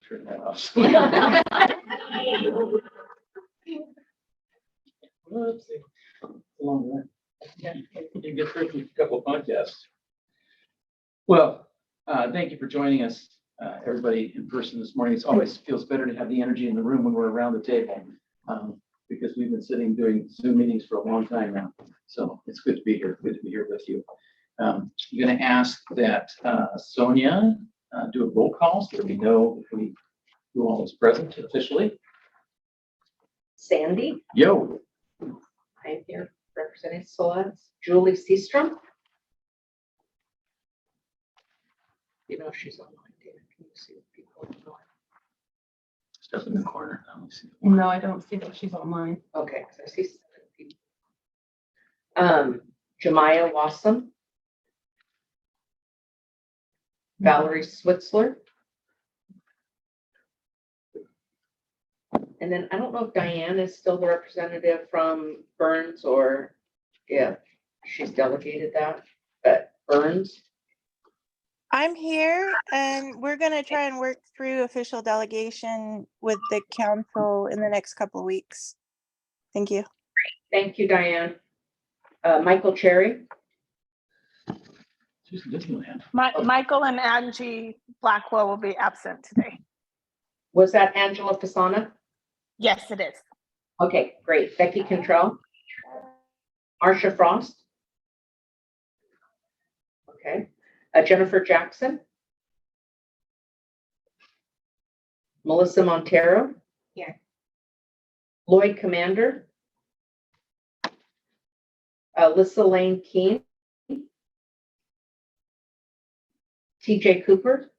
Turn that off. Whoopsie. Long run. You get through a couple of podcasts. Well, thank you for joining us, everybody in person this morning. It always feels better to have the energy in the room when we're around the table, because we've been sitting doing Zoom meetings for a long time now. So it's good to be here. Good to be here with you. I'm going to ask that Sonia do a roll call so that we know who all is present officially. Sandy, Yo. I'm here representing SOAS. Julie Seastrom. You know she's online, Dana. Can you see what people are doing? Stuff in the corner. Let me see. No, I don't see that she's online. Okay, so I see 7 people. Jemiah Wassam. Valerie Switzler. And then I don't know if Diane is still the representative from Burns or if she's delegated that, but Burns. I'm here and we're going to try and work through official delegation with the council in the next couple of weeks. Thank you. Thank you, Diane. Michael Cherry. Susan Disneyland. Michael and Angie Blackwell will be absent today. Was that Angela Fasana? Yes, it is. Okay, great. Becky Cantrell. Marsha Frost. Okay. Jennifer Jackson. Melissa Montero. Here. Lloyd Commander. Alyssa Lane Keene. TJ Cooper.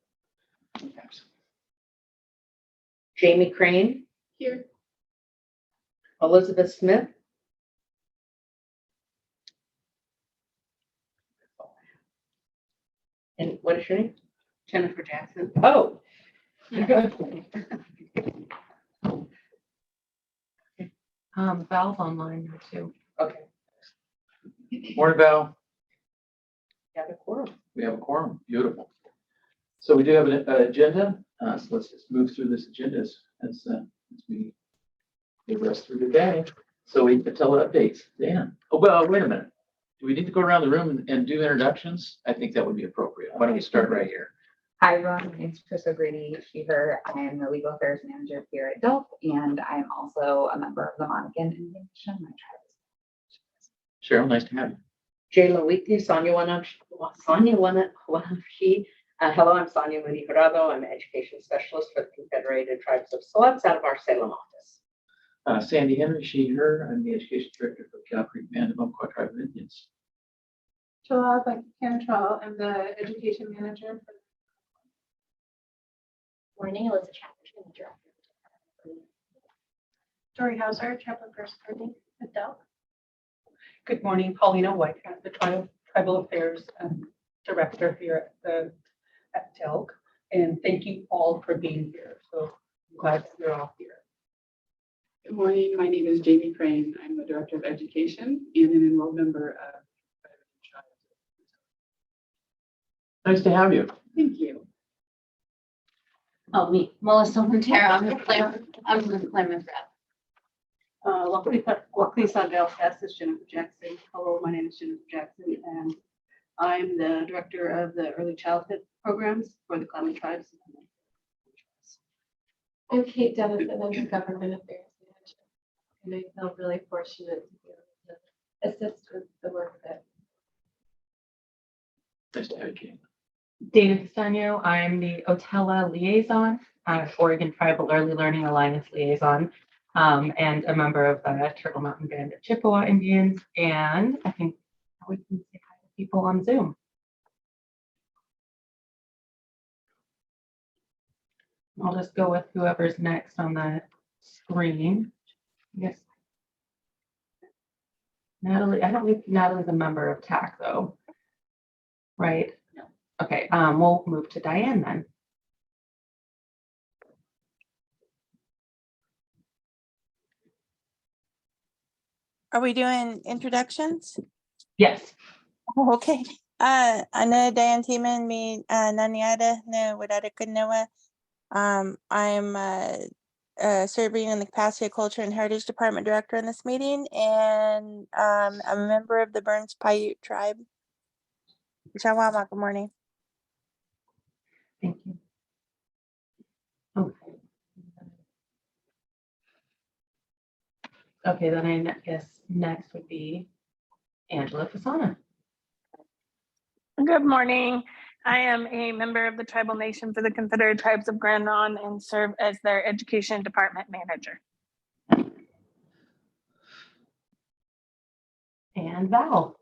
Jamie Crane. Here. Elizabeth Smith. And what is your name? Jennifer Jackson. Oh. Val's online now too. Okay. Morning, Val. Yeah, the quorum. We have a quorum. Beautiful. So we do have an agenda. So let's just move through this agenda as we progress through the day. So we can tell updates. Dan. Oh, well, wait a minute. Do we need to go around the room and do introductions? I think that would be appropriate. Why don't we start right here? Hi, everyone. My name is Chris O'Grady, she, her. I am the legal affairs manager here at DELP, and I am also a member of the Monacan Indian Nation. My tribe is. Cheryl, nice to have you. Jayla Wheatley, Sonia Wanamshi. Hello, I'm Sonia Moody Jurado. I'm an education specialist for the Confederated Tribes of Siletz out of our Salem office. Sandy Henry, she, her. I'm the education director for Cow Creek Band of Umpqua Tribe of Indians. Becky Cantrell, I'm the education manager. Morning, Alyssa Chapman, the director. Dory Hauser, chaplain for security at Dell. Good morning, Paulina Whitecat, the Tribal Affairs Director here at TELC. And thank you all for being here. So I'm glad you're all here. Good morning. My name is Jamie Crane. I'm the Director of Education and an enrolled member of. Nice to have you. Thank you. Oh, me, Melissa Montero, I'm the Plymouth rep. Waklisa Del Hess is Jennifer Jackson. Hello, my name is Jennifer Jackson, and I'm the director of the early childhood programs for the Klamath Tribes. I'm Kate Dennison, I'm the government affairs manager, and I feel really fortunate to be able to assist with the work that. Nice to have you, Kate. Dana Castano, I'm the OTELA liaison, Oregon Tribal Early Learning Alliance liaison, and a member of the Turtle Mountain Band of Chippewa Indians. And I think we can say hi to people on Zoom. I'll just go with whoever's next on the screen. Yes. Natalie, I don't think Natalie's a member of TAC though, right? Okay, we'll move to Diane then. Are we doing introductions? Yes. Oh, okay. Ana Diane Timan, me Naniada, no Wadada Kunoa, I'm serving in the capacity of Culture and Heritage Department Director in this meeting, and I'm a member of the Burns Paiute Tribe. Shawama, good morning. Thank you. Okay. Okay, then I guess next would be Angela Fasana. Good morning. I am a member of the Tribal Nation for the Confederated Tribes of Grand Non and serve as their Education Department Manager. And Val.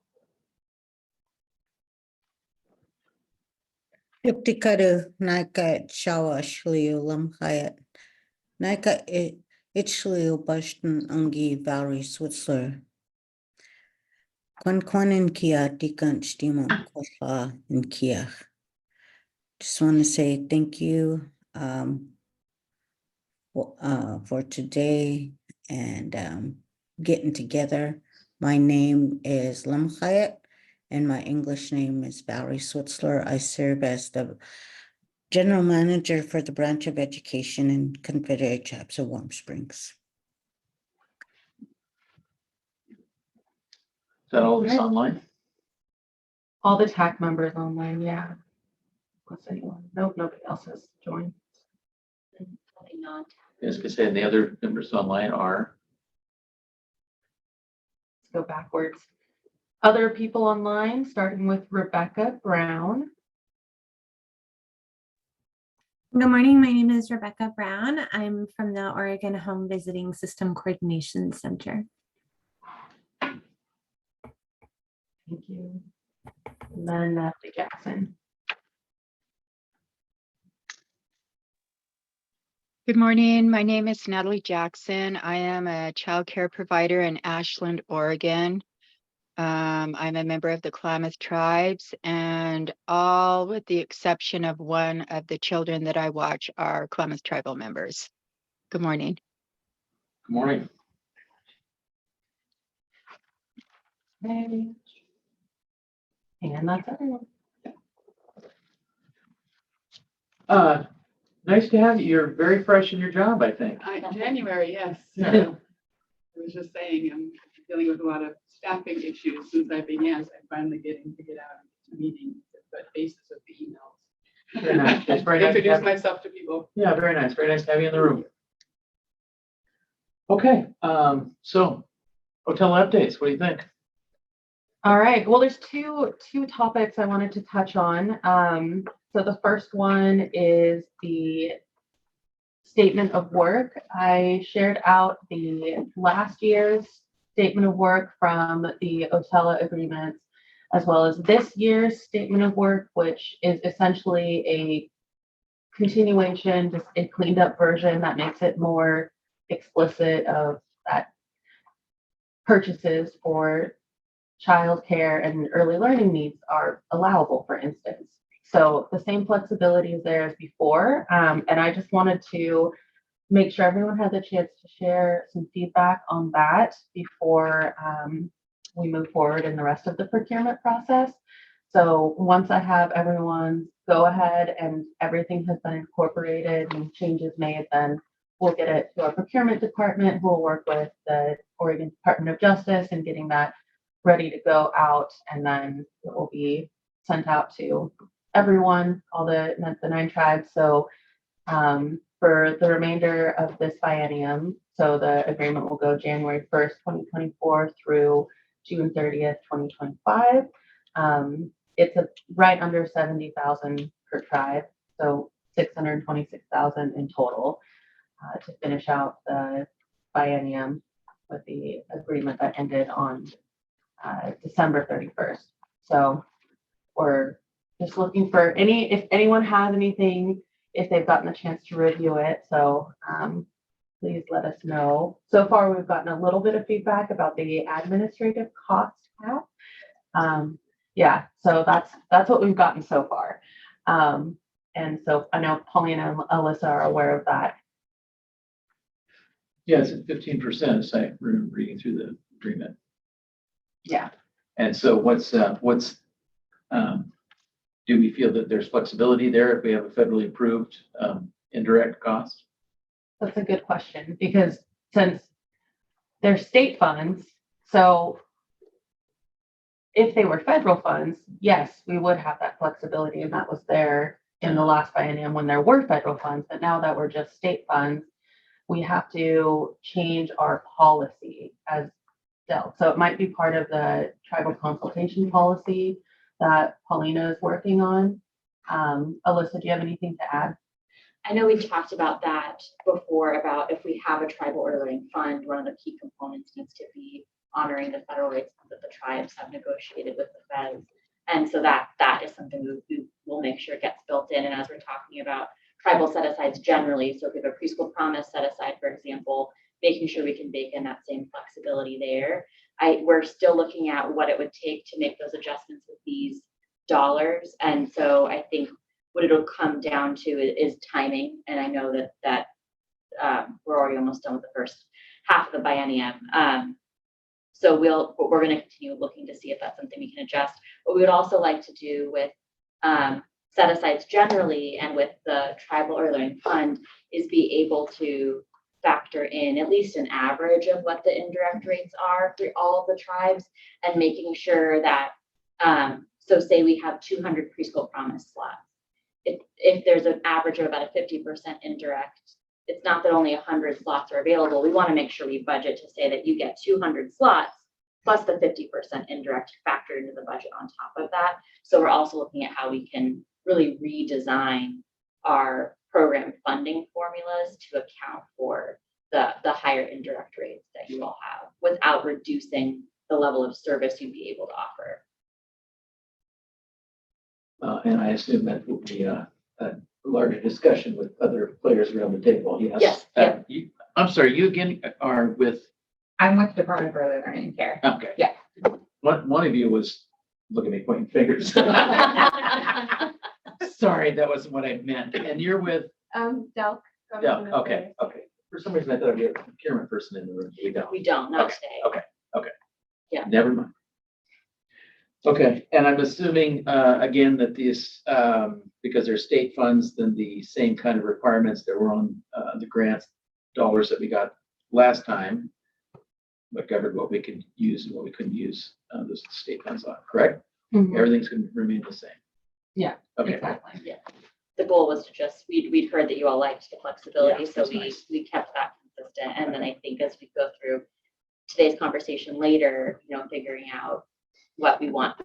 Yuktikadu Naika Shawa Shliu Lamhayat Naika Itchliu Bashton Ungi Valerie Switzler Kwankwanin Kia Dikant Stimon Kosha and Kia. Just want to say thank you for today and getting together. My name is Lamhayat and my English name is Valerie Switzler. I serve as the General Manager for the Branch of Education in Confederate Tribes of Warm Springs. Is that all this online? All the TAC members online, yeah. Unless anyone, nope, nobody else has joined. As I said, the other members online are, Let's go backwards. Other people online, starting with Rebecca Brown. Good morning. My name is Rebecca Brown. I'm from the Oregon Home Visiting System Coordination Center. Thank you. And then Natalie Jackson. Good morning. My name is Natalie Jackson. I am a child care provider in Ashland, Oregon. I'm a member of the Klamath Tribes, and all with the exception of one of the children that I watch are Klamath Tribal members. Good morning. good morning. Okay. And that's everyone. Nice to have you. You're very fresh in your job, I think. January, yes. Yeah. I was just saying, I'm dealing with a lot of staffing issues since I began, so I'm finally getting to get out to meetings, but basis of the emails. Very nice. It's very nice to Introduce have you. myself to people. Yeah, very nice. Very nice to have you in the room. Okay, so hotel updates. What do you think? All right. Well, there's two topics I wanted to touch on. So the first one is the statement of work. I shared out the last year's statement of work from the OTELA agreements, as well as this year's statement of work, which is essentially a continuation, just a cleaned up version that makes it more explicit of that purchases for childcare and early learning needs are allowable, for instance. So the same flexibility is there as before. And I just wanted to make sure everyone had the chance to share some feedback on that before we move forward in the rest of the procurement process. So once I have everyone's go ahead and everything has been incorporated and changes made, then we'll get it to our procurement department, who will work with the Oregon Department of Justice in getting that ready to go out, and then it will be sent out to everyone, all the 9 tribes. So for the remainder of this biennium, so the agreement will go January 1st, 2024 through June 30th, 2025. It's right under 70,000 per tribe, so 626,000 in total to finish out the biennium with the agreement that ended on December 31st. So we're just looking for if anyone has anything, if they've gotten a chance to review it. So please let us know. So far, we've gotten a little bit of feedback about the administrative cost cap. Yeah, so that's what we've gotten so far. And so I know Paulina and Alyssa are aware of that. Yeah, it's at 15%, as I remember reading through the agreement. Yeah. And so do we feel that there's flexibility there if we have a federally approved indirect cost? That's a good question, because since they're state funds, so if they were federal funds, yes, we would have that flexibility, and that was there in the last biennium when there were federal funds, but now that we're just state funds, we have to change our policy as dealt. So it might be part of the tribal consultation policy that Paulina is working on. Alyssa, do you have anything to add? I know we talked about that before, about if we have a tribal order learning fund, one of the key components needs to be honoring the federal rates that the tribes have negotiated with the feds. And so that is something we will make sure gets built in. And as we're talking about tribal set-asides generally, so if we have a preschool promise set aside, for example, making sure we can bake in that same flexibility there. We're still looking at what it would take to make those adjustments with these dollars. And so I think what it'll come down to is timing. And I know that we're already almost done with the first half of the biennium. So we're going to continue looking to see if that's something we can adjust. What we would also like to do with set-asides generally and with the tribal early learning fund is be able to factor in at least an average of what the indirect rates are for all of the tribes, and making sure that, so say we have 200 preschool promise slots. If there's an average of about a 50% indirect, it's not that only 100 slots are available. We want to make sure we budget to say that you get 200 slots plus the 50% indirect factored into the budget on top of that. So we're also looking at how we can really redesign our program funding formulas to account for the higher indirect rates that you all have without reducing the level of service you'd be able to offer. And I assume that will be a larger discussion with other players around the table. Yes. Yes. I'm sorry, you again are with, I'm with the Department of Early Learning and Care. okay. Yeah. One of you was looking at me pointing fingers. Sorry, that wasn't what I meant. And you're with, Delk. yeah, okay. For some reason, I thought we had a procurement person in the room. We don't. We don't, not Okay, today. Okay. Yeah. Never mind. Okay, and I'm assuming, again, that these, because they're state funds, then the same kind of requirements that were on the grants dollars that we got last time, but covered what we could use and what we couldn't use those state funds on, correct? Mhm. Everything's going to remain the same. Yeah, Okay. exactly. Yeah. The goal was to just, we'd heard that you all liked the flexibility, Yeah, so that's we nice. we kept that consistent. And then I think as we go through today's conversation later, figuring out what we want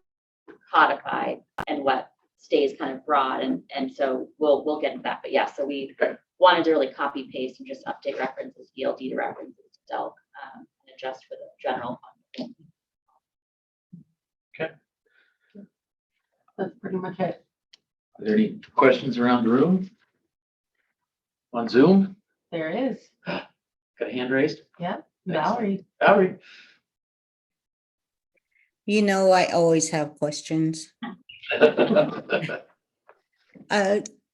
codified and what stays kind of broad, and so we'll get into that. But yeah, so we wanted to really copy paste and just update references, ELD to references to Delk, and adjust for the general fund. Okay. That's pretty much it. Are there any questions around the room? On Zoom? There is. Got a hand raised? Yep. Valerie. Valerie. You know, I always have questions.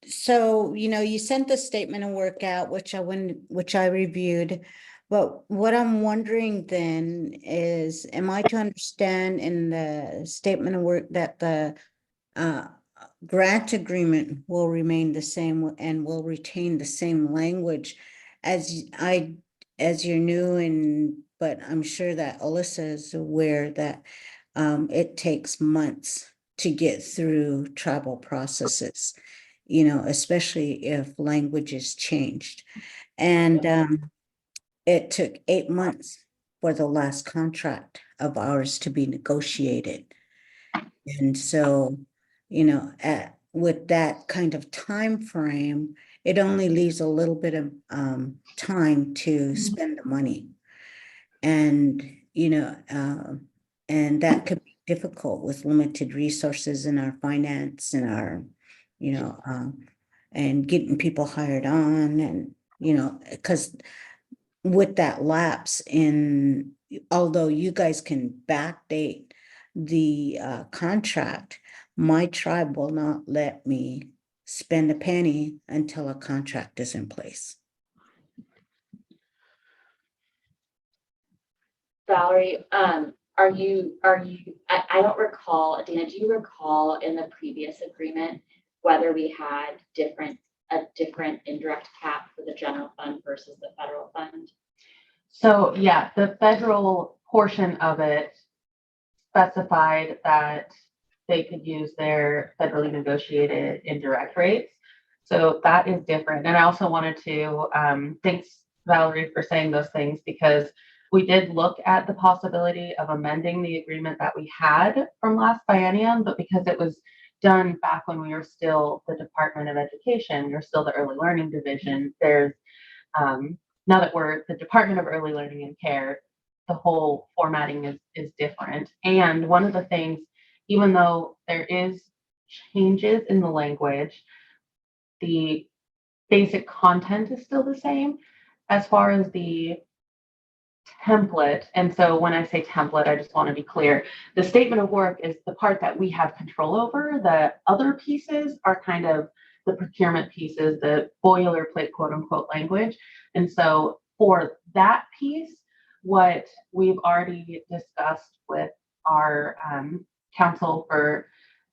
So, you sent the statement of work out, which I reviewed. But what I'm wondering then is, am I to understand in the statement of work that the grant agreement will remain the same and will retain the same language as you're new, but I'm sure that Alyssa is aware that it takes months to get through tribal processes, especially if language is changed. And it took 8 months for the last contract of ours to be negotiated. And so, with that kind of time frame, it only leaves a little bit of time to spend the money. And, and that could be difficult with limited resources in our finance and our, and getting people hired on, and, because with that lapse in, although you guys can backdate the contract, my tribe will not let me spend a penny until a contract is in place. Valerie, I don't recall, Dana, do you recall in the previous agreement whether we had different a different indirect cap for the general fund versus the federal fund? So yeah, the federal portion of it specified that they could use their federally negotiated indirect rates. So that is different. And I also wanted to, thanks Valerie for saying those things, because we did look at the possibility of amending the agreement that we had from last biennium, but because it was done back when we were still the Department of Education, we were still the Early Learning Division, there's, now that we're the Department of Early Learning and Care, the whole formatting is different. And one of the things, even though there is changes in the language, the basic content is still the same as far as the template. And so when I say template, I just want to be clear. The statement of work is the part that we have control over. The other pieces are kind of the procurement pieces, the boilerplate, quote unquote, language. And so for that piece, what we've already discussed with our council for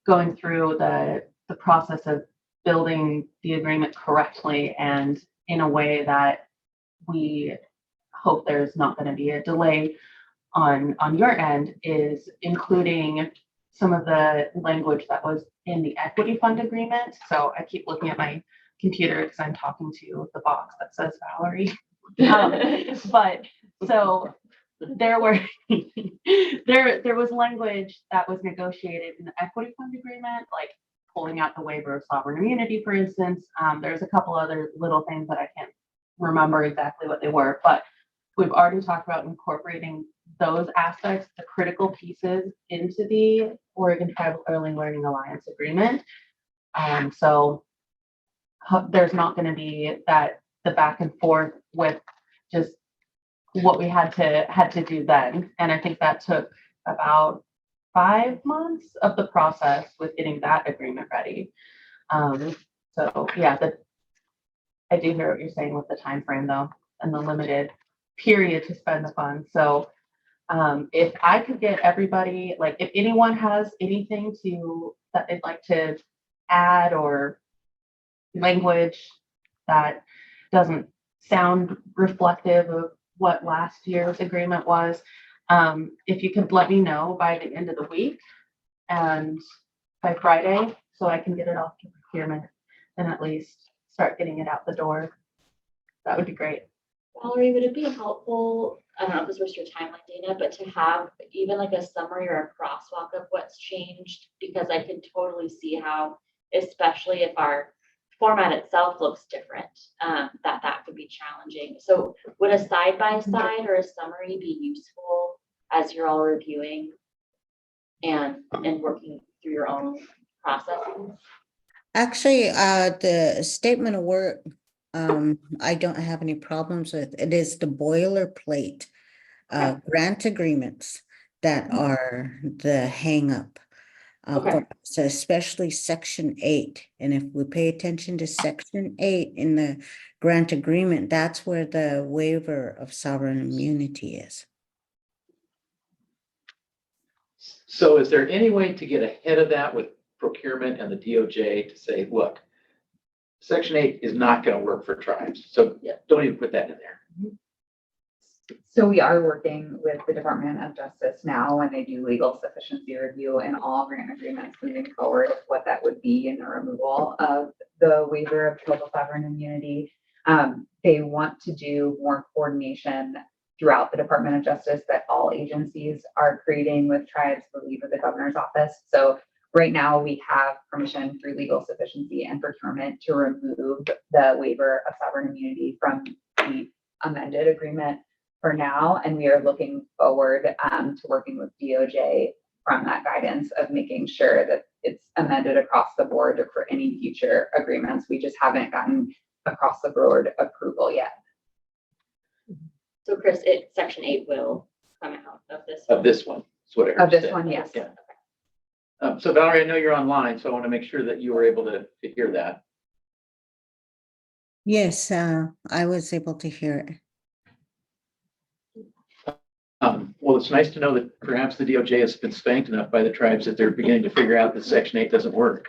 going through the process of building the agreement correctly and in a way that we hope there's not going to be a delay on your end is including some of the language that was in the equity fund agreement. So I keep looking at my computer because I'm talking to the box that says Valerie. But so there were there was language that was negotiated in the equity fund agreement, like pulling out the waiver of sovereign immunity, for instance. There's a couple other little things that I can't remember exactly what they were, but we've already talked about incorporating those aspects, the critical pieces, into the Oregon Tribal Early Learning Alliance agreement. So there's not going to be the back and forth with just what we had to do then. And I think that took about 5 months of the process with getting that agreement ready. So yeah, I do hear what you're saying with the time frame though, and the limited period to spend the funds. So if I could get everybody, like if anyone has anything that they'd like to add or language that doesn't sound reflective of what last year's agreement was, if you could let me know by the end of the week and by Friday, so I can get it off to procurement and at least start getting it out the door, that would be great. Valerie, would it be helpful, I don't know if this was your timeline, Dana, but to have even like a summary or a crosswalk of what's changed? Because I can totally see how, especially if our format itself looks different, that could be challenging. So would a side-by-side or a summary be useful as you're all reviewing and working through your own processes? Actually, the statement of work, I don't have any problems with. It is the boilerplate grant agreements that are the hang up. So especially Section 8. And if we pay attention to Section 8 in the grant agreement, that's where the waiver of sovereign immunity is. So is there any way to get ahead of that with procurement and the DOJ to say, look, Section 8 is not going to work for tribes, so don't even put that in there. So we are working with the Department of Justice now when they do legal sufficiency review and all grant agreements moving forward, what that would be in the removal of the waiver of tribal sovereign immunity. They want to do more coordination throughout the Department of Justice that all agencies are creating with tribes, I believe, of the governor's office. So right now we have permission through legal sufficiency and procurement to remove the waiver of sovereign immunity from the amended agreement for now, and we are looking forward to working with DOJ from that guidance of making sure that it's amended across the board for any future agreements. We just haven't gotten across the board approval yet. So Chris, Section 8 will come out of this. Of this one, is what I heard. Of you this say. one, yes. Yeah. So Valerie, I know you're online, so I want to make sure that you were able to hear that. Yes, I was able to hear it. Well, it's nice to know that perhaps the DOJ has been spanked enough by the tribes that they're beginning to figure out that Section 8 doesn't work.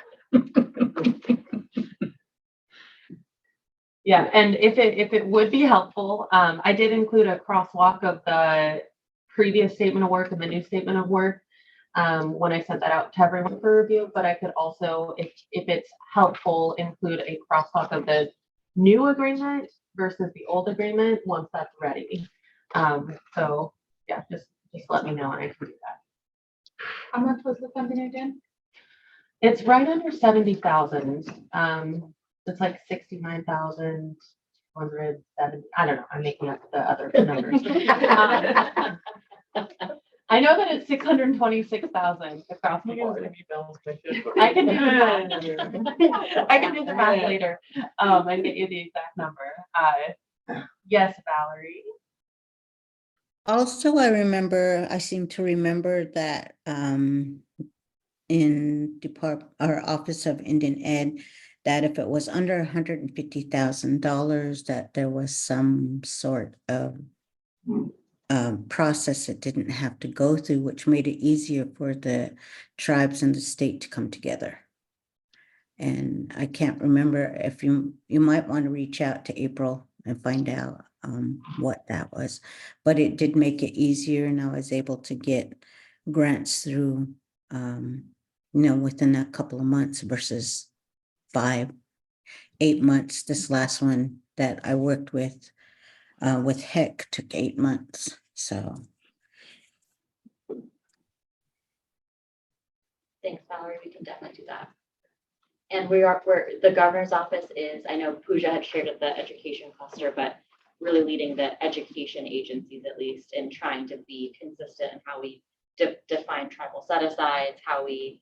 Yeah, and if it would be helpful, I did include a crosswalk of the previous statement of work and the new statement of work when I sent that out to everyone for review, but I could also, if it's helpful, include a crosswalk of the new agreement versus the old agreement once that's ready. So yeah, just let me know and I can do that. How much was the funding again? It's right under 70,000. It's like 69,170. I don't know. I'm making up the other numbers. I know that it's 626,000 across the board. I can do the math. I can do the math later. And get you the exact number. Yes, Valerie. Also, I seem to remember that in our Office of Indian Ed, that if it was under $150,000, that there was some sort of process it didn't have to go through, which made it easier for the tribes and the state to come together. And I can't remember if you might want to reach out to April and find out what that was, but it did make it easier, and I was able to get grants through, within a couple of months versus 5-8 months. This last one that I worked with HEC took 8 months. So Thanks, Valerie. We can definitely do that. And where the governor's office is, I know Pooja had shared at the education cluster, but really leading the education agencies, at least, in trying to be consistent in how we define tribal set-asides, how we,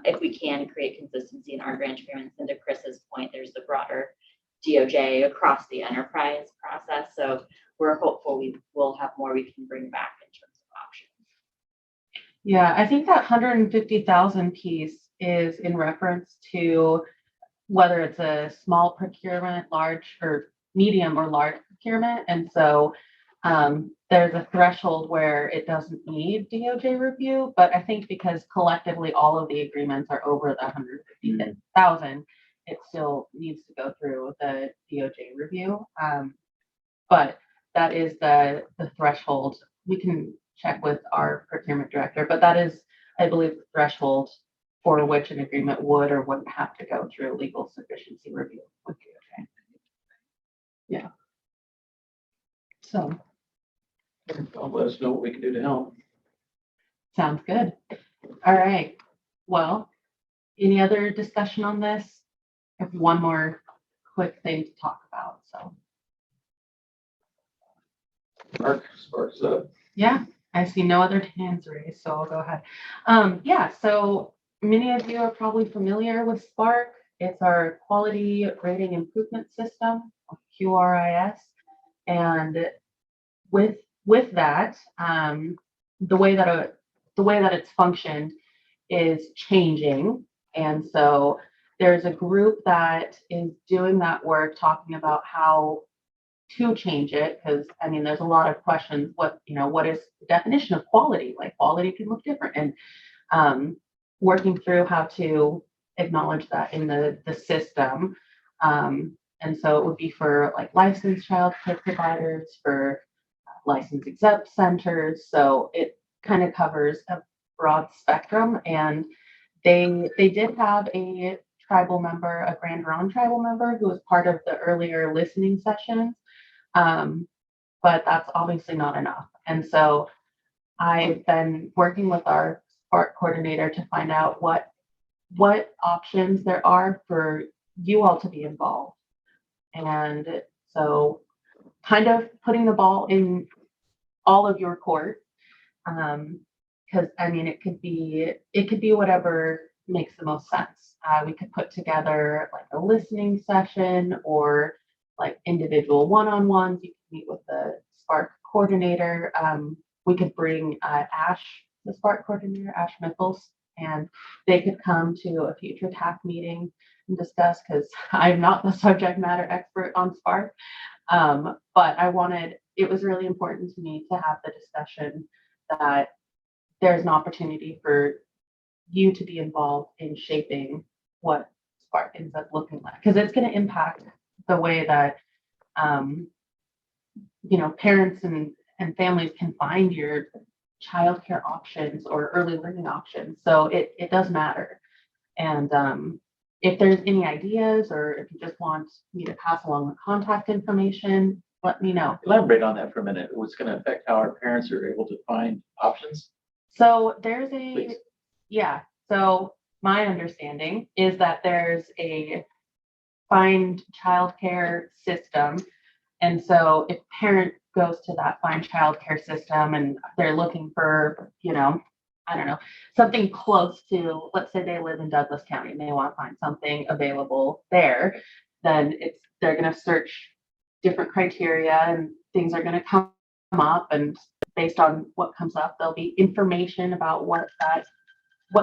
if we can, create consistency in our grant agreements. And to Chris's point, there's the broader DOJ across the enterprise process. So we're hopeful we will have more we can bring back in terms of options. Yeah, I think that 150,000 piece is in reference to whether it's a small procurement, large or medium or large procurement. And so there's a threshold where it doesn't need DOJ review, but I think because collectively all of the agreements are over the 150,000, it still needs to go through the DOJ review. But that is the threshold. We can check with our procurement director, but that is, I believe, the threshold for which an agreement would or wouldn't have to go through legal sufficiency review with DOJ. Yeah. So. Let us know what we can do to help. Sounds good. All right. Well, any other discussion on this? I have one more quick thing to talk about. So. Sparks up. Yeah, I see no other hands raised, so I'll go ahead. Yeah, so many of you are probably familiar with Spark. It's our quality rating improvement system, QRIS, and with that, the way that it's functioned is changing, and so there's a group that is doing that work, talking about how to change it, because I mean, there's a lot of questions. What is the definition of quality? Like, quality can look different, and working through how to acknowledge that in the system. And so it would be for like licensed childcare providers, for licensed exempt centers. So it kind of covers a broad spectrum. And they did have a tribal member, a Grand Ronde tribal member, who was part of the earlier listening sessions. But that's obviously not enough. And so I've been working with our Spark coordinator to find out what options there are for you all to be involved. And so kind of putting the ball in all of your court. Because I mean, it could be whatever makes the most sense. We could put together like a listening session or like individual one-on-ones. You can meet with the Spark coordinator. We could bring Ash, the Spark coordinator, Ash Mickles, and they could come to a future TAC meeting and discuss, because I'm not the subject matter expert on Spark. But it was really important to me to have the discussion that there's an opportunity for you to be involved in shaping what Spark ends up looking like, because it's going to impact the way that, parents and families can find your childcare options or early learning options. So it does matter. And if there's any ideas or if you just want me to pass along the contact information, let me know. Elaborate on that for a minute. What's going to affect how our parents are able to find options? So there's Please. so my understanding is that there's a find childcare system. And so if parent goes to that find childcare system and they're looking for, I don't know, something close to, let's say they live in Douglas County and they want to find something available there, then they're going to search different criteria and things are going to come up, and based on what comes up, there'll be information about what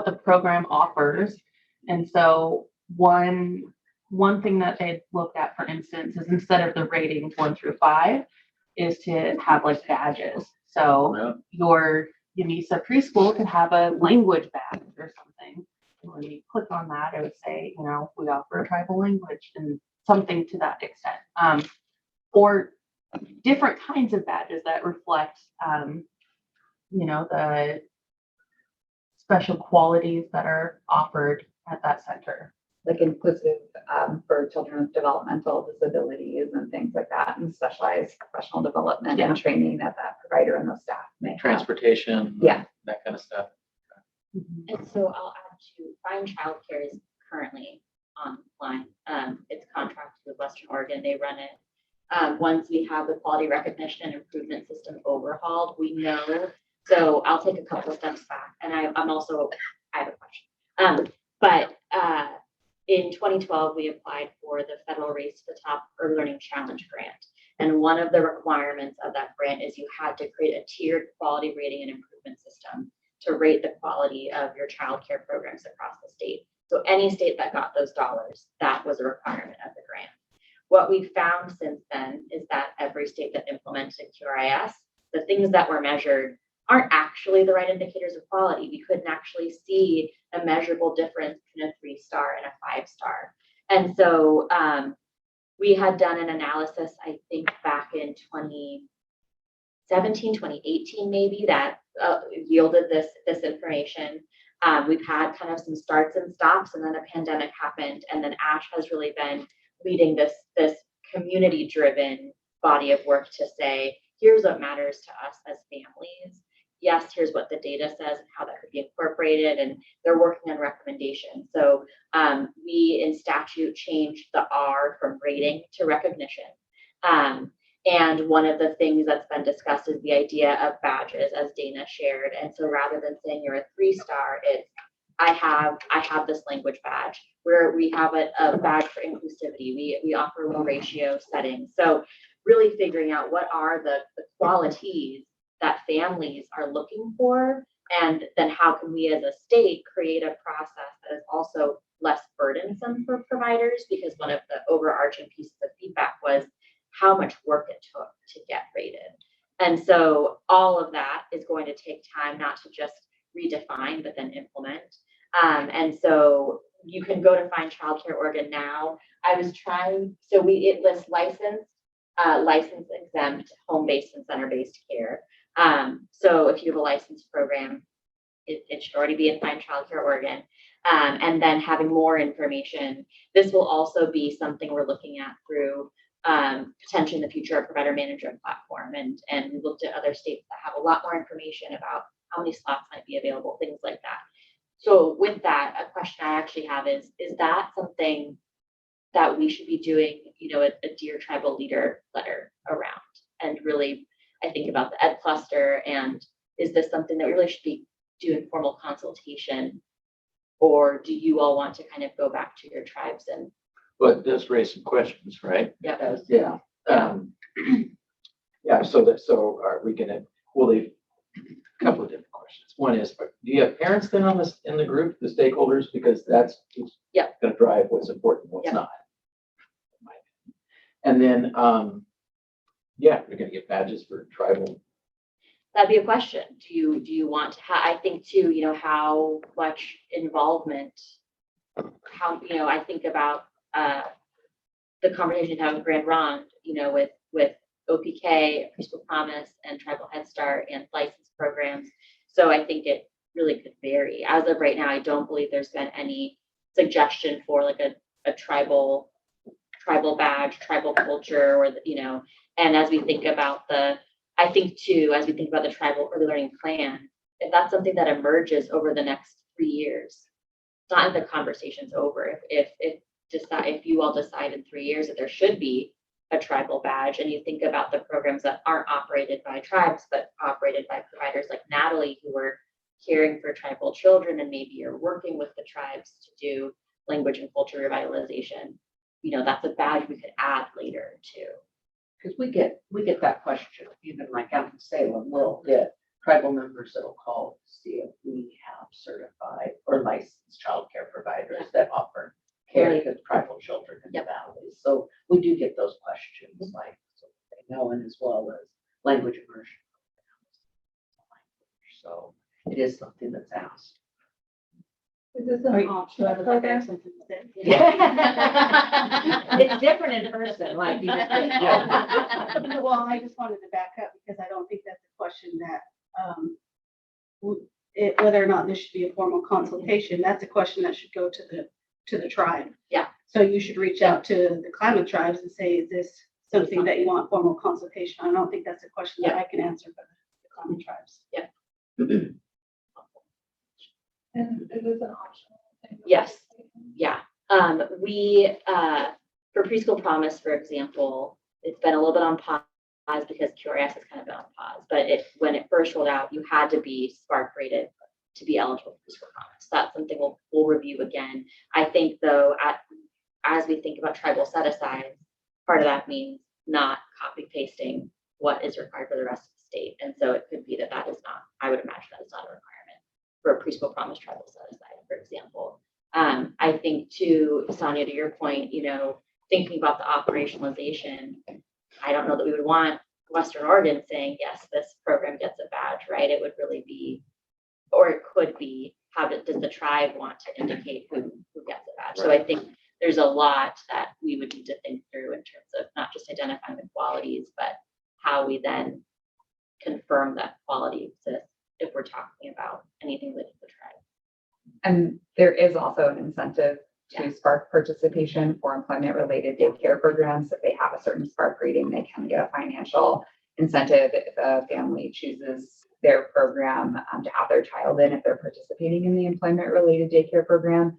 the program offers. And so one thing that they looked at, for instance, is instead of the ratings 1 through 5, is to have like badges. So your Yamisa preschool could have a language badge or something. And when you click on that, it would say, we offer a tribal language and something to that extent. Or different kinds of badges that reflect, the special qualities that are offered at that center. Like inclusive for children with developmental disabilities and things like that, and specialized professional development and training that provider and the staff may have. Transportation. Yeah. That kind of stuff. And so I'll add to Find Childcare is currently online. It's contracted with Western Oregon. They run it. Once we have the quality recognition and improvement system overhauled, we know. So I'll take a couple of steps back, and I have a question. But in 2012, we applied for the Federal Race to the Top Early Learning Challenge grant. And one of the requirements of that grant is you had to create a tiered quality rating and improvement system to rate the quality of your childcare programs across the state. So any state that got those dollars, that was a requirement of the grant. What we found since then is that every state that implemented QRIS, the things that were measured aren't actually the right indicators of quality. We couldn't actually see a measurable difference between a 3-star and a 5-star. And so we had done an analysis, I think back in 2017, 2018, maybe, that yielded this information. We've had kind of some starts and stops, and then a pandemic happened. And then Ash has really been leading this community-driven body of work to say, here's what matters to us as families. Yes, here's what the data says and how that could be incorporated, and they're working on recommendations. So we in statute changed the R from rating to recognition. And one of the things that's been discussed is the idea of badges, as Dana shared. And so rather than saying you're a 3-star, it's I have this language badge, where we have a badge for inclusivity. We offer low ratio settings. So really figuring out what are the qualities that families are looking for, and then how can we as a state create a process that is also less burdensome for providers, because one of the overarching pieces of feedback was how much work it took to get rated. And so all of that is going to take time, not to just redefine, but then implement. And so you can go to Find Childcare Oregon now. I was trying, so it lists licensed, license exempt, home-based and center-based care. So if you have a licensed program, it should already be in Find Childcare Oregon. And then having more information. This will also be something we're looking at through potentially in the future a provider management platform. And we looked at other states that have a lot more information about how many slots might be available, things like that. So with that, a question I actually have is that something that we should be doing, a Dear Tribal Leader letter around? And really, I think about the Ed cluster, and is this something that we really should be doing formal consultation, or do you all want to kind of go back to your tribes and? Well, it does raise some questions, right? Yeah. Yeah. Yeah. So are we gonna? Will they? A couple of different questions. One is, do you have parents then on this in the group, the stakeholders, because that's going to drive what's important, and what's not. And then, we're going to get badges for tribal. That'd be a question. Do you want to? I think too. How much involvement? How I think about the conversation you have with Grand Ronde, with OPK, Preschool Promise, and Tribal Head Start and license programs. So I think it really could vary. As of right now, I don't believe there's been any suggestion for like a tribal badge, tribal culture, or and as we think about I think too, as we think about the tribal early learning plan, if that's something that emerges over the next 3 years, it's not that the conversation's over. If you all decide in 3 years that there should be a tribal badge, and you think about the programs that aren't operated by tribes, but operated by providers like Natalie, who are caring for tribal children, and maybe you're working with the tribes to do language and culture revitalization, that's a badge we could add later too. Because we get that question, even like out in Salem, we'll get tribal members that'll call to see if we have certified or licensed childcare providers that offer care to tribal children in the valleys. So we do get those questions, like, so they know, and as well as language immersion. So it is something that's asked. Is this an optional program? It's different in person, like you just say, Well, I just wanted to back up because I don't think that's a question that, whether or not this should be a formal consultation, that's a question that should go to the tribe. Yeah. So you should reach out to the climate tribes and say, is this something that you want formal consultation? I don't think that's a question that I can answer for the climate tribes. Yeah. And it is an optional thing. Yes. Yeah. We, for Preschool Promise, for example, it's been a little bit on pause because QRS has kind of been on pause, but when it first rolled out, you had to be Spark rated to be eligible for Preschool Promise. That's something we'll review again. I think though, as we think about tribal set-asides, part of that means not copy pasting what is required for the rest of the state. And so it could be that is not, I would imagine that is not a requirement for a Preschool Promise tribal set-aside, for example. I think too, Sonia, to your point, thinking about the operationalization, I don't know that we would want Western Oregon saying, yes, this program gets a badge, right? It would really be, or it could be, does the tribe want to indicate who gets a badge? So I think there's a lot that we would need to think through in terms of not just identifying the qualities, but how we then confirm that quality exists if we're talking about anything with the tribe. And there is also an incentive to spark participation for employment-related daycare programs. If they have a certain spark rating, they can get a financial incentive if a family chooses their program to have their child in if they're participating in the employment-related daycare program.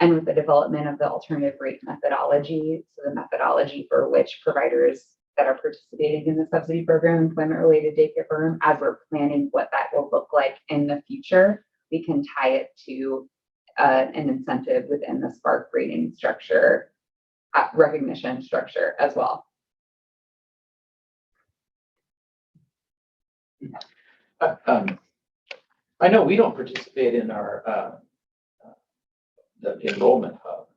And with the development of the alternative rate methodology, so the methodology for which providers that are participating in the subsidy program, employment-related daycare program, as we're planning what that will look like in the future, we can tie it to an incentive within the Spark rating structure, recognition structure as well. I know we don't participate in our the enrollment hub.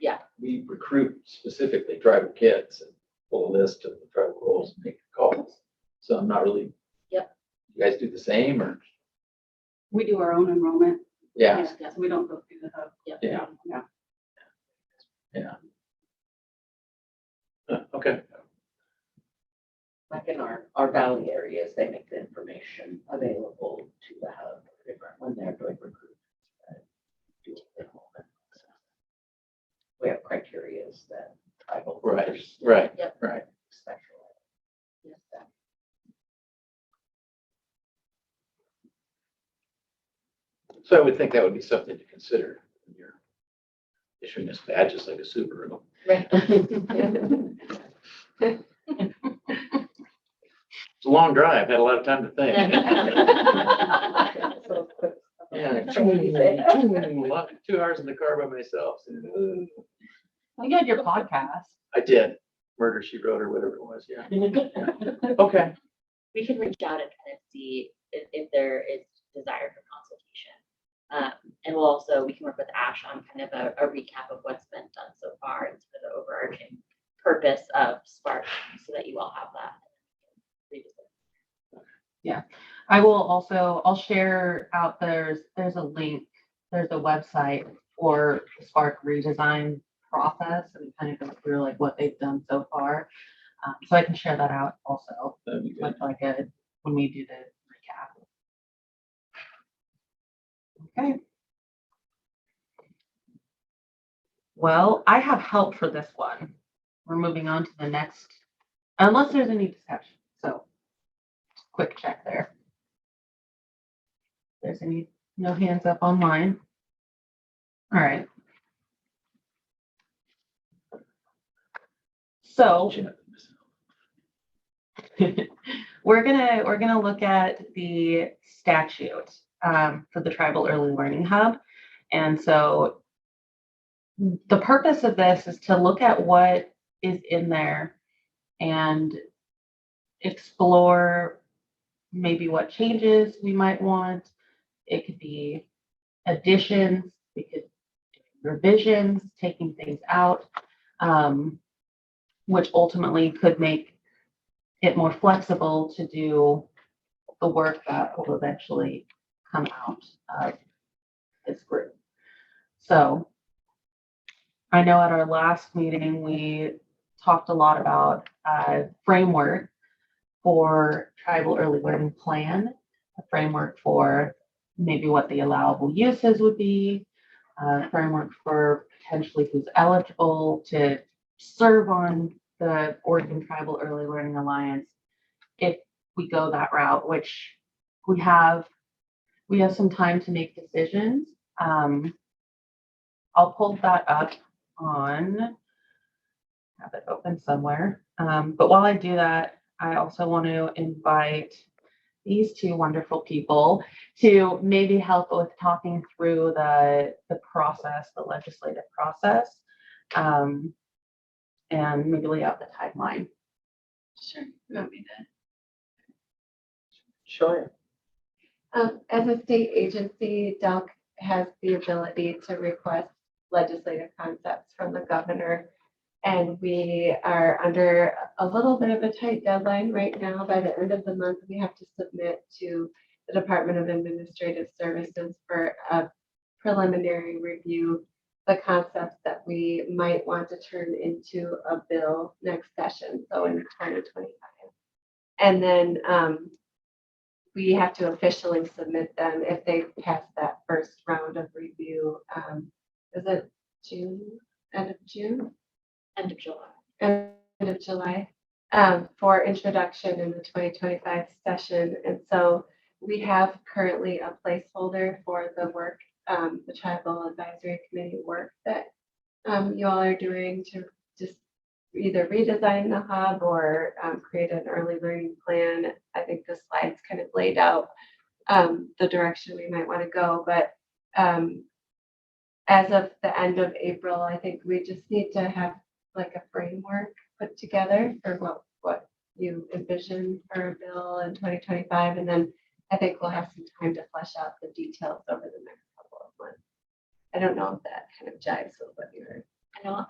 Yeah. We recruit specifically tribal kids and pull a list of the tribal roles and make calls. So I'm not really. Yep. You guys do the same or? We do our own enrollment. Yeah. So we don't go through the hub. Yeah. Okay. Like in our valley areas, they make the information available to the hub when they're doing recruitment. We have criterias that tribal. Right. Yep. Right. Special. Yes, that. So I would think that would be something to consider when you're issuing us badges like a Subaru. Right. It's a long drive, had a lot of time to think. Yeah, 2 hours in the car by myself. You had your podcast. I did. Murder, She Wrote, or whatever it was, yeah. Okay. We can reach out and kind of see if there is desire for consultation. And we can work with Ash on kind of a recap of what's been done so far and sort of the overarching purpose of Spark so that you all have that. Yeah, I'll share out, there's a link, there's a website for Spark redesign process and kind of go through like what they've done so far. So I can share that out also, That'd be good. with like a, when we do the recap. Okay. Well, I have help for this one. We're moving on to the next, unless there's any discussion. So quick check there. There's any, no hands up online. All right. So we're gonna look at the statute for the Tribal Early Learning Hub. And so the purpose of this is to look at what is in there and explore maybe what changes we might want. It could be additions, it could be revisions, taking things out, which ultimately could make it more flexible to do the work that will eventually come out of this group. So I know at our last meeting, we talked a lot about a framework for Tribal Early Learning Plan, a framework for maybe what the allowable uses would be, a framework for potentially who's eligible to serve on the Oregon Tribal Early Learning Alliance if we go that route, which we have some time to make decisions. I'll pull that up on, have it open somewhere. But while I do that, I also want to invite these two wonderful people to maybe help with talking through the process, the legislative process, and maybe lay out the timeline. Sure. You want me to? Sure. As a state agency, DELC has the ability to request legislative concepts from the governor. And we are under a little bit of a tight deadline right now. By the end of the month, we have to submit to the Department of Administrative Services for a preliminary review, the concepts that we might want to turn into a bill next session, so in 2025. And then we have to officially submit them if they pass that first round of review. Is it June, end of June? End of July. End of July, for introduction in the 2025 session. And so we have currently a placeholder for the work, the Tribal Advisory Committee work that you all are doing to just either redesign the hub or create an early learning plan. I think the slides kind of laid out the direction we might want to go, but as of the end of April, I think we just need to have like a framework put together for what you envision for a bill in 2025. And then I think we'll have some time to flesh out the details over the next couple of months. I don't know if that kind of jives with what you heard. And I'll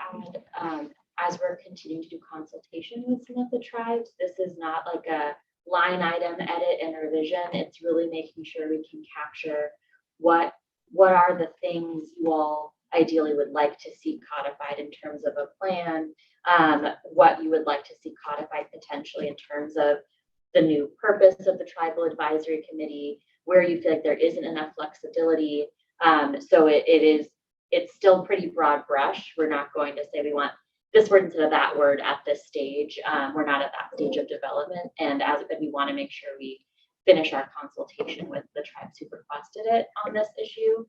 add, as we're continuing to do consultation with some of the tribes, this is not like a line item edit and revision. It's really making sure we can capture what are the things you all ideally would like to see codified in terms of a plan, what you would like to see codified potentially in terms of the new purpose of the Tribal Advisory Committee, where you feel like there isn't enough flexibility. So it's still pretty broad brush. We're not going to say we want this word instead of that word at this stage. We're not at that stage of development. And we want to make sure we finish our consultation with the tribes who requested it on this issue.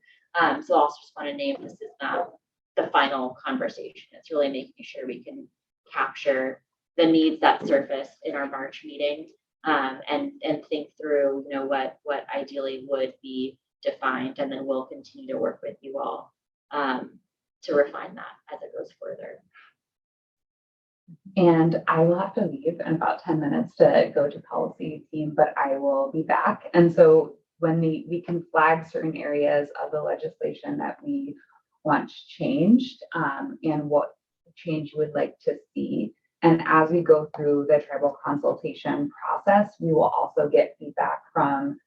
So I also just want to name this is not the final conversation. It's really making sure we can capture the needs that surface in our March meeting, and think through, what ideally would be defined, and then we'll continue to work with you all to refine that as it goes further. And I will have to leave in about 10 minutes to go to policy team, but I will be back. And so when we can flag certain areas of the legislation that we want changed, and what change you would like to see. And as we go through the tribal consultation process, we will also get feedback from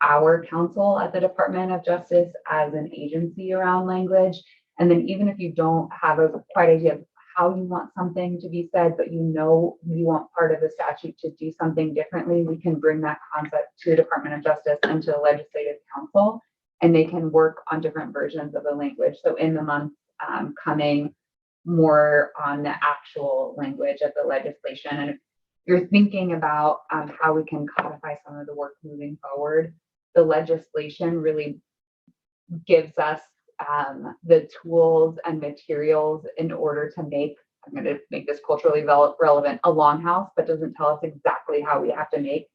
our council at the Department of Justice as an agency around language. And then even if you don't have a quite idea of how you want something to be said, but you know you want part of the statute to do something differently, we can bring that concept to the Department of Justice and to the Legislative Council, and they can work on different versions of the language. So in the month coming, more on the actual language of the legislation. And if you're thinking about how we can codify some of the work moving forward, the legislation really gives us the tools and materials in order to make, I'm going to make this culturally relevant, a longhouse, but doesn't tell us exactly how we have to make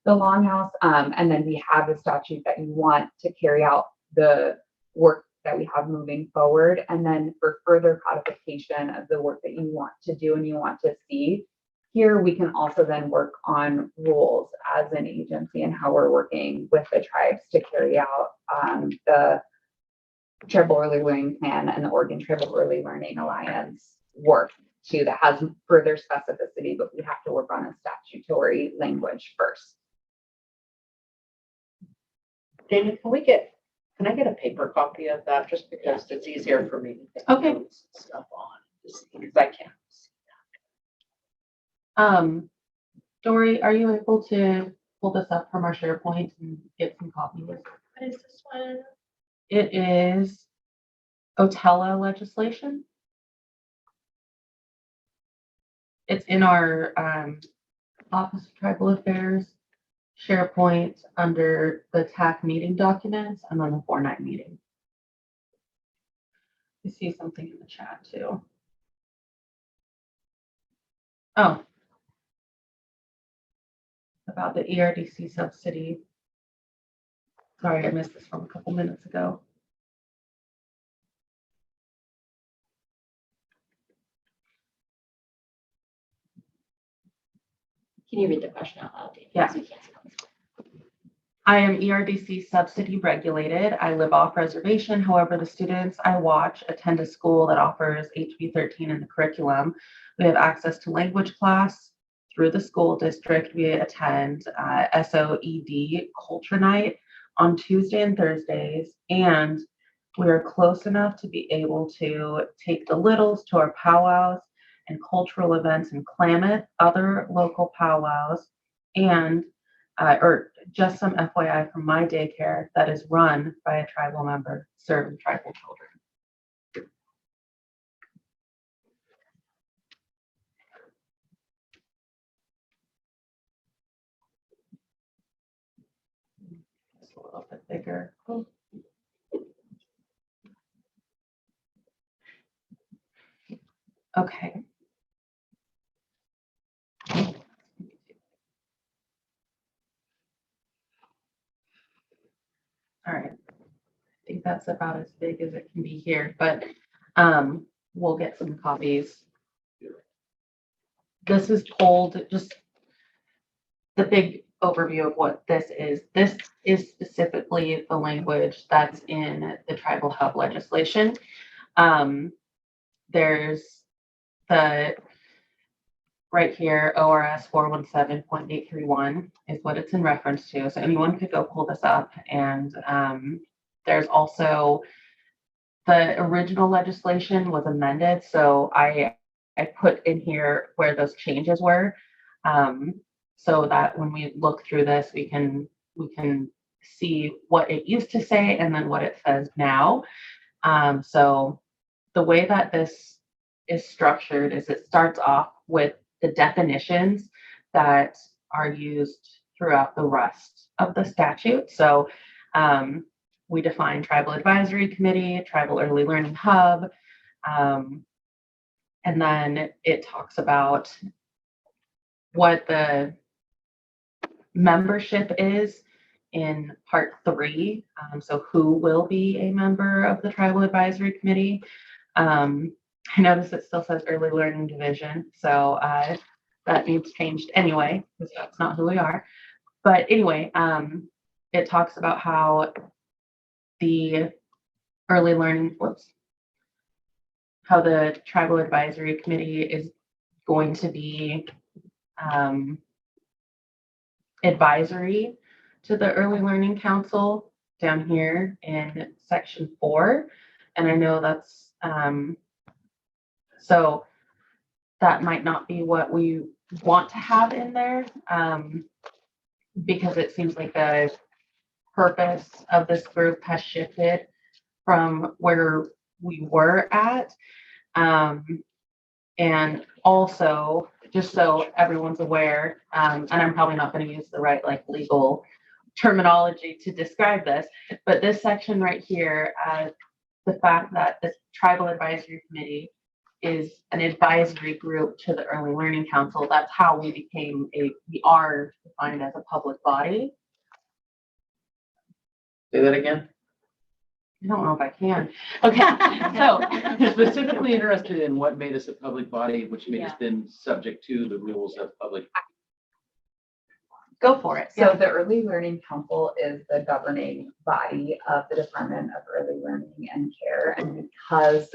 the longhouse. And then we have the statute that you want to carry out the work that we have moving forward. And then for further codification of the work that you want to do and you want to see, here we can also then work on rules as an agency and how we're working with the tribes to carry out the Tribal Early Learning Plan and the Oregon Tribal Early Learning Alliance work too, that has further specificity, but we have to work on a statutory language first. Dana, can I get a paper copy of that, just because it's easier for me to take Okay. notes and stuff on, because I can't see Dory, are you able to pull this up from our SharePoint and get some copies? What is this one? It is Otella legislation. It's in our Office of Tribal Affairs SharePoint under the TAC meeting documents and then the 4-9 meeting. I see something in the chat too. Oh. About the ERDC subsidy. Sorry, I missed this from a couple minutes ago. Can you read the question out loud? Dana? Yeah. Because we can't see on the screen. I am ERDC subsidy regulated. I live off reservation. However, the students I watch attend a school that offers HB 13 in the curriculum. We have access to language class through the school district. We attend SOED Culture Night on Tuesday and Thursdays, and we are close enough to be able to take the littles to our powwows and cultural events in Klamath, other local powwows, and or just some FYI from my daycare that is run by a tribal member serving tribal children. Just a little bit bigger. Oh. Okay. All right. I think that's about as big as it can be here, but we'll get some copies. This is pulled, just the big overview of what this is. This is specifically the language that's in the Tribal Hub legislation. There's the right here, ORS 417.831 is what it's in reference to. So anyone could go pull this up. And there's also the original legislation was amended. So I put in here where those changes were, so that when we look through this, we can see what it used to say and then what it says now. So the way that this is structured is it starts off with the definitions that are used throughout the rest of the statute. So we define Tribal Advisory Committee, Tribal Early Learning Hub, and then it talks about what the membership is in part 3. So who will be a member of the Tribal Advisory Committee? I notice it still says Early Learning Division, so that needs changed anyway, because that's not who we are. But anyway, it talks about how the early learning, how the Tribal Advisory Committee is going to be advisory to the Early Learning Council down here in section 4. And I know that's So that might not be what we want to have in there, because it seems like the purpose of this group has shifted from where we were at. And also, just so everyone's aware, and I'm probably not going to use the right like legal terminology to describe this, but this section right here, the fact that the Tribal Advisory Committee is an advisory group to the Early Learning Council. That's how we are defined as a public body. Say that again. I don't know if I can. Okay, so You're specifically interested in what made us a public body, which made us then subject to the rules of public. go for it. So the Early Learning Council is the governing body of the Department of Early Learning and Care. And because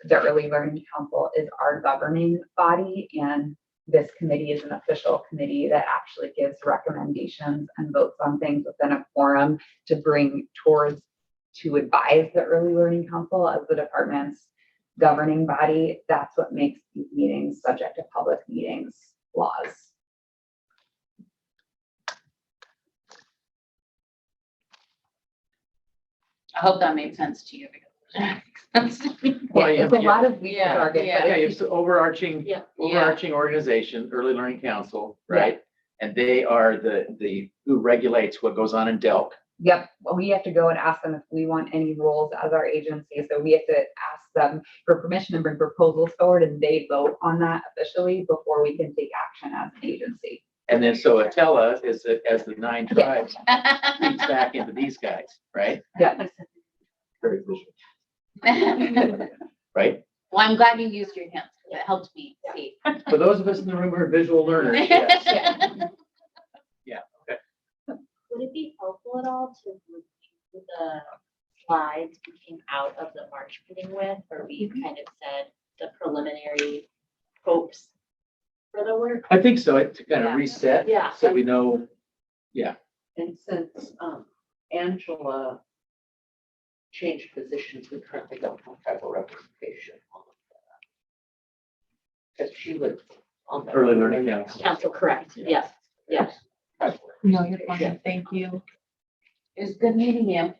the Early Learning Council is our governing body, and this committee is an official committee that actually gives recommendations and votes on things within a forum to bring towards to advise the Early Learning Council as the department's governing body. That's what makes these meetings subject to public meetings laws. I hope that made sense to you. Because Well, It's a lot of legal Yeah, jargon, yeah. but Yeah, it's it's an overarching Yeah. organization, Early Learning Council, right? And they are the who regulates what goes on in Delk. yep, well, we have to go and ask them if we want any rules as our agency. So we have to ask them for permission and bring proposals forward, and they vote on that officially before we can take action as an agency. And then so Atella is as the 9 tribes feeds back into these guys, right? Yeah. Very visual, right? Well, I'm glad you used your hands. It helped me see. For those of us in the room who are visual learners, yes. Yeah, okay. Would it be helpful at all to review the slides we came out of the March meeting with, where we kind of said the preliminary hopes for the work? I think so, to kind of Yeah. reset. Yeah. So we know, yeah. And since Angela changed positions, we currently don't have tribal representation on that. Because she was on the Early Learning Council. Council, correct, yes, yes. No, you're fine. Thank you. It was good meeting you.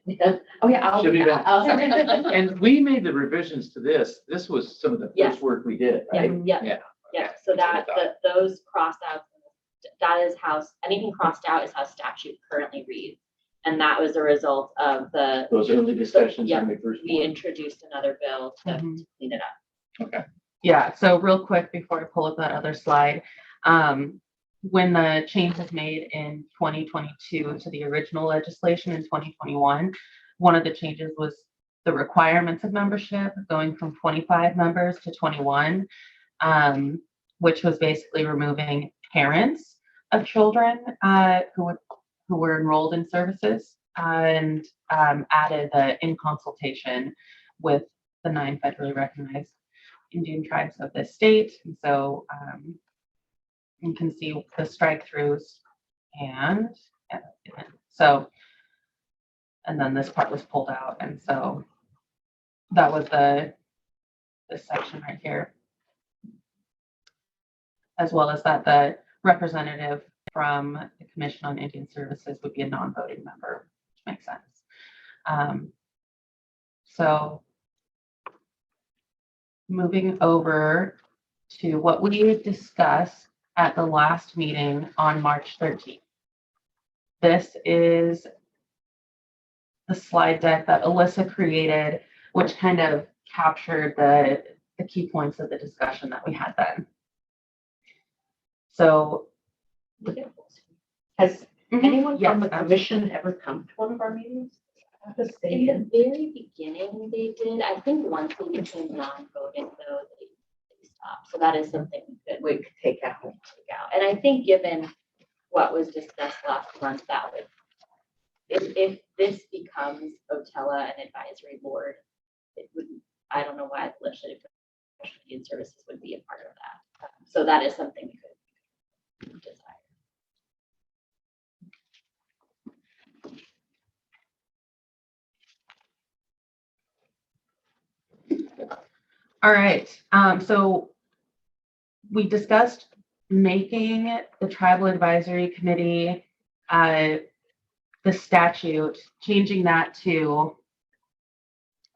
Oh, yeah. I'll She'll be back. I'll- And we made the revisions to this. This was some of the Yes. first work we did, Yeah, right? yeah, Yeah. yeah, so that, those crossed out, that is how, anything crossed out is how statute currently reads. And that was a result of Those early discussions Yeah, when we first. we introduced another bill to Mhm. clean it up. Okay. Yeah, so real quick before I pull up that other slide, when the change was made in 2022 to the original legislation in 2021, one of the changes was the requirements of membership going from 25 members to 21, which was basically removing parents of children who were enrolled in services, and added the in consultation with the 9 federally recognized Indian tribes of this state. And so you can see the strike throughs and so, and then this part was pulled out. And so that was this section right here. As well as that the representative from the Commission on Indian Services would be a non-voting member, which makes sense. So moving over to what we discussed at the last meeting on March 13th. This is the slide deck that Alyssa created, which kind of captured the key points of the discussion that we had then. So Has anyone Yes, from the absolutely. commission ever come to one of our meetings? I have to say, In the very beginning, they did, I think once we became non-voting though, they stopped. So that is something that we could take out. take out. And I think given what was discussed last month, that would, if this becomes Otella an advisory board, it would, I don't know why the legislative Indian services would be a part of that. So that is something we could desire. All right, so we discussed making the tribal advisory committee, the statute, changing that to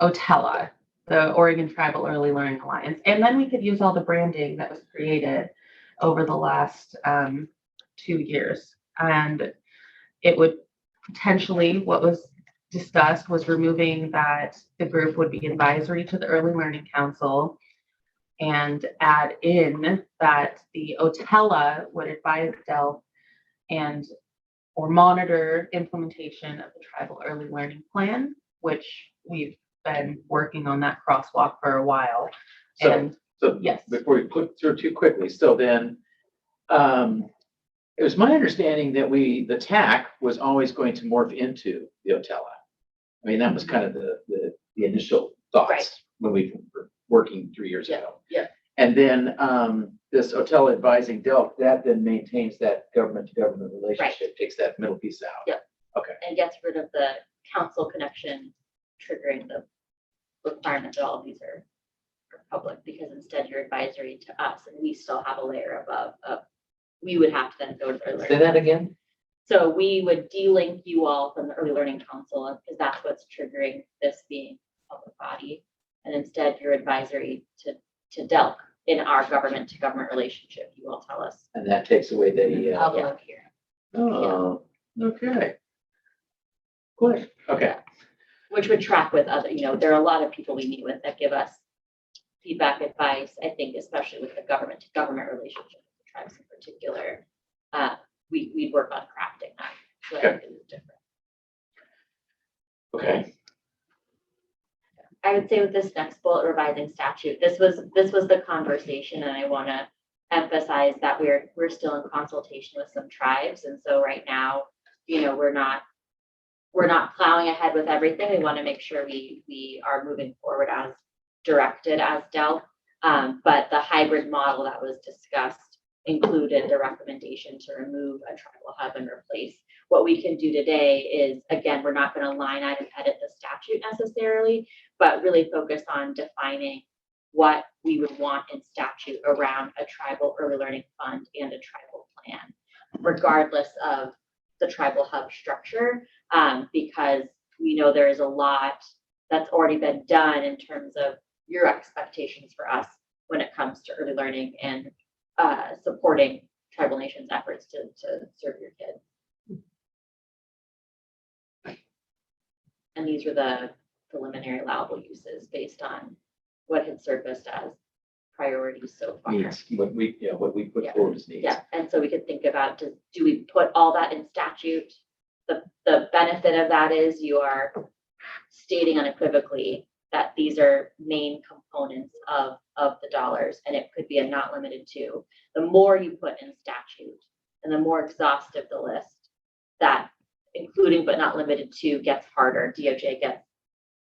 OTELA, the Oregon Tribal Early Learning Alliance. And then we could use all the branding that was created over the last 2 years. And it would potentially, what was discussed was removing that the group would be advisory to the Early Learning Council and add in that the OTELA would advise DELF and or monitor implementation of the Tribal Early Learning Plan, which we've been working on that crosswalk for a while. So, And so yes. before we put through too quickly, so then, it was my understanding that the TAC was always going to morph into the OTELA. I mean, that was kind of the initial thoughts Right. when we were working 3 years ago. Yeah. And then this OTELA advising DELF, that then maintains that government to government relationship, takes that middle piece out. Yep. Okay. And gets rid of the council connection triggering the requirement that all of these are public, because instead you're advisory to us and we still have a layer above of, we would have to then go to the early Say learning. that again? So we would de-link you all from the early learning council because that's what's triggering this being a public body. And instead you're advisory to DELC in our government to government relationship. You all tell us. And that takes away the, Public here. oh, okay. Good. Okay. Which would track with other, there are a lot of people we meet with that give us feedback, advice, I think, especially with the government to government relationship, with the tribes in particular. We'd work on crafting that. So I think it is different. Okay. I would say with this next bullet, revising statute, this was the conversation, and I want to emphasize that we're still in consultation with some tribes. And so right now, we're not plowing ahead with everything. We want to make sure we are moving forward as directed as DELF. But the hybrid model that was discussed included the recommendation to remove a tribal hub and replace. What we can do today is, again, we're not going to line item edit the statute necessarily, but really focus on defining what we would want in statute around a tribal early learning fund and a tribal plan, regardless of the tribal hub structure, because we know there is a lot that's already been done in terms of your expectations for us when it comes to early learning and supporting tribal nations' efforts to serve your kids. And these were the preliminary allowable uses based on what had surfaced as priorities so far. Needs, what we put Yeah. forward as needs. Yeah, and so we could think about, do we put all that in statute? The benefit of that is you are stating unequivocally that these are main components of the dollars, and it could be a not limited to. The more you put in statute and the more exhaustive the list, that including but not limited to gets harder. DOJ gets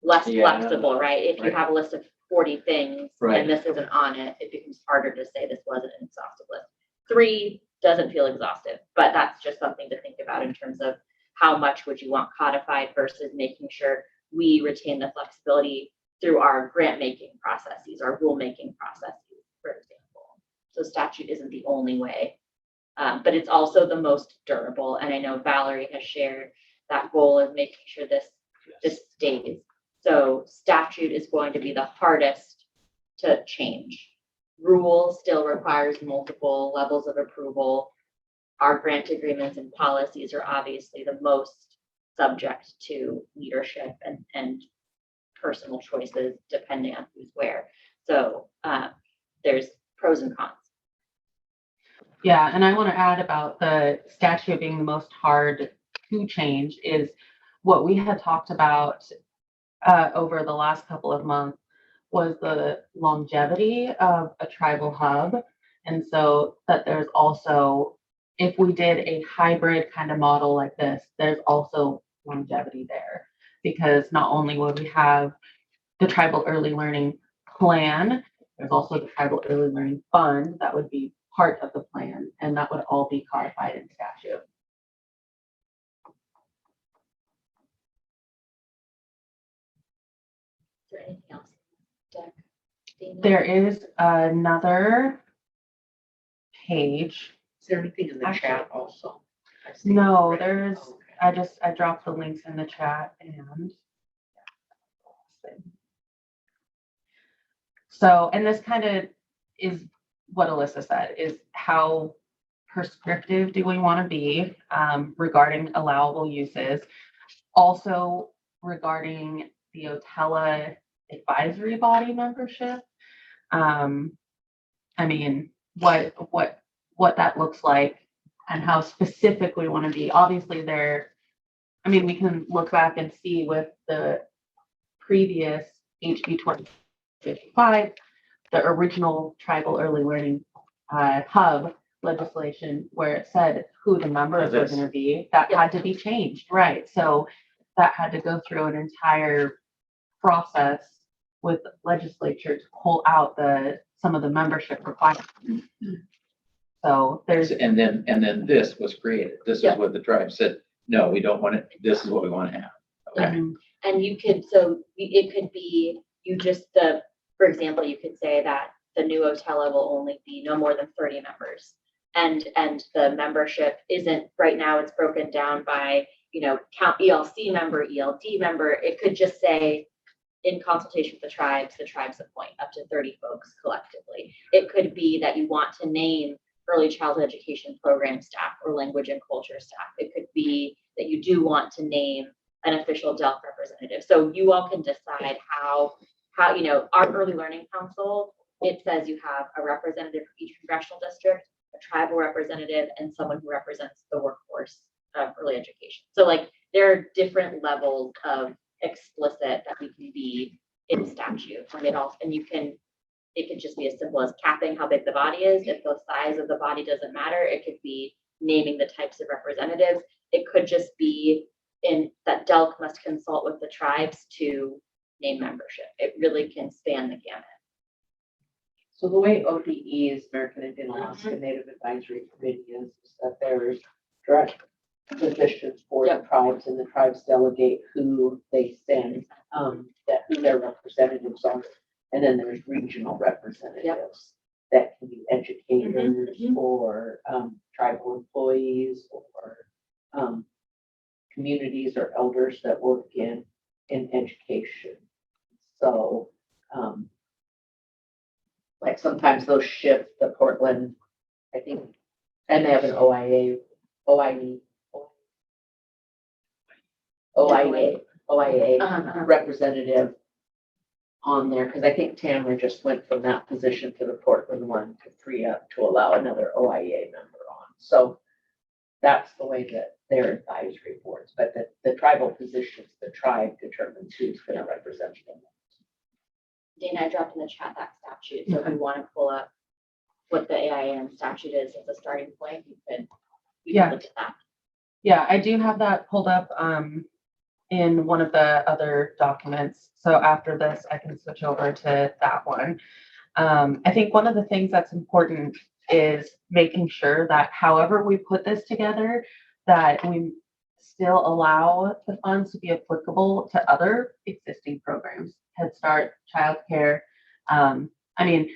less flexible, right? If you have a list of 40 things and this isn't on it, it becomes harder to say this wasn't an exhaustive list. 3 doesn't feel exhaustive, but that's just something to think about in terms of how much would you want codified versus making sure we retain the flexibility through our grant making processes, our rule making processes, for example. So statute isn't the only way, but it's also the most durable. And I know Valerie has shared that goal of making sure this stays. So statute is going to be the hardest to change. Rule still requires multiple levels of approval. Our grant agreements and policies are obviously the most subject to leadership and personal choices depending on who's where. So there's pros and cons. Yeah, and I want to add about the statute being the most hard to change is what we had talked about over the last couple of months was the longevity of a tribal hub. And so that there's also, if we did a hybrid kind of model like this, there's also longevity there, because not only would we have the tribal early learning plan, there's also the tribal early learning fund that would be part of the plan, and that would all be codified in statute. Is there anything else, Doug? There is another page. Is there anything in the Actually- chat also? I see. No, there's, Okay. I dropped the links in the chat and. So, and this kind of is what Alyssa said, is how prescriptive do we want to be regarding allowable uses? Also regarding the Otella advisory body membership. I mean, what that looks like and how specific we want to be. Obviously I mean, we can look back and see with the previous HB 2055, the original tribal early learning hub legislation where it said who the members were going to be, that had to be changed, right? So that had to go through an entire process with legislature to pull out some of the membership requirements. So there's, And then this was created. This is Yeah. what the tribe said, no, we don't want it. This is what we want to have. Okay. And you could, so it could be, for example, you could say that the new Otella will only be no more than 30 members. And the membership isn't, right now it's broken down by, count ELC member, ELD member. It could just say, in consultation with the tribes appoint up to 30 folks collectively. It could be that you want to name early childhood education program staff or language and culture staff. It could be that you do want to name an official DELC representative. So you all can decide how our early learning council, it says you have a representative for each congressional district, a tribal representative, and someone who represents the workforce of early education. So like there are different levels of explicit that we can be in statute. It could just be as simple as capping how big the body is. If the size of the body doesn't matter, it could be naming the types of representatives. It could just be that DELC must consult with the tribes to name membership. It really can span the gamut. So the way ODE is American Indian Alaska Native Advisory Committee is that there's direct positions for the tribes, and the tribes delegate who they send, who their representatives are. And then there's regional representatives that can be educators or tribal employees or communities or elders that work in education. So like sometimes they'll shift the Portland, I think, and they have an OIA representative on there, because I think Tamara just went from that position to the Portland one to free up to allow another OIA member on. So that's the way that their advisory boards, but the tribal positions, the tribe determines who's going to represent them. Dana, I dropped in the chat that statute, so if you want to pull up what the AIM statute is as a starting point, you can look at that. Yeah, I do have that pulled up in one of the other documents. So after this, I can switch over to that one. I think one of the things that's important is making sure that however we put this together, that we still allow the funds to be applicable to other existing programs, Head Start, childcare. I mean,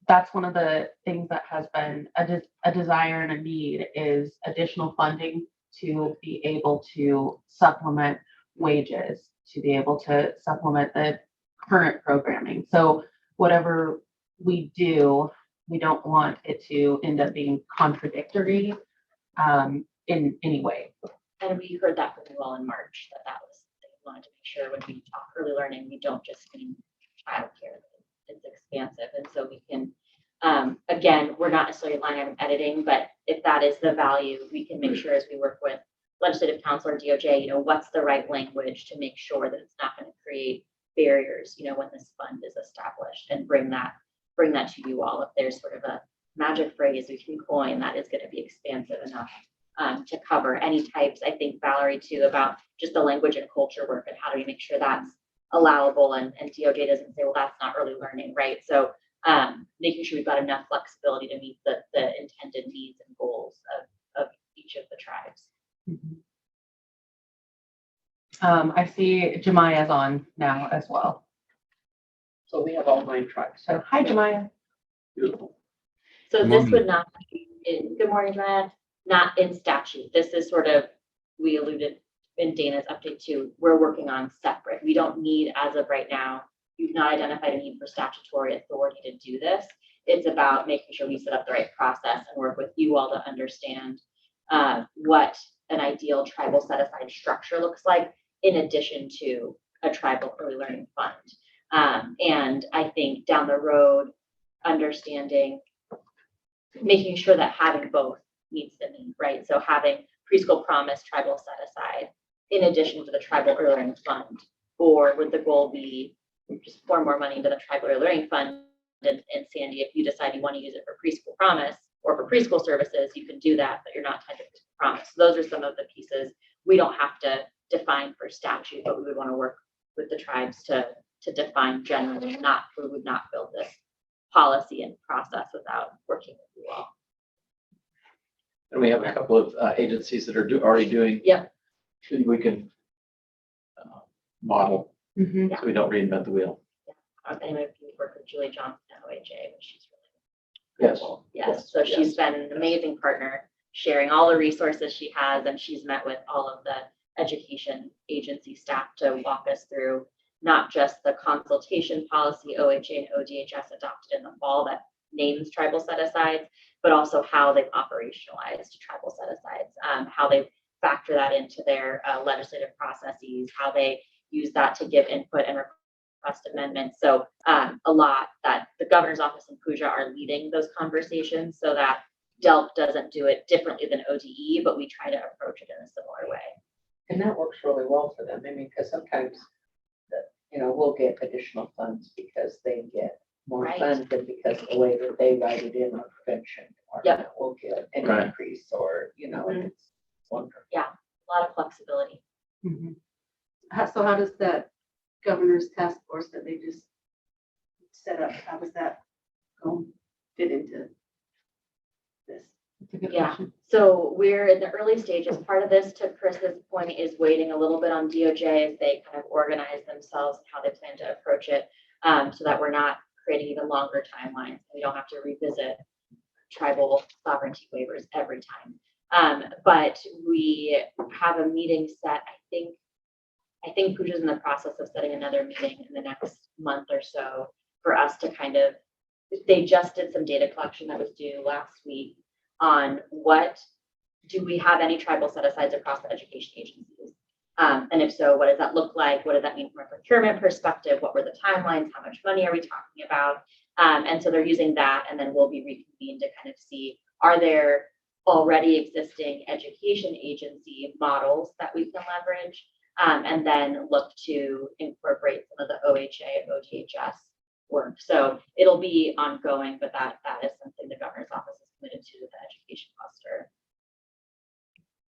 that's one of the things that has been a desire and a need is additional funding to be able to supplement wages, to be able to supplement the current programming. So whatever we do, we don't want it to end up being contradictory in any way. And we heard that from you all in March, that was, they wanted to make sure when we talk early learning, we don't just mean childcare, it's expansive. And so we can, again, we're not necessarily line item editing, but if that is the value, we can make sure as we work with legislative council or DOJ, what's the right language to make sure that it's not going to create barriers, when this fund is established, and bring that to you all. If there's sort of a magic phrase we can coin that is going to be expansive enough to cover any types. I think Valerie too about just the language and culture work and how do we make sure that's allowable and DOJ doesn't say, well, that's not early learning, right? So making sure we've got enough flexibility to meet the intended needs and goals of each of the tribes. I see Jemiah's on now as well. So we have all 9 tribes. So, hi, Jemaya. Beautiful. So Good this morning. would not be in, good morning, Joanna, not in statute. This is sort of, we alluded in Dana's update too, we're working on separate. We don't need, as of right now, you've not identified a need for statutory authority to do this. It's about making sure we set up the right process and work with you all to understand what an ideal tribal set-aside structure looks like in addition to a tribal early learning fund. And I think down the road, understanding, making sure that having both meets the need, right? So having preschool promise tribal set aside in addition to the tribal early learning fund, or would the goal be just pour more money into the tribal early learning fund? And Sandy, if you decide you want to use it for preschool promise or for preschool services, you can do that, but you're not tied to preschool promise. So those are some of the pieces we don't have to define for statute, but we would want to work with the tribes to define generally. We would not build this policy and process without working with you all. And we have a couple of agencies that are already doing. Yep. We can model Mhm. so we don't reinvent the wheel. Anyway, if you work with Julie Johnson at OHA, but she's really Yes. cool. Yes. So she's been an amazing partner, sharing all the resources she has, and she's met with all of the education agency staff to walk us through not just the consultation policy OHA and ODHS adopted in the fall that names tribal set-asides, but also how they've operationalized tribal set-asides, how they factor that into their legislative processes, how they use that to give input and request amendments. So a lot that the governor's office and Pooja are leading those conversations so that DELP doesn't do it differently than ODE, but we try to approach it in a similar way. And that works really well for them. I mean, because sometimes, we'll get additional funds because they get more Right. funds than because of the way that they write it in our prevention. Yep. We'll get an Right. increase or, Mhm. it's wonderful. A lot of flexibility. Mhm. So how does that governor's task force that they just set up, how does that go fit into this? That's a good Yeah. question. So we're in the early stages. Part of this, to Chris's point, is waiting a little bit on DOJ as they kind of organize themselves and how they plan to approach it, so that we're not creating even longer timelines. We don't have to revisit tribal sovereignty waivers every time. But we have a meeting set. I think Pooja's in the process of setting another meeting in the next month or so for us to kind of, they just did some data collection that was due last week on do we have any tribal set-asides across the education agencies? And if so, what does that look like? What does that mean from a procurement perspective? What were the timelines? How much money are we talking about? And so they're using that, and then we'll be reconvened to kind of see, are there already existing education agency models that we can leverage? And then look to incorporate some of the OHA and ODHS work. So it'll be ongoing, but that is something the governor's office is committed to the education cluster.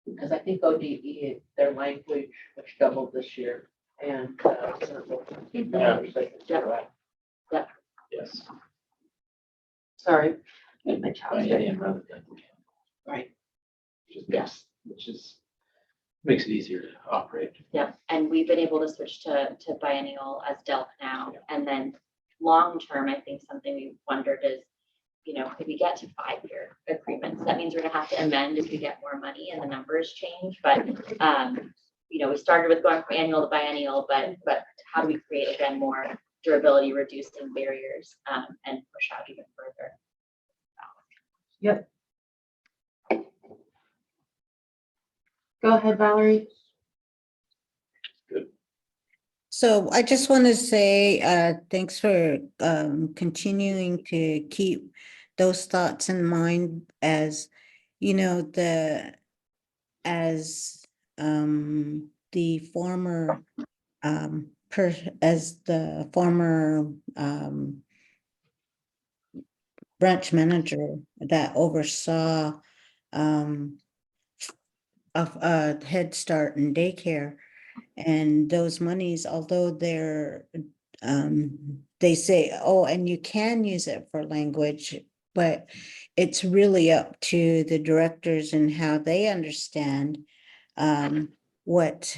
Because I think ODE, their language, which doubled this year, and. Yes. Sorry. My child. Biennium rather than- Right. Which makes it easier to operate. Yeah, and we've been able to switch to biennial as DELP now. And then long-term, I think something we wondered is, if we get to 5-year agreements, that means we're gonna have to amend if we get more money and the numbers change. But, we started with going from annual to biennial, but how do we create, again, more durability, reducing barriers, and push out even further? Yep. Go ahead, Valerie. So I just want to say, thanks for continuing to keep those thoughts in mind as, the former branch manager that oversaw of Head Start and daycare. And those monies, although they say, oh, and you can use it for language, but it's really up to the directors and how they understand what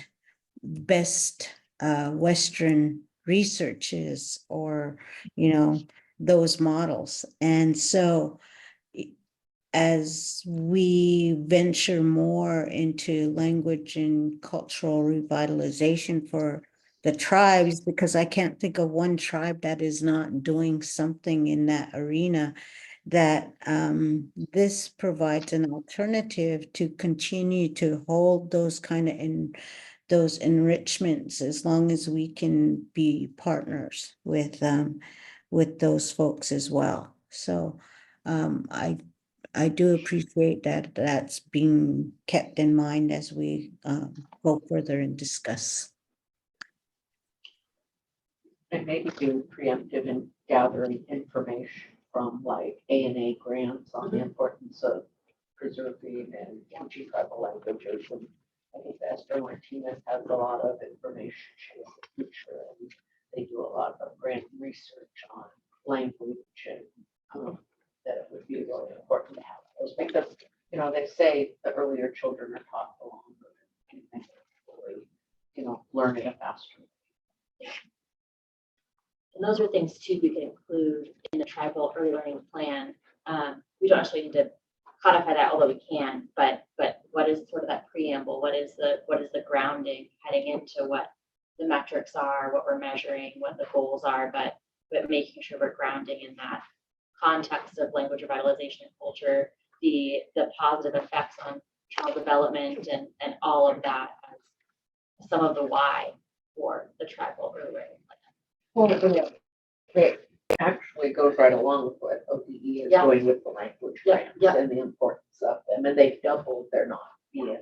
best Western research is, or, you know, those models. And so as we venture more into language and cultural revitalization for the tribes, because I can't think of one tribe that is not doing something in that arena, that this provides an alternative to continue to hold those kind of those enrichments, as long as we can be partners with those folks as well. So I do appreciate that that's being kept in mind as we go further and discuss. And maybe do preemptive in gathering information from like A&A grants on the importance of preserving and teaching tribal languages. And I think Esther Martinez has a lot of information she has a future, and they do a lot of grant research on language, and that it would be really important to have those, because, you know, they say the earlier children are taught the longer, and they really, you know, learn at a faster rate. And those are things too we can include in the tribal early learning plan. We don't actually need to codify that, although we can, but what is sort of that preamble? What is the grounding heading into what the metrics are, what we're measuring, what the goals are, but making sure we're grounding in that context of language revitalization and culture, the positive effects on child development and all of that as some of the why for the tribal early learning plan. Well, it actually goes right along with what ODE is doing with the language grants and the importance of them. And they've doubled, they're not being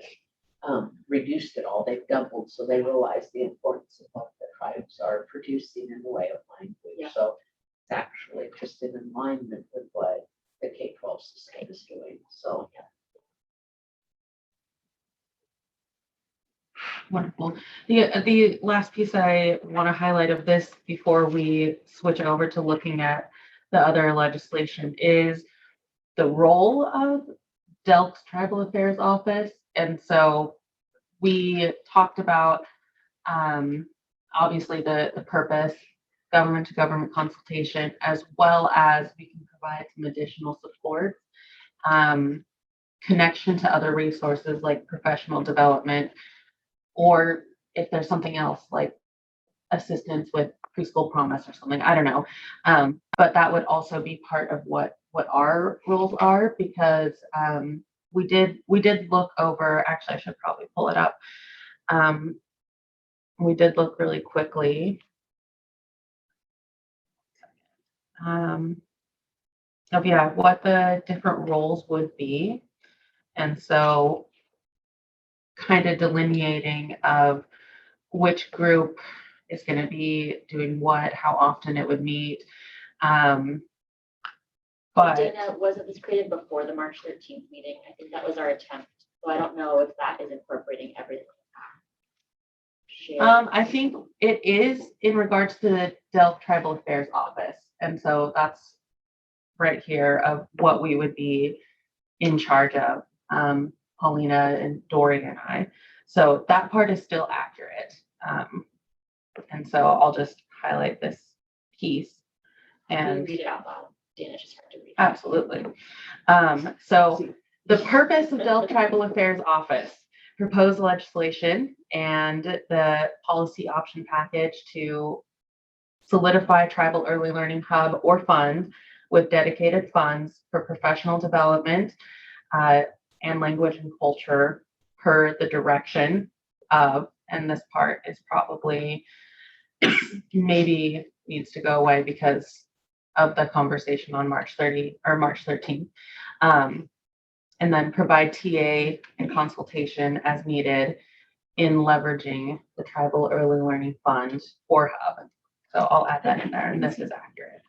reduced at all. They've doubled, so they realize the importance of what the tribes are producing in the way of language. So it's actually just in alignment with what the K-12 system is doing. So Wonderful. The last piece I want to highlight of this before we switch over to looking at the other legislation is the role of Delk's Tribal Affairs Office. And so we talked about obviously the purpose, government to government consultation, as well as we can provide some additional support, connection to other resources like professional development, or if there's something else like assistance with preschool promise or something, I don't know. But that would also be part of what our roles are, because we did look over, actually I should probably pull it up. We did look really quickly. Of what the different roles would be. And so kind of delineating of which group is going to be doing what, how often it would meet. But Dana, wasn't this created before the March 13th meeting? I think that was our attempt. So I don't know if that is incorporating everything. I think it is in regards to the Delk Tribal Affairs Office. And so that's right here of what we would be in charge of, Paulina and Dory and I. So that part is still accurate. And so I'll just highlight this piece. And read it out loud. Dana just had to read it. Absolutely. So the purpose of Delk Tribal Affairs Office, proposed legislation and the policy option package to solidify tribal early learning hub or fund with dedicated funds for professional development and language and culture per the direction of, and this part is probably maybe needs to go away because of the conversation on March 13th. And then provide TA and consultation as needed in leveraging the Tribal Early Learning Fund or Hub. So I'll add that in there, and this is accurate.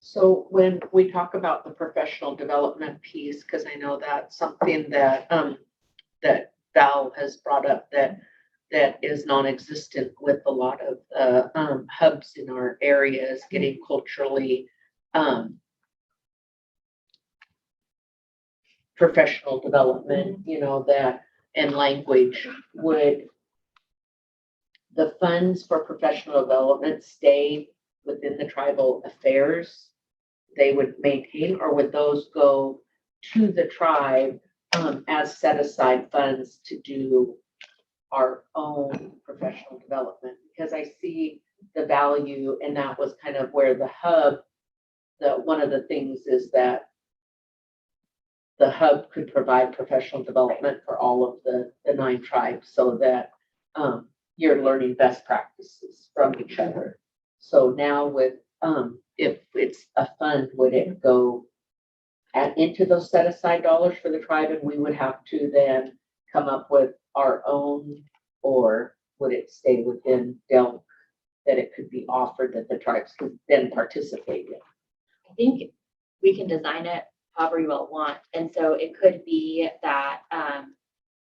So when we talk about the professional development piece, because I know that's something that that Val has brought up that is non-existent with a lot of hubs in our areas, getting culturally professional development, you know, that, and language, would the funds for professional development stay within the tribal affairs they would maintain, or would those go to the tribe as set aside funds to do our own professional development? Because I see the value, and that was kind of where the hub, one of the things is that the hub could provide professional development for all of the 9 tribes, so that you're learning best practices from each other. So now with, if it's a fund, would it go into those set aside dollars for the tribe, and we would have to then come up with our own, or would it stay within DELC that it could be offered that the tribes could then participate in? I think we can design it however you all want. And so it could be that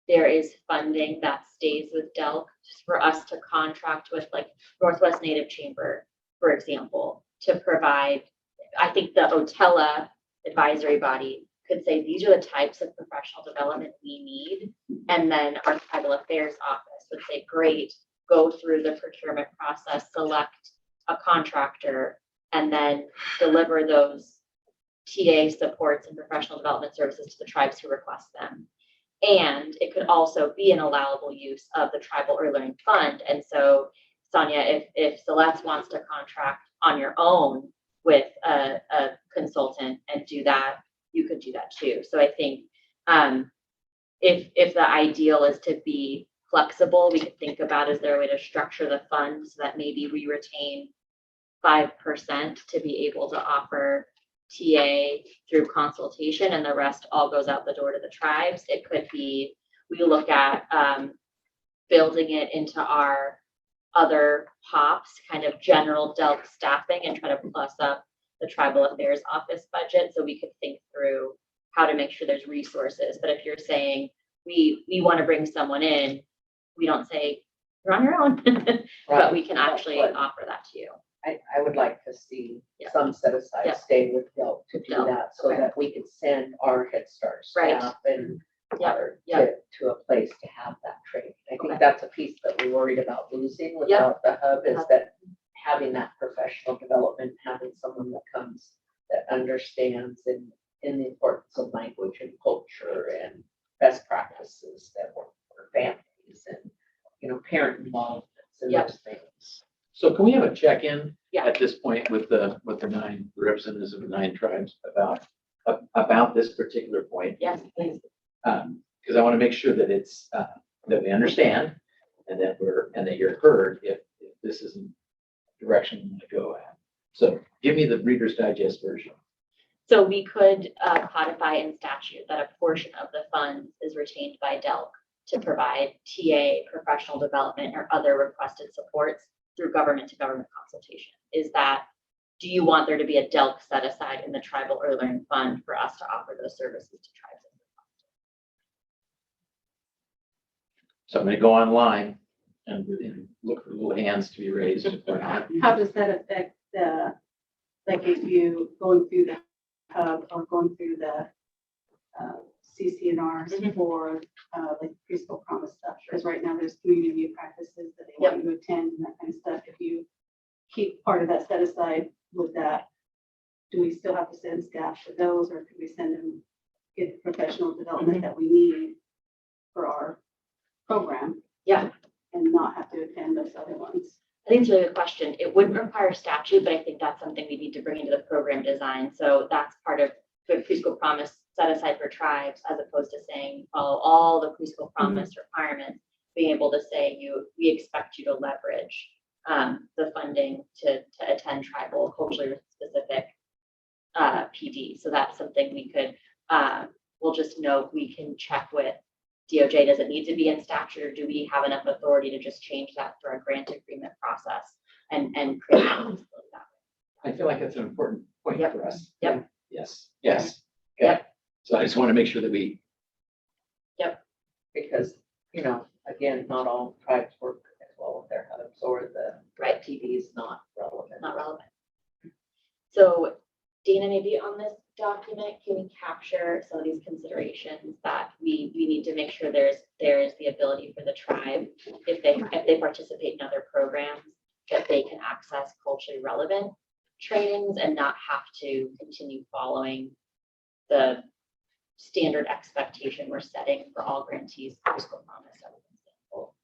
there is funding that stays with DELC just for us to contract with, like Northwest Native Chamber, for example, to provide. I think the OTELA advisory body could say, these are the types of professional development we need. And then our tribal affairs office would say, great, go through the procurement process, select a contractor, and then deliver those TA supports and professional development services to the tribes who request them. And it could also be an allowable use of the Tribal Early Learning Fund. And so, Sonia, if Celeste wants to contract on your own with a consultant and do that, you could do that too. So I think if the ideal is to be flexible, we could think about, is there a way to structure the fund so that maybe we retain 5% to be able to offer TA through consultation, and the rest all goes out the door to the tribes. It could be, we look at building it into our other POPs, kind of general DELC staffing, and try to plus up the tribal affairs office budget, so we could think through how to make sure there's resources. But if you're saying we want to bring someone in, we don't say you're on your own, but we can actually offer that to you. I would like to see Yeah. some set aside Yeah. stay with DELC to do DELC, that, so okay. that we could send our Head Start Right. staff and Yeah. other Yeah. to a place to have that training. I think Okay. that's a piece that we're worried about losing without the hub, is that having that professional development, having someone that comes, that understands in the importance of language and culture and best practices that work for families and, you know, parent involvement and Yep. those things. So can we have a check-in Yeah. at this point with the 9 representatives of the 9 tribes about this particular point? Yes, please. Because I want to make sure that it's, that we understand and that you're heard if this isn't the direction we want to go at. So give me the Reader's Digest version. So we could codify in statute that a portion of the funds is retained by DELC to provide TA, professional development, or other requested supports through government to government consultation. Is that, do you want there to be a DELC set aside in the Tribal Early Learning Fund for us to offer those services to tribes? So I'm going to go online and look for little hands to be raised. How does that affect like if you going through the hub or going through the CCNRs for like preschool promise stuff? Because right now there's community view practices that they want you to attend and that kind of stuff. If you keep part of that set aside with that, do we still have to send staff for those, or could we send them, get the professional development that we need for our program? Yeah. And not have to attend those other ones? I think it's a really good question. It wouldn't require statute, but I think that's something we need to bring into the program design. So that's part of the preschool promise set aside for tribes, as opposed to saying follow all the preschool promise requirements. Being able to say we expect you to leverage the funding to attend tribal culturally specific PD. So that's something we could, we'll just note, we can check with DOJ. Does it need to be in statute, or do we have enough authority to just change that through a grant agreement process and create that? I feel like that's an important point for us. Yep. Yes. Yes. Okay. So I just want to make sure that we. Yep. Because, you know, again, not all tribes work as well with their hubs, or the PD is not relevant. Not relevant. So Dana, maybe on this document, can we capture some of these considerations that we need to make sure there is the ability for the tribe, if they participate in other programs, that they can access culturally relevant trainings and not have to continue following the standard expectation we're setting for all grantees for Fiscal Promise as an example.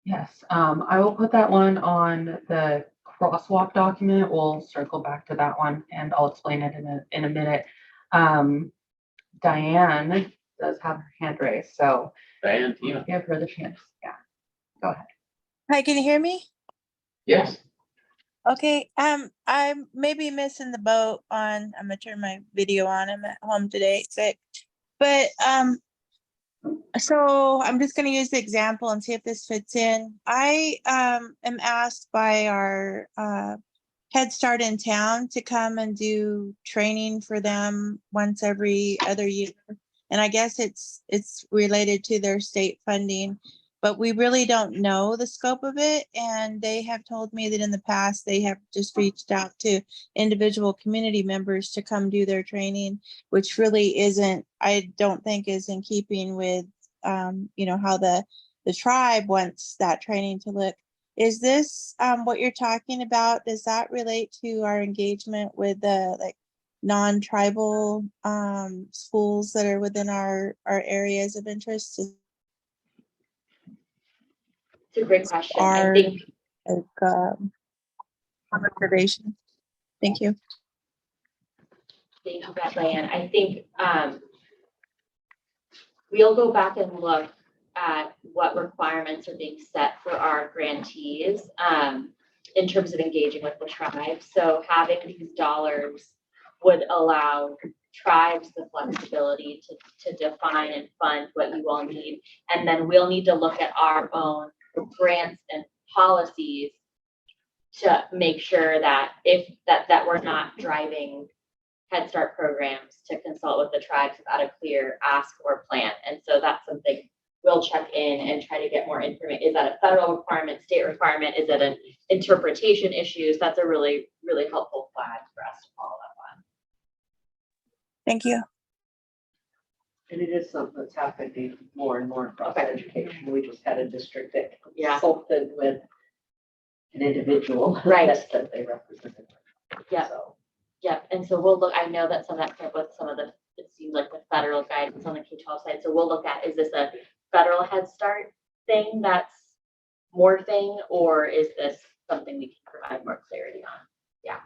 Yes, I will put that one on the crosswalk document. We'll circle back to that one and I'll explain it in a minute. Diane does have her hand raised, so Diane, I'll give her the chance. Yeah, go ahead. Hi, can you hear me? Yes. Okay, I'm maybe missing the boat on, I'm gonna turn my video on. I'm at home today, sick. But so I'm just gonna use the example and see if this fits in. I am asked by our Head Start in town to come and do training for them once every other year. And I guess it's related to their state funding, but we really don't know the scope of it. And they have told me that in the past, they have just reached out to individual community members to come do their training, which really isn't, I don't think is in keeping with, you know, how the tribe wants that training to look. Is this what you're talking about? Does that relate to our engagement with the like non-tribal schools that are within our areas of interest? It's a great question. Our, I think like, conservation. Thank you. Thank you, Diane. I think we'll go back and look at what requirements are being set for our grantees in terms of engaging with the tribe. So having these dollars would allow tribes the flexibility to define and fund what you all need. And then we'll need to look at our own grants and policies to make sure that that we're not driving Head Start programs to consult with the tribes without a clear ask or plan. And so that's something we'll check in and try to get more information. Is that a federal requirement, state requirement? Is it an interpretation issues? That's a really, really helpful flag for us to follow up on. Thank you. And it is something that's happening more and more across Okay. education. We just had a district that Yeah. consulted with an individual. Right. That they represented. Yeah. So, Yep, and so we'll look, I know that some of that came with some of the, it seems like the federal guidance on the K-12 side, so we'll look at, is this a federal Head Start thing that's morphing, or is this something we can provide more clarity on? Yeah.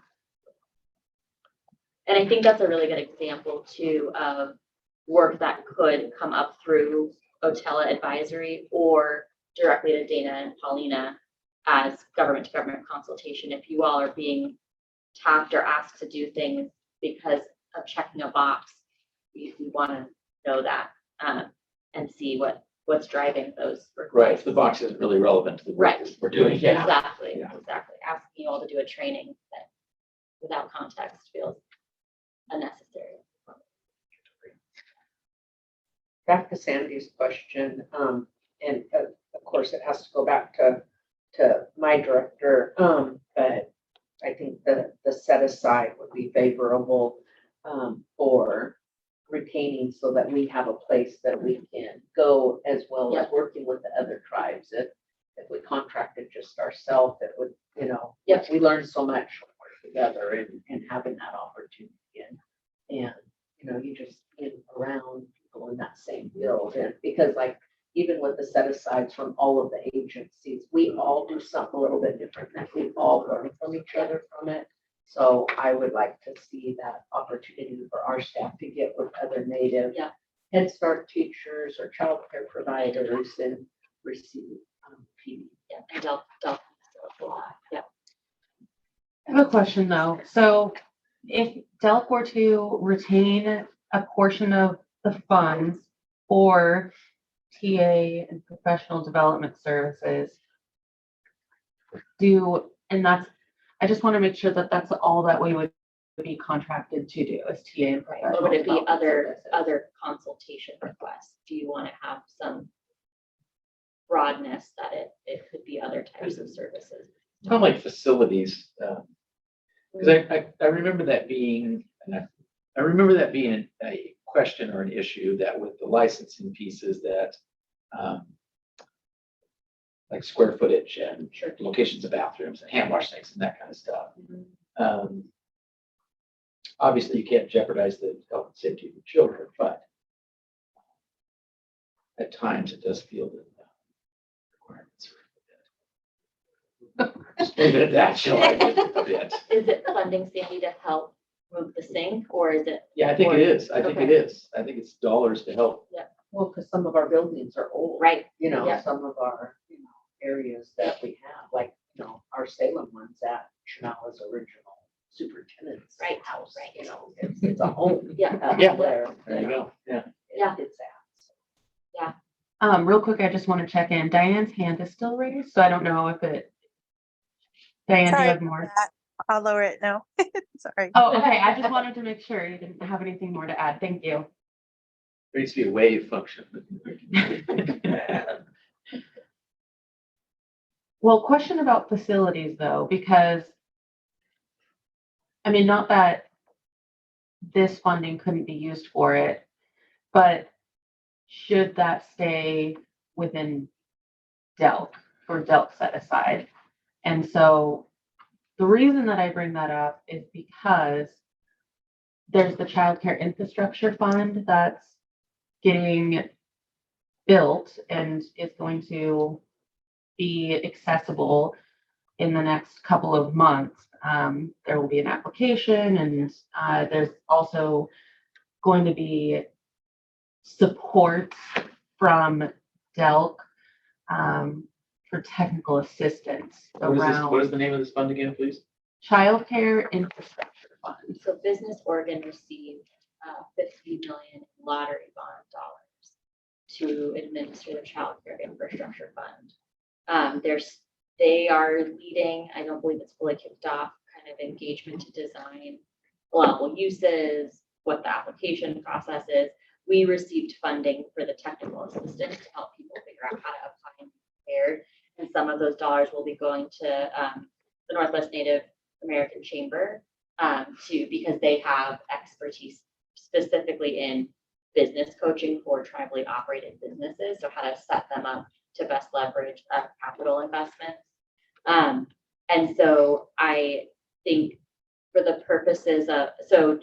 And I think that's a really good example too of work that could come up through Otella Advisory or directly to Dana and Paulina as government to government consultation. If you all are being tapped or asked to do things because of checking a box, we want to know that and see what's driving those requests. Right, the box isn't really relevant to the work Right. that we're doing. Yeah. Exactly, Yeah. exactly. Asking you all to do a training that without context feels unnecessary. back to Sandy's question, and of course, it has to go back to my director, but I think the set aside would be favorable for retaining so that we have a place that we can go, as well as working with the other tribes. If we contracted just ourselves, it would, you know, Yep. we learn so much together and having that opportunity. And you know, you just get around people in that same field. And because like, even with the set asides from all of the agencies, we all do something a little bit different, and we all learn from each other from it. So I would like to see that opportunity for our staff to get with other Native Head Start teachers or childcare providers and receive PD. Yeah, and Del yeah. I have a question though. So if Delk were to retain a portion of the funds for TA and professional development services, I just want to make sure that that's all that we would be contracted to do as TA and Or professional would it be development services. other consultation requests? Do you want to have some broadness that it could be other types of services? Kind of like facilities, because I remember that being, and I remember that being a question or an issue that with the licensing pieces that like square footage and locations of bathrooms and hand wash sinks and that kind of stuff. Obviously, you can't jeopardize the health and safety of the children, but at times it does feel that requirements are a bit. Leave it at that, shall I? A bit. Is it funding Sandy to help move the sink, or is it? Yeah, I think it is. I think it Okay. is. I think it's dollars to help. Well, because some of our buildings are old. Right. You know, Yeah. some of our, areas that we have, like, our Salem one's at Chanela's original superintendent's Right, house. right. It's a home. Yeah. Yeah. There you go. Yeah. Yeah. It's at. Real quick, I just want to check in. Diane's hand is still raised, so I don't know if it. Diane, do Sorry you have about more? that. I'll lower it now. Sorry. Oh, okay. I just wanted to make sure you didn't have anything more to add. Thank you. There needs to be a wave function. Well, question about facilities though, because I mean, not that this funding couldn't be used for it, but should that stay within DELC or DELC set aside? And so the reason that I bring that up is because there's the childcare infrastructure fund that's getting built and is going to be accessible in the next couple of months. There will be an application, and there's also going to be support from DELC for technical assistance What is around the name of this fund again, please? childcare infrastructure fund. So Business Oregon received 50 million lottery bond dollars to administer the child care infrastructure fund. They are leading, I don't believe it's fully kicked off, kind of engagement to design allowable uses, what the application process is. We received funding for the technical assistance to help people figure out how to apply and be prepared. And some of those dollars will be going to the Northwest Native American Chamber because they have expertise specifically in business coaching for tribally operated businesses. So how to set them up to best leverage capital investments. And so I think for the purposes of, so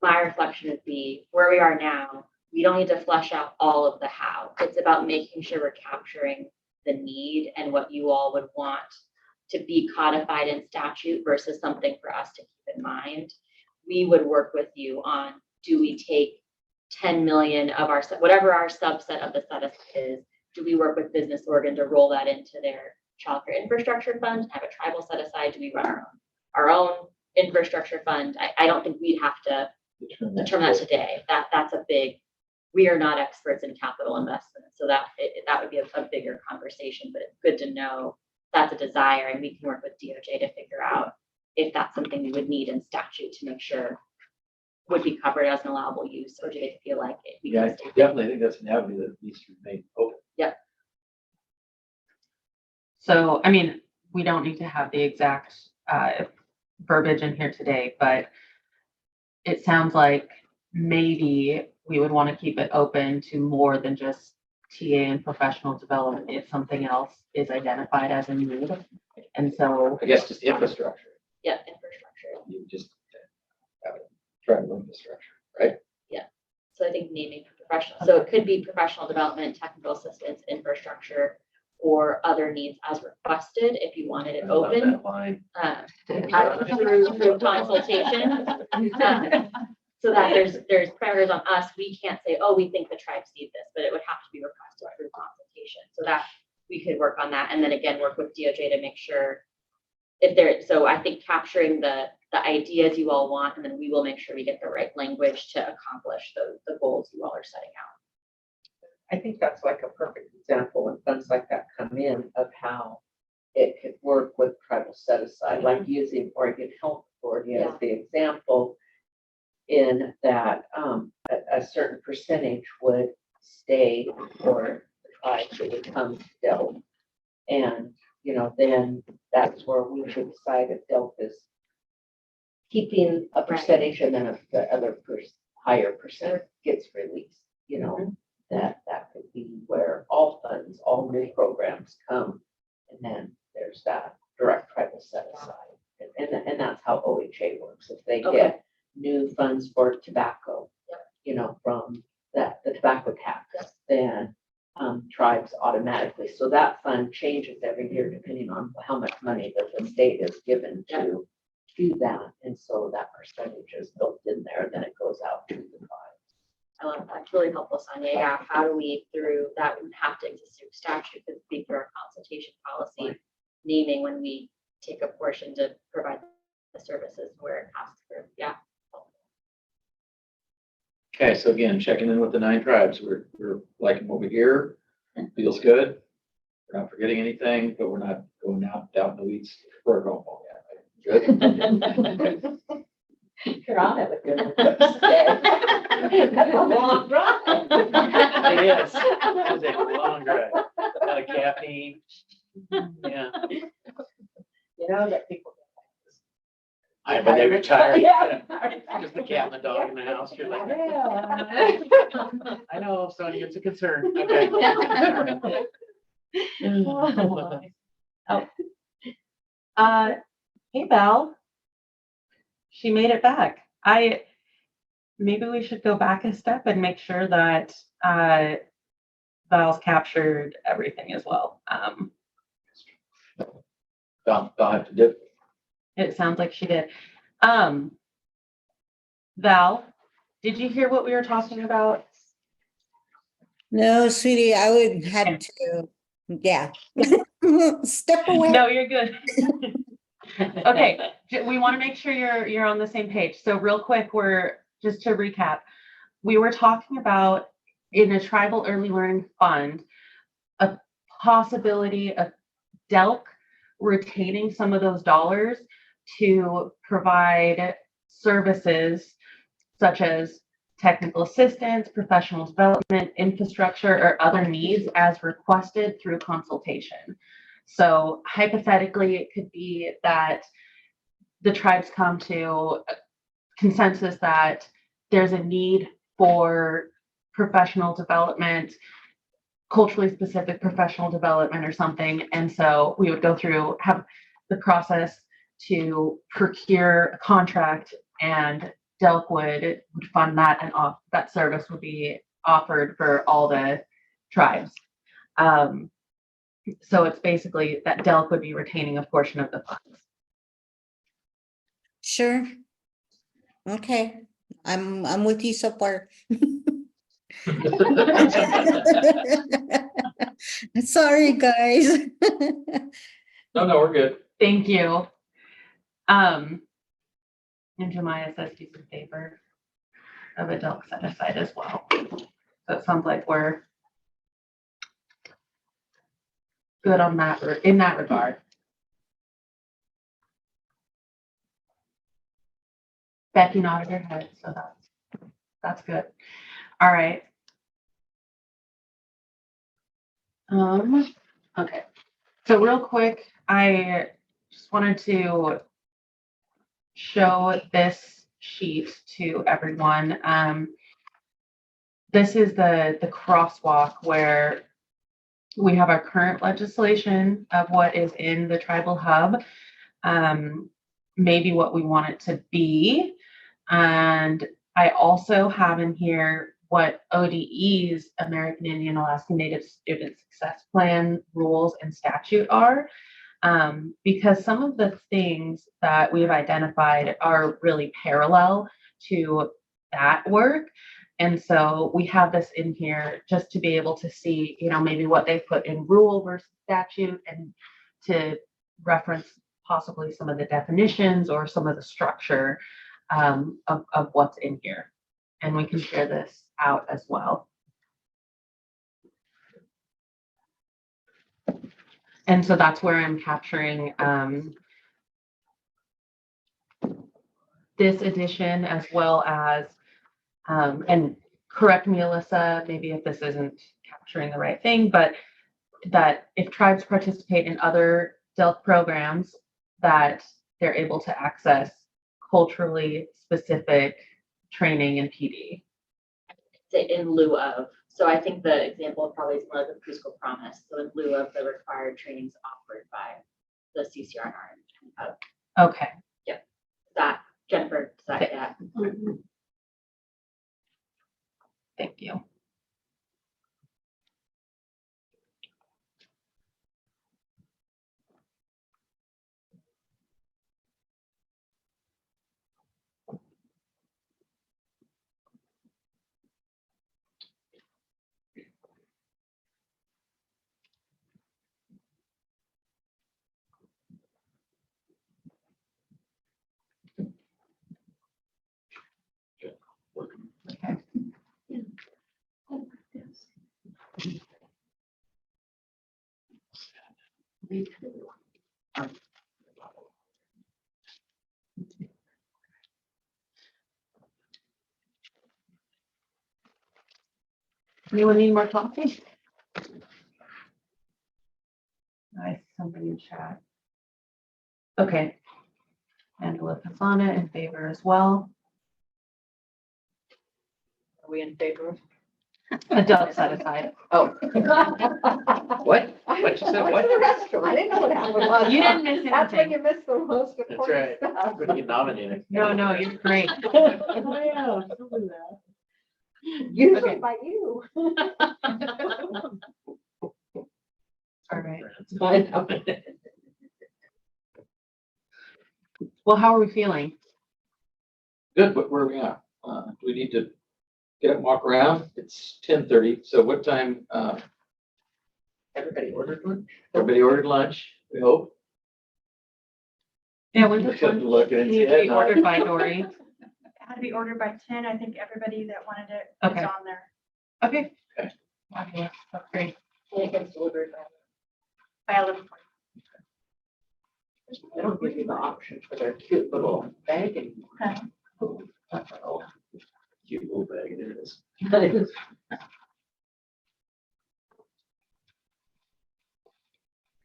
my reflection would be where we are now, we don't need to flesh out all of the how. It's about making sure we're capturing the need and what you all would want to be codified in statute versus something for us to keep in mind. We would work with you on, do we take 10 million of our, whatever our subset of the set is, do we work with Business Oregon to roll that into their childcare infrastructure fund, have a tribal set aside? Do we run our own infrastructure fund? I don't think we'd have to determine that today. That's a big, we are not experts in capital investment. So that would be a bigger conversation, but it's good to know that's a desire, and we can work with DOJ to figure out if that's something we would need in statute to make sure would be covered as an allowable use, or do they feel like it? Yeah, I definitely think that's an avenue that needs to remain open. Yeah. So, I mean, we don't need to have the exact verbiage in here today, but it sounds like maybe we would want to keep it open to more than just TA and professional development if something else is identified as a need. And so I guess just infrastructure. Yeah, infrastructure. You just have a tribal infrastructure, right? Yeah. So I think naming for professional. So it could be professional development, technical assistance, infrastructure, or other needs as requested if you wanted it open. Through consultation. So that there's parameters on us. We can't say, oh, we think the tribes need this, but it would have to be requested through consultation. So that we could work on that, and then again work with DOJ to make sure if there. So I think capturing the ideas you all want, and then we will make sure we get the right language to accomplish the goals you all are setting out. I think that's like a perfect example when funds like that come in of how it could work with tribal set aside, like using Oregon Health Authority as the example, in that a certain percentage would stay for the tribes that would come to DELC. And, then that's where we should decide if DELC is keeping a percentage and then the other higher percent gets released, that could be where all funds, all new programs come. And then there's that direct tribal set aside. And that's how OHA works. If they Okay. get new funds for tobacco, from the tobacco tax, then tribes automatically. So that fund changes every year depending on how much money that the state is given to do that. And so that percentage is built in there, then it goes out to the tribes. I love that. It's really helpful, Sonia. Yeah, how do we, through that would have to exist through statute, could be through our consultation policy, naming when we take a portion to provide the services where it has to. Yeah. Okay, so again, checking in with the 9 tribes. We're liking what we hear. Feels good. We're not forgetting anything, but we're not going out down the weeds for a golf ball yet. Good. You're on it with good. That's a long ride. It is. It's a long drive. A lot of caffeine. Yeah. That people. But they're retired. Yeah. Just the cat and the dog in the house. You're like, I know, Sonia, it's a concern. Okay. Hey, Val. She made it back. Maybe we should go back a step and make sure that Val's captured everything as well. I'll have to dip. It sounds like she did. Val, did you hear what we were talking about? No, sweetie, I would have to, yeah. Step away. No, you're good. Okay, we want to make sure you're on the same page. So real quick, just to recap, we were talking about in a tribal early learning fund, a possibility of DELC retaining some of those dollars to provide services such as technical assistance, professional development, infrastructure, or other needs as requested through consultation. So hypothetically, it could be that the tribes come to a consensus that there's a need for professional development, culturally specific professional development or something. And so we would go through, have the process to procure a contract, and DELC would fund that, and that service would be offered for all the tribes. So it's basically that DELC would be retaining a portion of the funds. Sure. Okay, I'm with you so far. Sorry, guys. No, we're good. Thank you. And Jemiah says he's in favor of a DELC set aside as well. So it sounds like we're good on that, in that regard. Becky nodded her head, so that's good. All right. Okay. So real quick, I just wanted to show this sheet to everyone. This is the crosswalk where we have our current legislation of what is in the tribal hub, maybe what we want it to be. And I also have in here what ODE's American Indian Alaska Native Student Success Plan rules and statute are, because some of the things that we've identified are really parallel to that work. And so we have this in here just to be able to see, maybe what they put in rule versus statute, and to reference possibly some of the definitions or some of the structure of what's in here. And we can share this out as well. And so that's where I'm capturing this edition, as well as, and correct me, Alyssa, maybe if this isn't capturing the right thing, but that if tribes participate in other DELC programs, that they're able to access culturally specific training in PD. Say in lieu of. So I think the example probably is more like the preschool promise. So in lieu of the required trainings offered by the CCRNR. Okay. That, Jennifer, does that get? Thank you. Okay. Anyone need more coffee? Nice, somebody in chat. Okay. Angela Fasana in favor as well. Are we in favor of? Adult set aside. Oh. What? What you said? What? The restroom. I didn't know what happened. You didn't miss That's when anything. you missed the most That's important right. stuff. I'm gonna get nominated. No, no, you're great. Usually Okay. by you. All right. I know. Well, how are we feeling? Good, but where are we at? Do we need to get up and walk around? It's 10:30, so what time, everybody ordered lunch? Everybody ordered lunch, we hope. Yeah, when We does couldn't one look at it need to be yet. ordered by Dory? Had to be ordered by 10. I think everybody that wanted it Okay. was on there Okay. Okay. Fabulous. That's great. And it gets delivered by. by 11:40. They don't give you the option for their cute little bag anymore. Oh, cute little bag, there it is.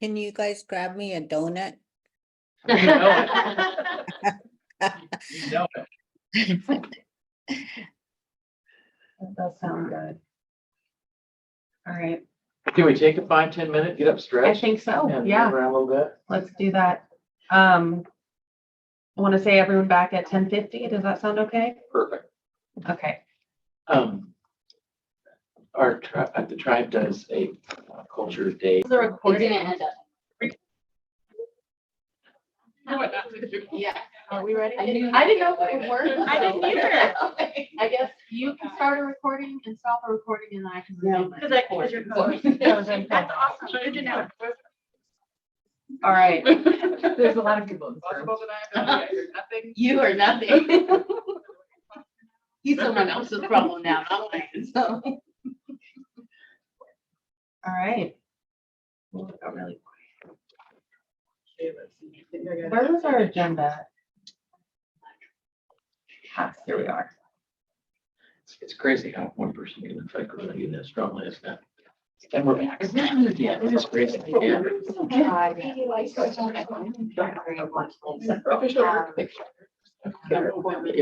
Can you guys grab me a donut? You know it. You know it. That does sound good. All right. Can we take a 5-10 minute, get up, I stretch? think so. And Yeah. move around a little bit? Let's do that. I want to say everyone back at 10:50. Does that sound okay? Perfect. Okay. The tribe does a culture day. The recording. Yeah. Are we ready? I didn't know if it would work. I didn't either. I guess you can start a recording and stop a recording and then I can. No. Because you're close. That's awesome. Good to know. All right. There's a lot of people in this room. Possible that I have nothing. You are nothing. He's someone else's problem now, not mine, so. All right. Well, it got really quiet. Where was our agenda? Ah, here we are. It's crazy how one person can affect really this strongly, isn't it? And we're back. Yeah, it is crazy. Yeah. Give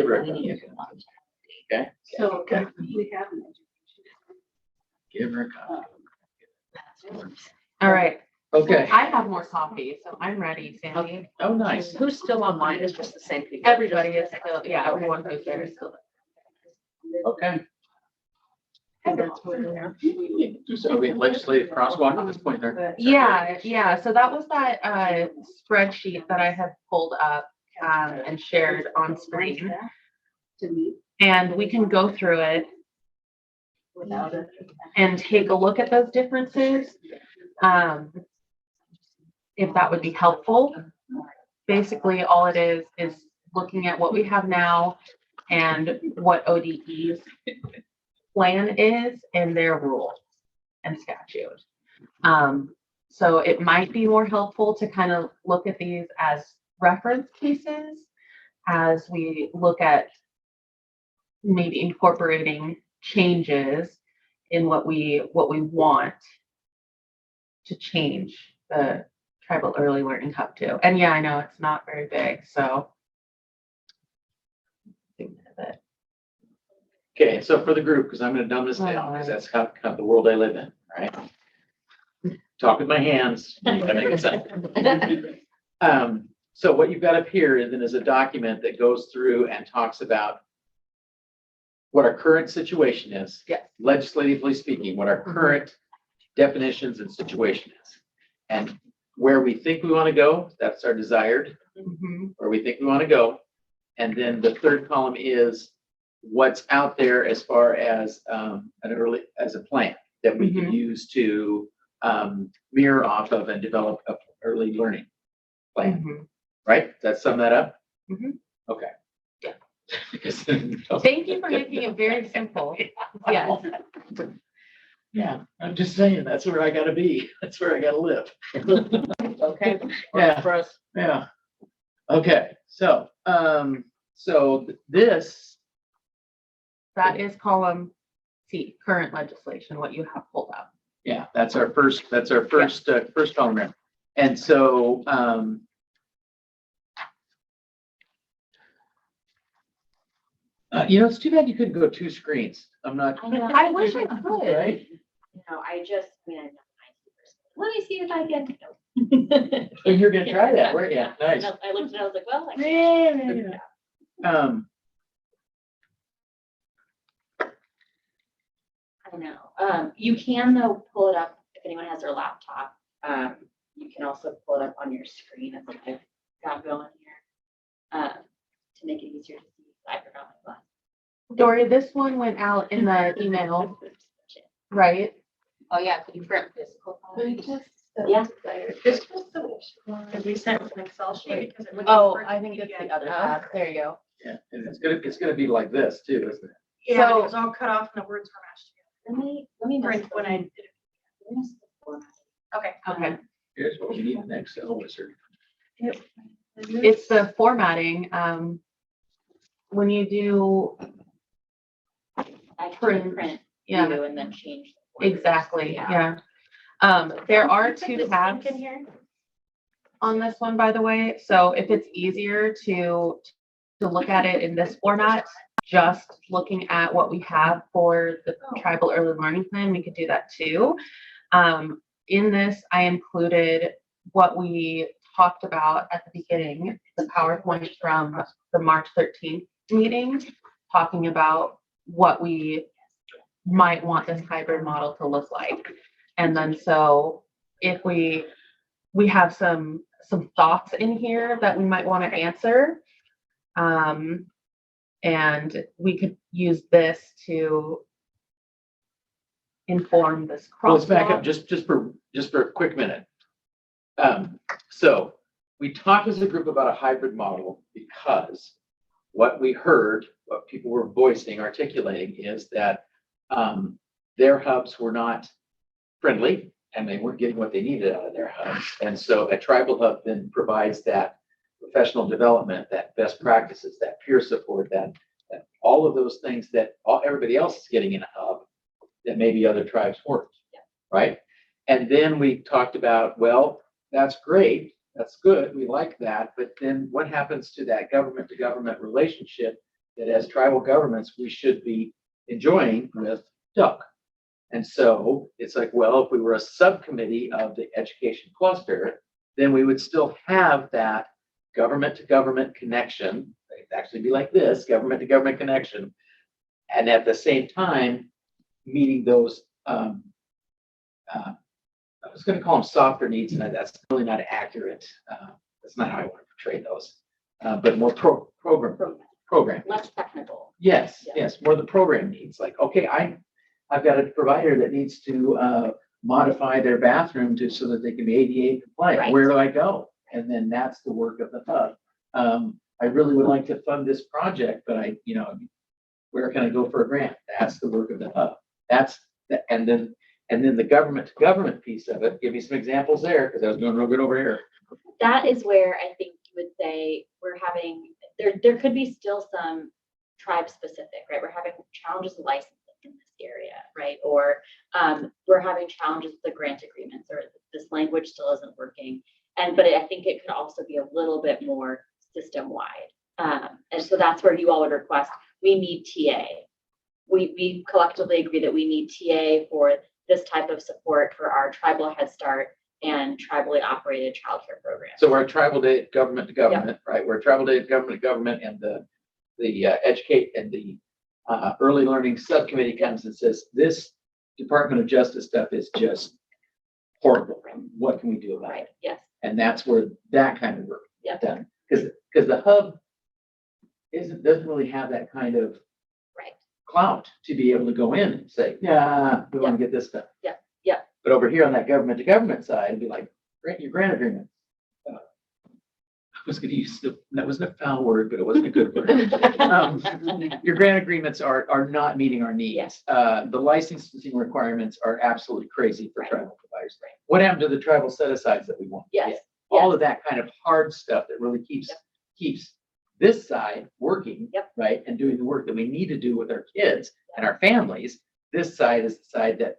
her a copy. Okay, So Okay. we have an give her a copy. All right. Okay. I have more coffee, so I'm ready, Sandy. Oh, nice. Who's still online? It's just the same people. Everybody is still, yeah, everyone who's there is still. Okay. That's where they're. So we have legislative crosswalk at this point there. Yeah, yeah. So that was that spreadsheet that I had pulled up and shared on screen. To me, And we can go through it without it. and take a look at those differences. If that would be helpful. Basically, all it is looking at what we have now and what ODE's plan is and their rule and statute. So it might be more helpful to kind of look at these as reference cases as we look at maybe incorporating changes in what we want to change the Tribal Early Learning Hub to. And yeah, I know it's not very big, so Okay, so for the group, because I'm gonna dumb this down, because that's kind of the world I live in, right? Talk with my hands. I make it sound. So what you've got up here is a document that goes through and talks about what our current situation is. Yes. Legislatively speaking, what our current definitions and situation is. And where we think we want to go, that's our desired, where we think we want to go. And then the third column is what's out there as far as as a plan that we can use to mirror off of and develop a early learning plan. Right? Does that sum that up? Okay. Yeah. Because- Thank you for making it very simple. Yes. Yeah, I'm just saying, that's where I gotta be. That's where I gotta live. Okay. Yeah. For us. Yeah. Okay, so, this, That is column C, current legislation, what you have pulled out. yeah, that's our first first column there. And so, it's too bad you couldn't go two screens. I'm not, I wish I could. right? No, I mean, I'm not let me see if I can. So you're gonna try that, weren't you? Nice. I looked and I was like, well, I don't know. You can though pull it up if anyone has their laptop. You can also pull it up on your screen as I've got going here. To make it easier to see. I forgot my glasses. Dory, this one went out in the email, right? Oh, yeah, could you print physical copies? Yeah. This was the recent Excel sheet because it wouldn't Oh, work I think in it's PDF. the other tab. There you go. Yeah, and it's gonna be like this too, isn't it? Yeah, So- it was all cut off and the words were mashed together. Let me Print when I did it. Okay. Okay. Here's what we need in Excel wizard. It's the formatting. When you do, I can Print, print yeah. view and then change. the borders. Exactly, yeah. There are two tabs In here. on this one, by the way. So if it's easier to look at it in this format, just looking at what we have for the tribal early learning plan, we could do that too. In this, I included what we talked about at the beginning, the PowerPoint from the March 13th meeting, talking about what we might want this hybrid model to look like. And then so if we have some thoughts in here that we might want to answer, and we could use this to inform this crosswalk. Well, let's back up just for a quick minute. So we talked as a group about a hybrid model because what we heard, what people were voicing, articulating is that their hubs were not friendly and they weren't getting what they needed out of their hubs. And so a tribal hub then provides that professional development, that best practices, that peer support, that all of those things that everybody else is getting in a hub that maybe other tribes weren't, right? And then we talked about, well, that's great, that's good, we like that, but then what happens to that government to government relationship that as tribal governments we should be enjoying with DUC? And so it's like, well, if we were a subcommittee of the education cluster, then we would still have that government to government connection. It'd actually be like this, government to government connection. And at the same time, meeting those, I was going to call them softer needs, and that's really not accurate. That's not how I want to portray those, but more program. Less technical. Yes, Yeah. yes, more the program needs. Like, okay, I've got a provider that needs to modify their bathroom so that they can be ADA compliant. Right. Where do I go? And then that's the work of the hub. I really would like to fund this project, but where can I go for a grant? That's the work of the hub. And then the government to government piece of it. Give me some examples there, because I was doing real good over here. That is where I think you would say we're having, there could be still some tribe specific, right? We're having challenges with licensing in this area, right? Or we're having challenges with the grant agreements, or this language still isn't working. But I think it could also be a little bit more system wide. And so that's where you all would request, we need TA. we collectively agree that we need TA for this type of support for our tribal Head Start and tribally operated childcare programs. So we're a tribal day government to government, right? We're a tribal day government to government, and the educate and the early learning subcommittee comes and says, this Department of Justice stuff is just horrible. What can we do about Right, it? yes, And that's where that kind of work Yep. is done. Because the hub doesn't really have that kind of right, clout to be able to go in and say, yeah, we want to get this done. Yep, yep. But over here on that government to government side, it'd be like, grant your grant agreement. I was gonna use that wasn't a foul word, but it wasn't a good word. Your grant agreements are not meeting our needs. The licensing requirements are absolutely crazy for Right. tribal providers. What happened to the tribal set asides that we want? Yes, All of that kind of hard stuff that really keeps this side working, Yep. right? And doing the work that we need to do with our kids and our families. This side is the side that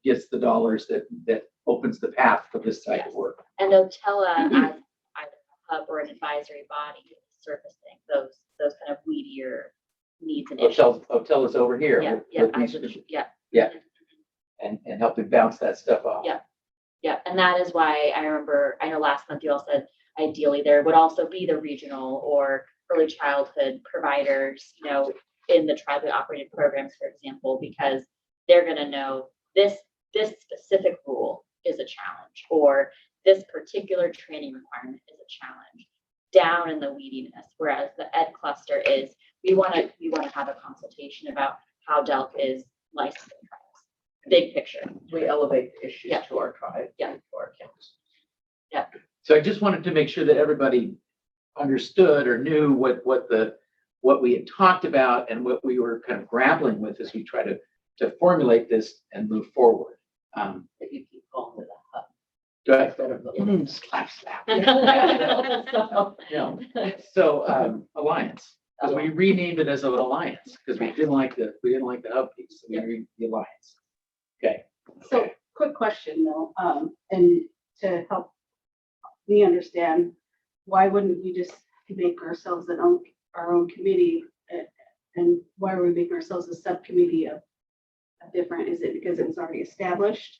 gets the dollars that opens the path for this side to work. And Otella as either a hub or an advisory body is surfacing those kind of weedier needs and issues. Hotel is over here. Yeah, with yeah, these- absolutely, yeah. Yeah. And helping bounce that stuff off. Yeah. Yeah, and that is why I know last month you all said ideally there would also be the regional or early childhood providers, in the tribally operated programs, for example, because they're gonna know this specific rule is a challenge, or this particular training requirement is a challenge down in the weediness. Whereas the ed cluster is, we wanna have a consultation about how DELC is licensing tribes. Big picture. We elevate the issues Yeah. to our tribe. Yeah. To our counties. So I just wanted to make sure that everybody understood or knew what we had talked about and what we were kind of grappling with as we try to formulate this and move forward. That you keep calling it a hub Do I- instead of the. slap, slap. So- No. So, Alliance, because we renamed it as an alliance, because we didn't like the hub piece, so we renamed the alliance. Okay. So, quick question though, and to help me understand, why wouldn't we just make ourselves our own committee? And why are we making ourselves a subcommittee of a different, is it because it was already established?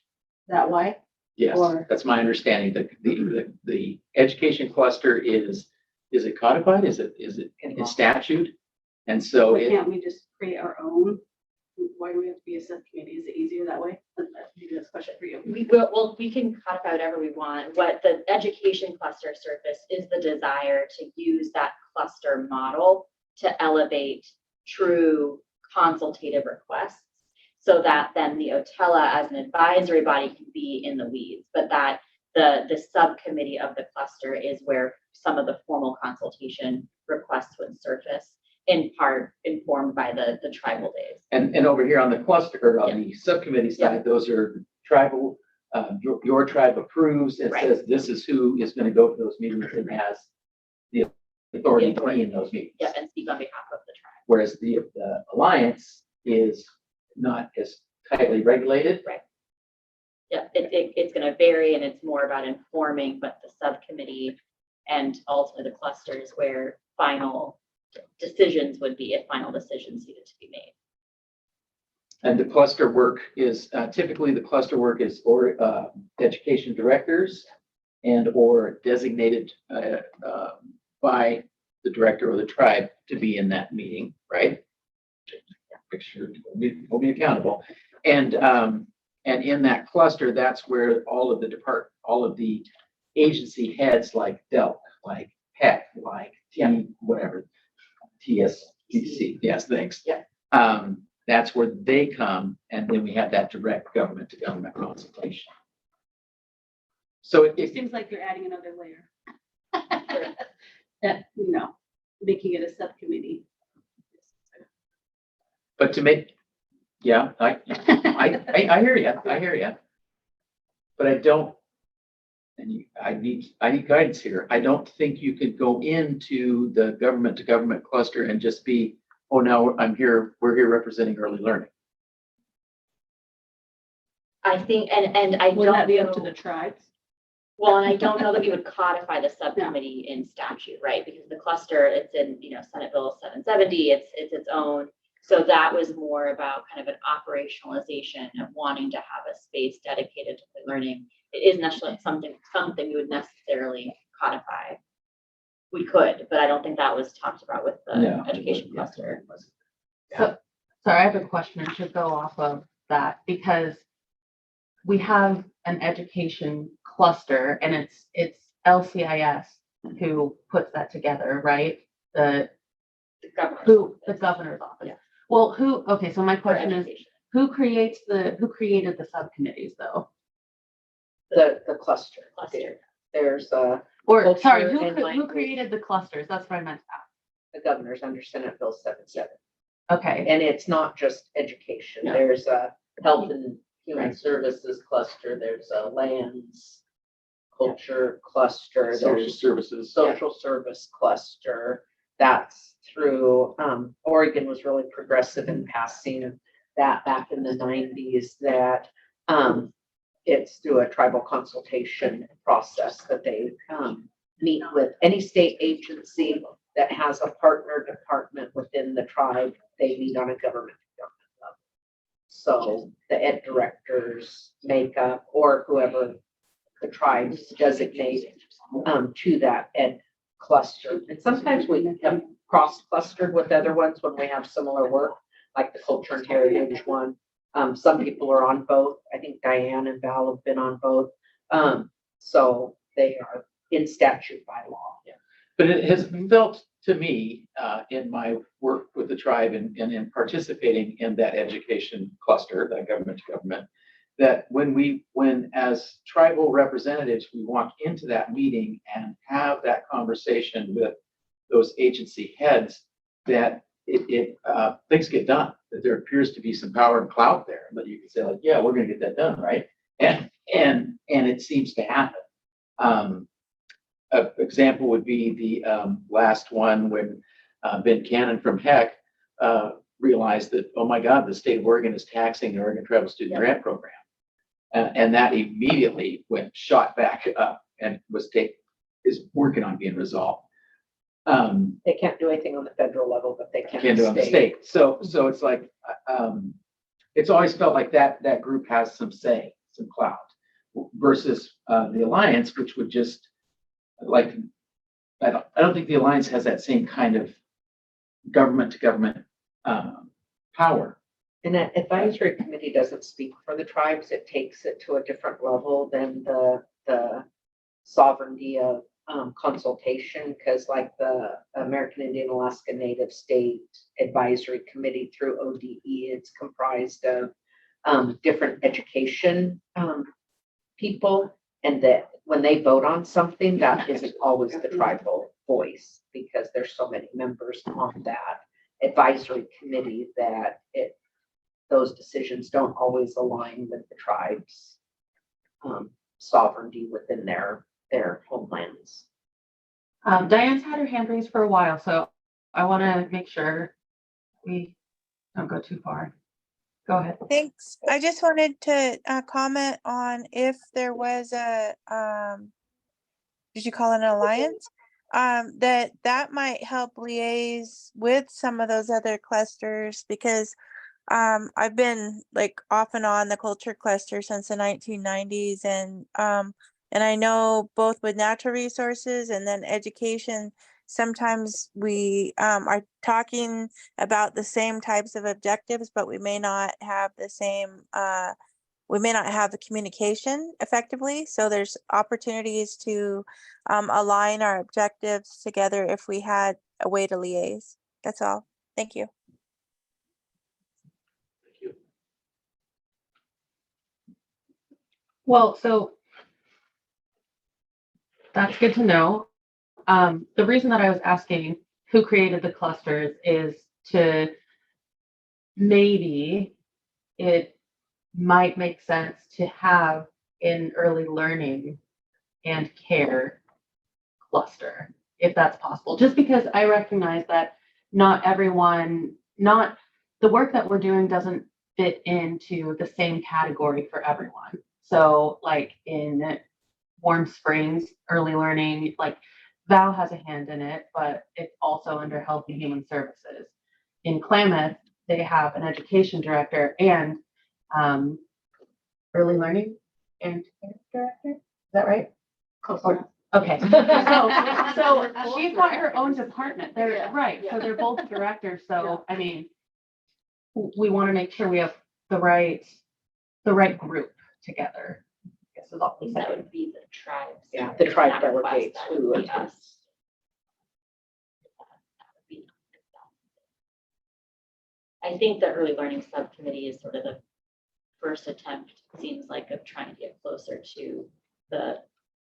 Is that why? Yes, Or- that's my understanding. The education cluster is it codified? Is it in statute? And so Why it, can't we just create our own? Why do we have to be a subcommittee? Is it easier that way? Maybe that's a question for you. We can codify whatever we want. What the education cluster surface is the desire to use that cluster model to elevate true consultative requests, so that then the Otella as an advisory body can be in the weeds, but that the subcommittee of the cluster is where some of the formal consultation requests would surface, in part informed by the tribal days. and over here on the cluster, or on the subcommittee side, those are tribal, your tribe approves and Right. says, this is who is going to go to those meetings and has the authority to be in those meetings. Yeah, and speak on behalf of the tribe. Whereas the alliance is not as tightly regulated. Yeah, it's gonna vary, and it's more about informing, but the subcommittee and ultimately the clusters where final decisions would be, if final decisions needed to be made. And the cluster work is typically or education directors and or designated by the director or the tribe to be in that meeting, right? Make sure we'll be accountable. And in that cluster, that's where all of the agency heads like DELC, like PEC, like TSDC, yes, thanks. Yeah. That's where they come, and then we have that direct government to government consultation. So It seems like you're adding another layer. That, making it a subcommittee. but to make, yeah, I hear you. But I don't, and I need guidance here. I don't think you could go into the government to government cluster and just be, oh, now we're here representing early learning. I think, and I Will don't that be up know- to the tribes? Well, and I don't know that we would codify the subcommittee in statute, right? Because the cluster, it's in, Senate Bill 770, it's its own. So that was more about kind of an operationalization of wanting to have a space dedicated to learning. It isn't necessarily something we would necessarily codify. We could, but I don't think that was talked about with the No, education yeah. cluster. So, sorry, I have a question to go off of that because we have an education cluster and it's LCIS who puts that together, right? The governor's office. Yeah. Well, okay, so my For question is, education. who created the subcommittees though? The cluster. Cluster. There's Or, sorry, Culture who, and who language. created the clusters? That's what I meant to ask. the governor's under Senate Bill 77. Okay, And it's not just education. No. There's a health and human services cluster. There's a lands culture cluster. Social There's services. social service cluster. That's through, Oregon was really progressive in passing that back in the 90s that, it's through a tribal consultation process that they, meet with any state agency that has a partner department within the tribe. They meet on a government level. So the ed directors make up, or whoever the tribes designate, to that ed cluster. And sometimes we have cross-clustered with other ones when we have similar work, like the culture and heritage one. Some people are on both. I think Diane and Val have been on both. So they are in statute by law. But it has felt to me, in my work with the tribe and in participating in that education cluster, that government to government, that when as tribal representatives, we walk into that meeting and have that conversation with those agency heads, that things get done, that there appears to be some power and clout there, that you can say like, yeah, we're gonna get that done, right? And it seems to happen. An example would be the last one when Ben Cannon from HEC realized that, oh my God, the state of Oregon is taxing the Oregon Tribal Student Grant Program. And that immediately shot back up and is working on being resolved. They can't do anything on the federal level, but they can. Can't do it on the state. So it's like, it's always felt like that group has some say, some clout, versus the Alliance, which would just like, I don't think the Alliance has that same kind of government to government power. And that advisory committee doesn't speak for the tribes. It takes it to a different level than the sovereignty of consultation, because like the American Indian Alaska Native State Advisory Committee through ODE, it's comprised of different education people, and that when they vote on something, that isn't always the tribal voice, because there's so many members on that advisory committee that those decisions don't always align with the tribe's sovereignty within their homelands. Diane's had her hand raised for a while, so I want to make sure we don't go too far. Go ahead. Thanks. I just wanted to comment on if there was a, did you call it an alliance? That might help liaise with some of those other clusters, because I've been like off and on the culture cluster since the 1990s, and I know both with natural resources and then education, sometimes we are talking about the same types of objectives, but we may not have the same, we may not have the communication effectively. So there's opportunities to align our objectives together if we had a way to liaise. That's all. Thank you. Well, so that's good to know. The reason that I was asking who created the clusters is to maybe it might make sense to have an early learning and care cluster, if that's possible, just because I recognize that not the work that we're doing doesn't fit into the same category for everyone. So like in Warm Springs, early learning, like Val has a hand in it, but it's also under Health and Human Services. In Klamath, they have an education director and early learning and care director. Is that right? Okay. So she's got her own department. They're right. So they're both directors. So I mean, we want to make sure we have the right group together. I guess is all I'm That saying. would be the tribes. Yeah, the tribe That request, delegates that who would be attend. us. I think the early learning subcommittee is sort of the first attempt, seems like, of trying to get closer to the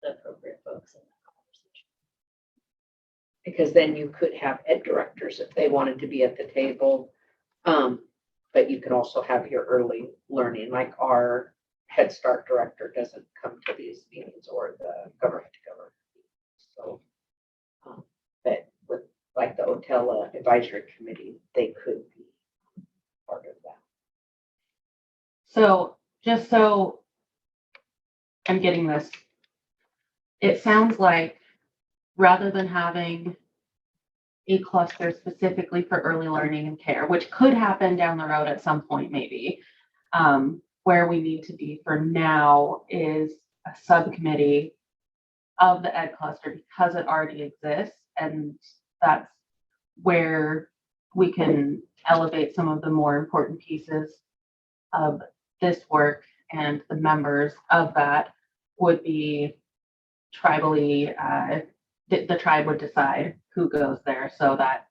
appropriate folks in that conversation. Because then you could have ed directors if they wanted to be at the table. But you could also have your early learning, like our Head Start director doesn't come to these meetings, or the government to government. So, but with like the Otella Advisory Committee, they could be part of that. So just so I'm getting this, it sounds like rather than having a cluster specifically for early learning and care, which could happen down the road at some point maybe, where we need to be for now is a subcommittee of the ed cluster because it already exists, and that's where we can elevate some of the more important pieces of this work, and the members of that would be tribally, the tribe would decide who goes there so that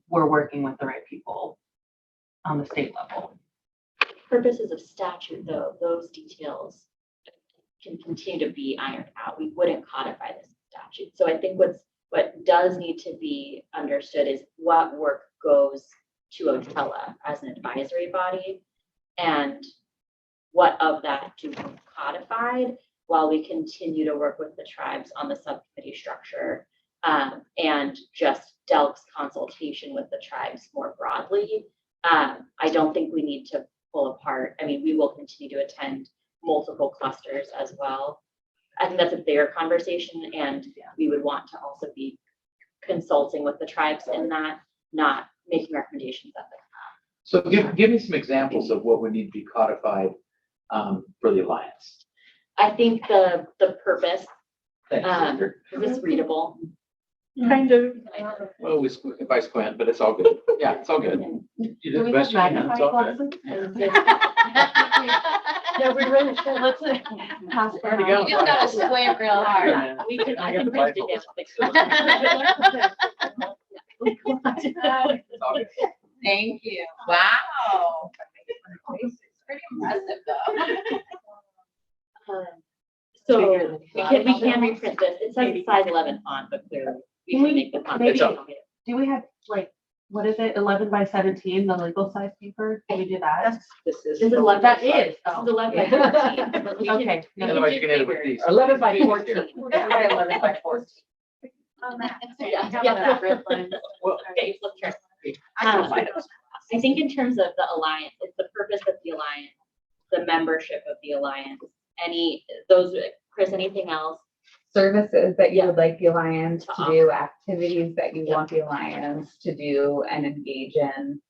we're working with the right people on the state level. Purposes of statute, though, those details can continue to be ironed out. We wouldn't codify this in statute. So I think what does need to be understood is what work goes to Otella as an advisory body, and what of that do we codified while we continue to work with the tribes on the subcommittee structure, and just DELC's consultation with the tribes more broadly. I don't think we need to pull apart. I mean, we will continue to attend multiple clusters as well. I think that's a bigger conversation, and we would want to also be consulting with the tribes in that, not making recommendations at the So give me some examples of what would need to be codified for the Alliance. I think the purpose, Thanks, sister. is this readable? Kind of. Well, if I squint, but it's all good. Yeah, it's all good. You Do did the we best have you can. It's magnifying all good. glasses? No, we really should. Let's pass it There we around. go. You just gotta squint real hard. Yeah. We can, I I got can the print it Bible. down. It's all good. Thank you. Wow. It's pretty impressive though. So we can reprint this. It says size 11 font, but clearly we Can can we make the font. maybe- bigger. Do we have like, what is it, 11 by 17, the legal size paper? Can we do that? This is. This is 11. That is. This Oh. is 11 by 14. but we can- Okay. we can Otherwise do you can end it with bigger. these. 11 by 14. 11 by 14. Yeah, How yeah. about that, Ripley? Well, Okay, flip chart. I can find it. I think in terms of the alliance, it's the purpose of the alliance, the membership of the alliance, Chris, anything else? Services that you Yeah. would like the Alliance To to do, activities that you Yeah. want the Alliance to do and engage in.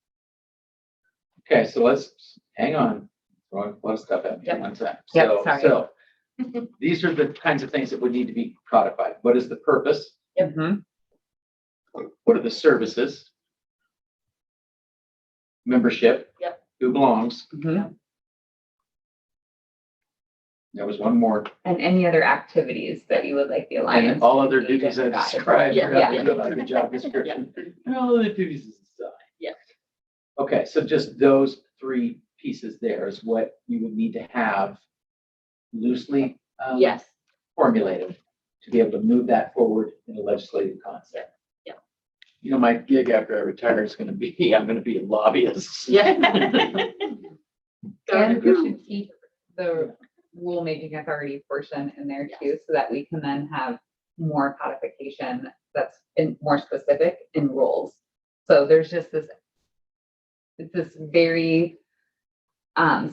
Okay, so let's, hang on. Throwing a lot of stuff at me at one time. Yep, So, sorry. so these are the kinds of things that would need to be codified. What is the purpose? Mhm. What are the services? Membership. Yep. Who belongs? Mhm. There was one more. And any other activities that you would like the Alliance. And all other to engage duties in I or not. described. Yeah, throughout yeah. the job description. And all other duties aside. Yeah. Okay, so just those three pieces there is what you would need to have loosely Yes. formulated to be able to move that forward in a legislative concept. Yeah. You know, my gig after I retire is going to be, I'm going to be a lobbyist. Yeah. And we should keep the rulemaking authority portion in there too, so that we can then have more codification that's more specific in rules. So there's just this very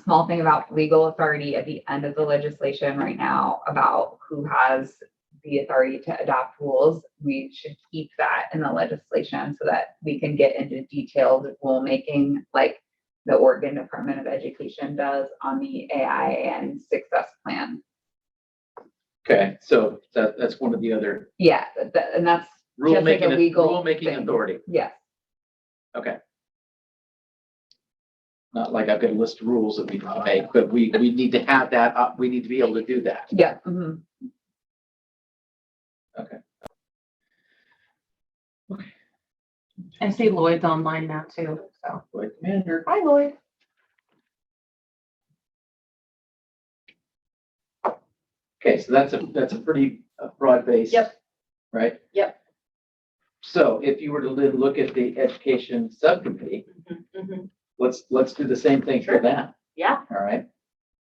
small thing about legal authority at the end of the legislation right now about who has the authority to adopt rules. We should keep that in the legislation so that we can get into detailed rulemaking, like the Oregon Department of Education does on the AI and success plan. Okay, so that's one of the other Yeah, and that's just like a legal rulemaking thing. authority. Yes. Okay. Not like I've got a list of rules that we need to make, but we need to have that, we need to be able to do that. Yeah. Mhm. Okay. I see Lloyd's online now too, so. Lloyd Commander. Hi, Lloyd. Okay, so that's a pretty broad base. Yep. Right? Yep. So if you were to look at the education subcommittee, let's do the same thing for Sure. that, Yeah. all right?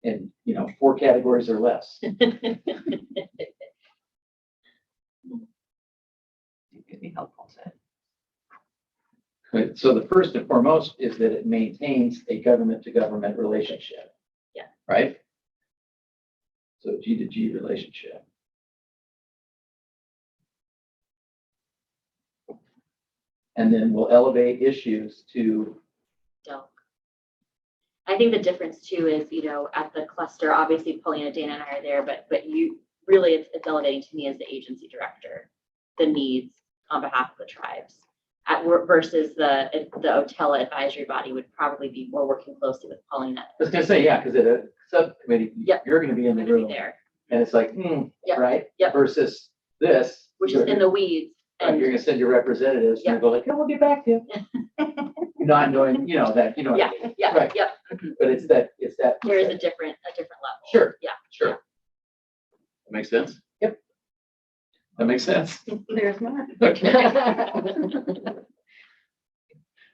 And, 4 categories or less. It could be helpful to. Good. So the first and foremost is that it maintains a government-to-government relationship. Yeah. Right? So G to G relationship. And then we'll elevate issues to, Delk. I think the difference too is, at the cluster, obviously Paulina, Dana and I are there, but you really, it's elevating to me as the agency director, the needs on behalf of the tribes. Versus the OTELA advisory body would probably be more working closely with Paulina. I was gonna say, yeah, because at a subcommittee, Yep. you're gonna be in the Gonna be room. there, And it's like, Yep. right? Yep. Versus this. which is in the weeds. Right, And you're gonna send your representatives and Yeah. you go like, oh, we'll get back to you. Not knowing, that, what I yeah, mean. yeah, Right. yeah. But it's that. There is a different level. Sure. Yeah. Sure. That makes sense? Yep. That makes sense. There's not. Okay.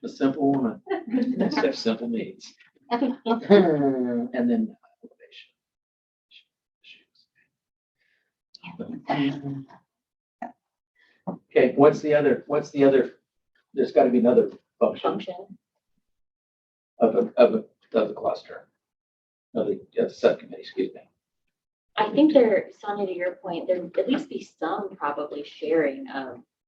A simple woman. Next have simple needs. And then elevation. Okay, what's the other, there's gotta be another function of the cluster. Of the subcommittee, excuse me. I think Sonia, to your point, there would at least be some probably sharing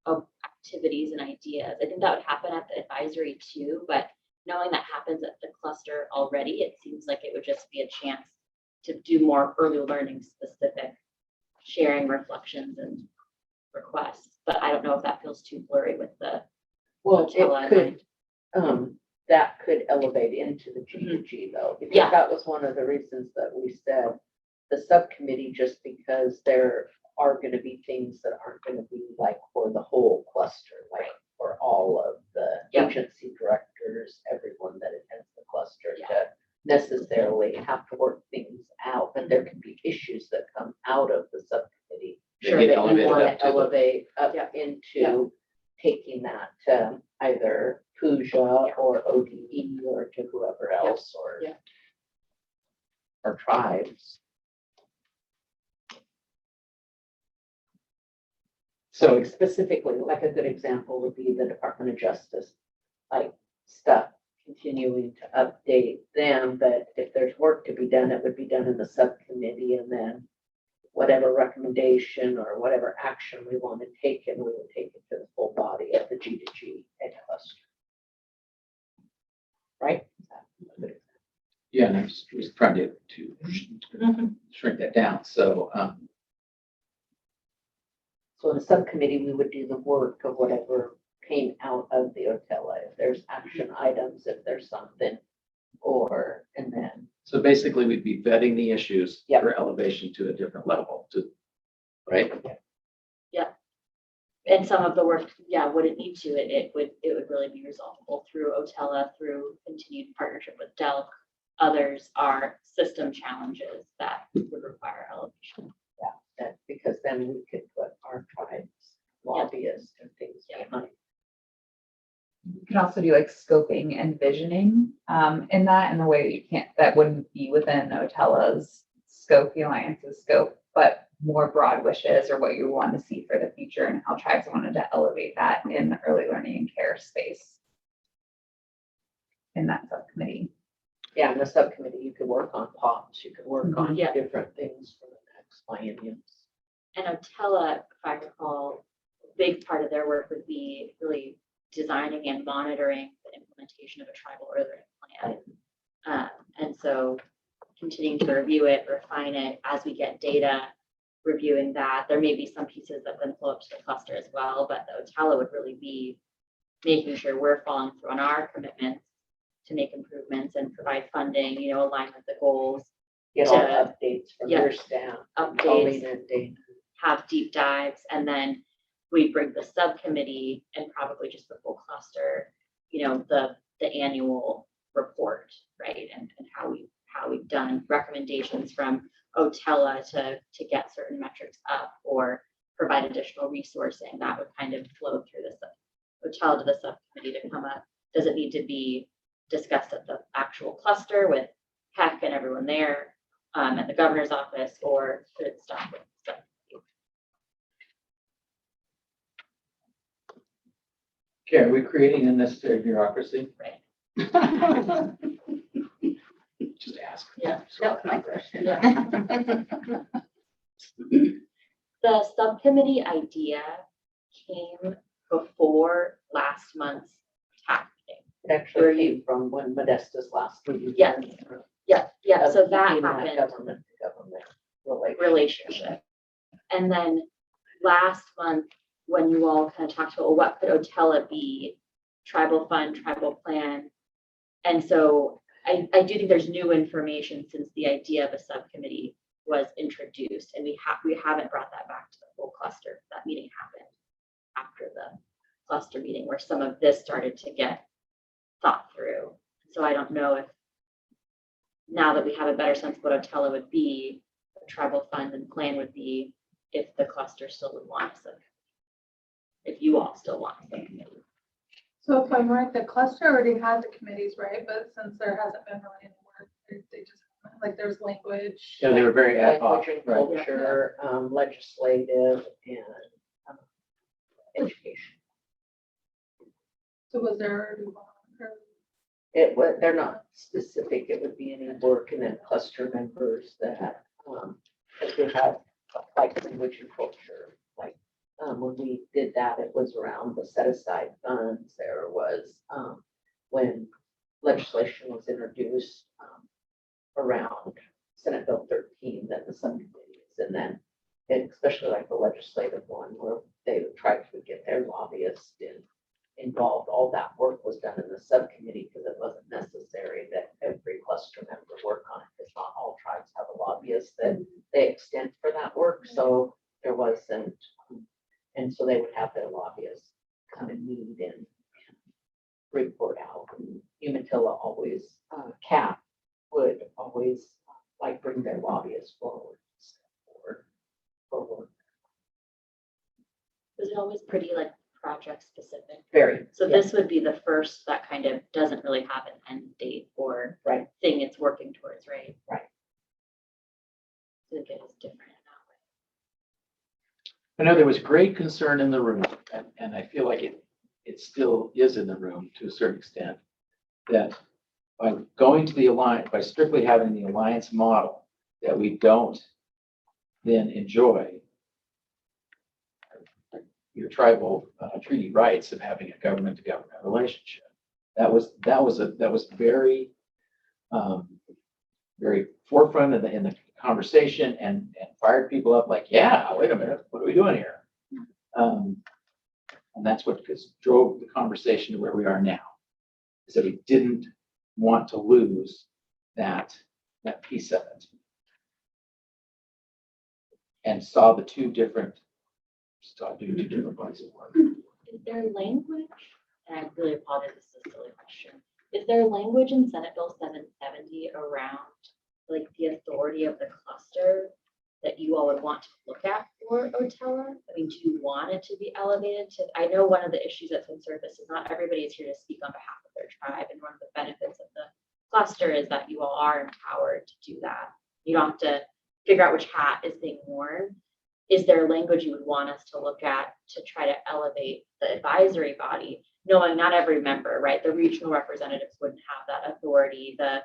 of activities and ideas. I think that would happen at the advisory too, but knowing that happens at the cluster already, it seems like it would just be a chance to do more early learning specific sharing, reflections and requests. But I don't know if that feels too blurry with the. Well, OTELA it could, that could elevate into the G to G though, because Yeah. that was one of the reasons that we said the subcommittee, just because there are gonna be things that aren't gonna be like for the whole cluster, like for all of the Yeah. agency directors, everyone that attends the cluster Yeah. to necessarily have to work things out, but there can be issues that come out of the subcommittee. They Sure, get that you elevated wanna up to the- elevate up Yeah. into taking that to either Pooja or ODE or to whoever else or. Yeah. Or tribes. So Like specifically, like a good example would be the Department of Justice, like stuff continuing to update them, but if there's work to be done, it would be done in the subcommittee and then whatever recommendation or whatever action we want to take, and we would take it to the full body of the G to G ed cluster. Right? yeah, and I was trying to shrink that down. So, So in the subcommittee, we would do the work of whatever came out of the OTELA, if there's action items, if there's something, and then. so basically we'd be vetting the issues Yep. for elevation to a different level right? And some of the work, wouldn't need to, it would really be resolvable through OTELA, through continued partnership with DELC. Others are system challenges that would require elevation. That, because then we could put our tribes lobbyists and things behind. You can also do like scoping and visioning in that, in the way that you can't, that wouldn't be within OTELA's scope, the alliance's scope, but more broad wishes or what you want to see for the future and how tribes wanted to elevate that in the early learning and care space in that subcommittee. Yeah, in the subcommittee, you could work on POPs, you could work on Yeah. different things for the next biennium. And OTELA, if I recall, a big part of their work would be really designing and monitoring the implementation of a tribal early learning plan. plan. And so continuing to review it, refine it as we get data, reviewing that. There may be some pieces that then flow up to the cluster as well, but the OTELA would really be making sure we're following through on our commitments to make improvements and provide funding, align with the goals, Get all to- the updates from your staff. updates, Colleen and Dana. have deep dives, and then we bring the subcommittee and probably just the full cluster, the annual report, right? And how we've done recommendations from OTELA to get certain metrics up or provide additional resourcing that would kind of flow through the OTELA to the subcommittee to come up. Does it need to be discussed at the actual cluster with HEC and everyone there, at the governor's office, or could it stop with the subcommittee? Okay, are we creating unnecessary bureaucracy? Right. Just ask. Yeah, that was my question. The subcommittee idea came before last month's TAC meeting. It actually came from when Modesta's last meeting. Yes. Yeah, so that Keeping happened. Government to government Relationship. And then last month, when you all kind of talked about, well, what could OTELA be, tribal fund, tribal plan. And so I do think there's new information since the idea of a subcommittee was introduced, and we haven't brought that back to the full cluster. That meeting happened after the cluster meeting where some of this started to get thought through. So I don't know if now that we have a better sense of what OTELA would be, a tribal fund and plan would be, if the cluster still would want a subcommittee. If you all still want a subcommittee. So if I'm right, the cluster already has the committees, right? But since there hasn't been really any work, they just, like, there's language. Yeah, they were very ad hoc, language and right? culture, legislative and education. So was there, It was, they're not specific, it would be any work and then cluster members that, if we have like language and culture, like, when we did that, it was around the set aside funds. There was, when legislation was introduced, around Senate Bill 13, then the subcommittees, and then, and especially like the legislative one where they would try to get their lobbyists involved. All that work was done in the subcommittee because it wasn't necessary that every cluster member work on it, because not all tribes have a lobbyist that they extend for that work. So there wasn't, and so they would have their lobbyists come and meet and report out. And Umatilla always, CAP would always like bring their lobbyists forward for work. Was it always pretty like project specific? Very. So yeah. this would be the first that kind of doesn't really have an end date or Right. thing it's working towards, right? Right. I think it is different in that way. I know there was great concern in the room, and I feel like it still is in the room to a certain extent, that by going to the alliance, by strictly having the alliance model, that we don't then enjoy your tribal treaty rights of having a government to government relationship. That was very, very forefront in the conversation and fired people up like, yeah, wait a minute, what are we doing here? And that's what drove the conversation to where we are now, is that we didn't want to lose that piece of it. And saw the two different ways of work. Is there language, and I really apologize, this is a silly question. Is there language in Senate Bill 770 around like the authority of the cluster that you all would want to look at for OTELA? I mean, do you want it to be elevated to, I know one of the issues that's been surfaced is not everybody is here to speak on behalf of their tribe. And one of the benefits of the cluster is that you all are empowered to do that. You don't have to figure out which hat is being worn. Is there language you would want us to look at to try to elevate the advisory body, knowing not every member, right? The regional representatives wouldn't have that authority. The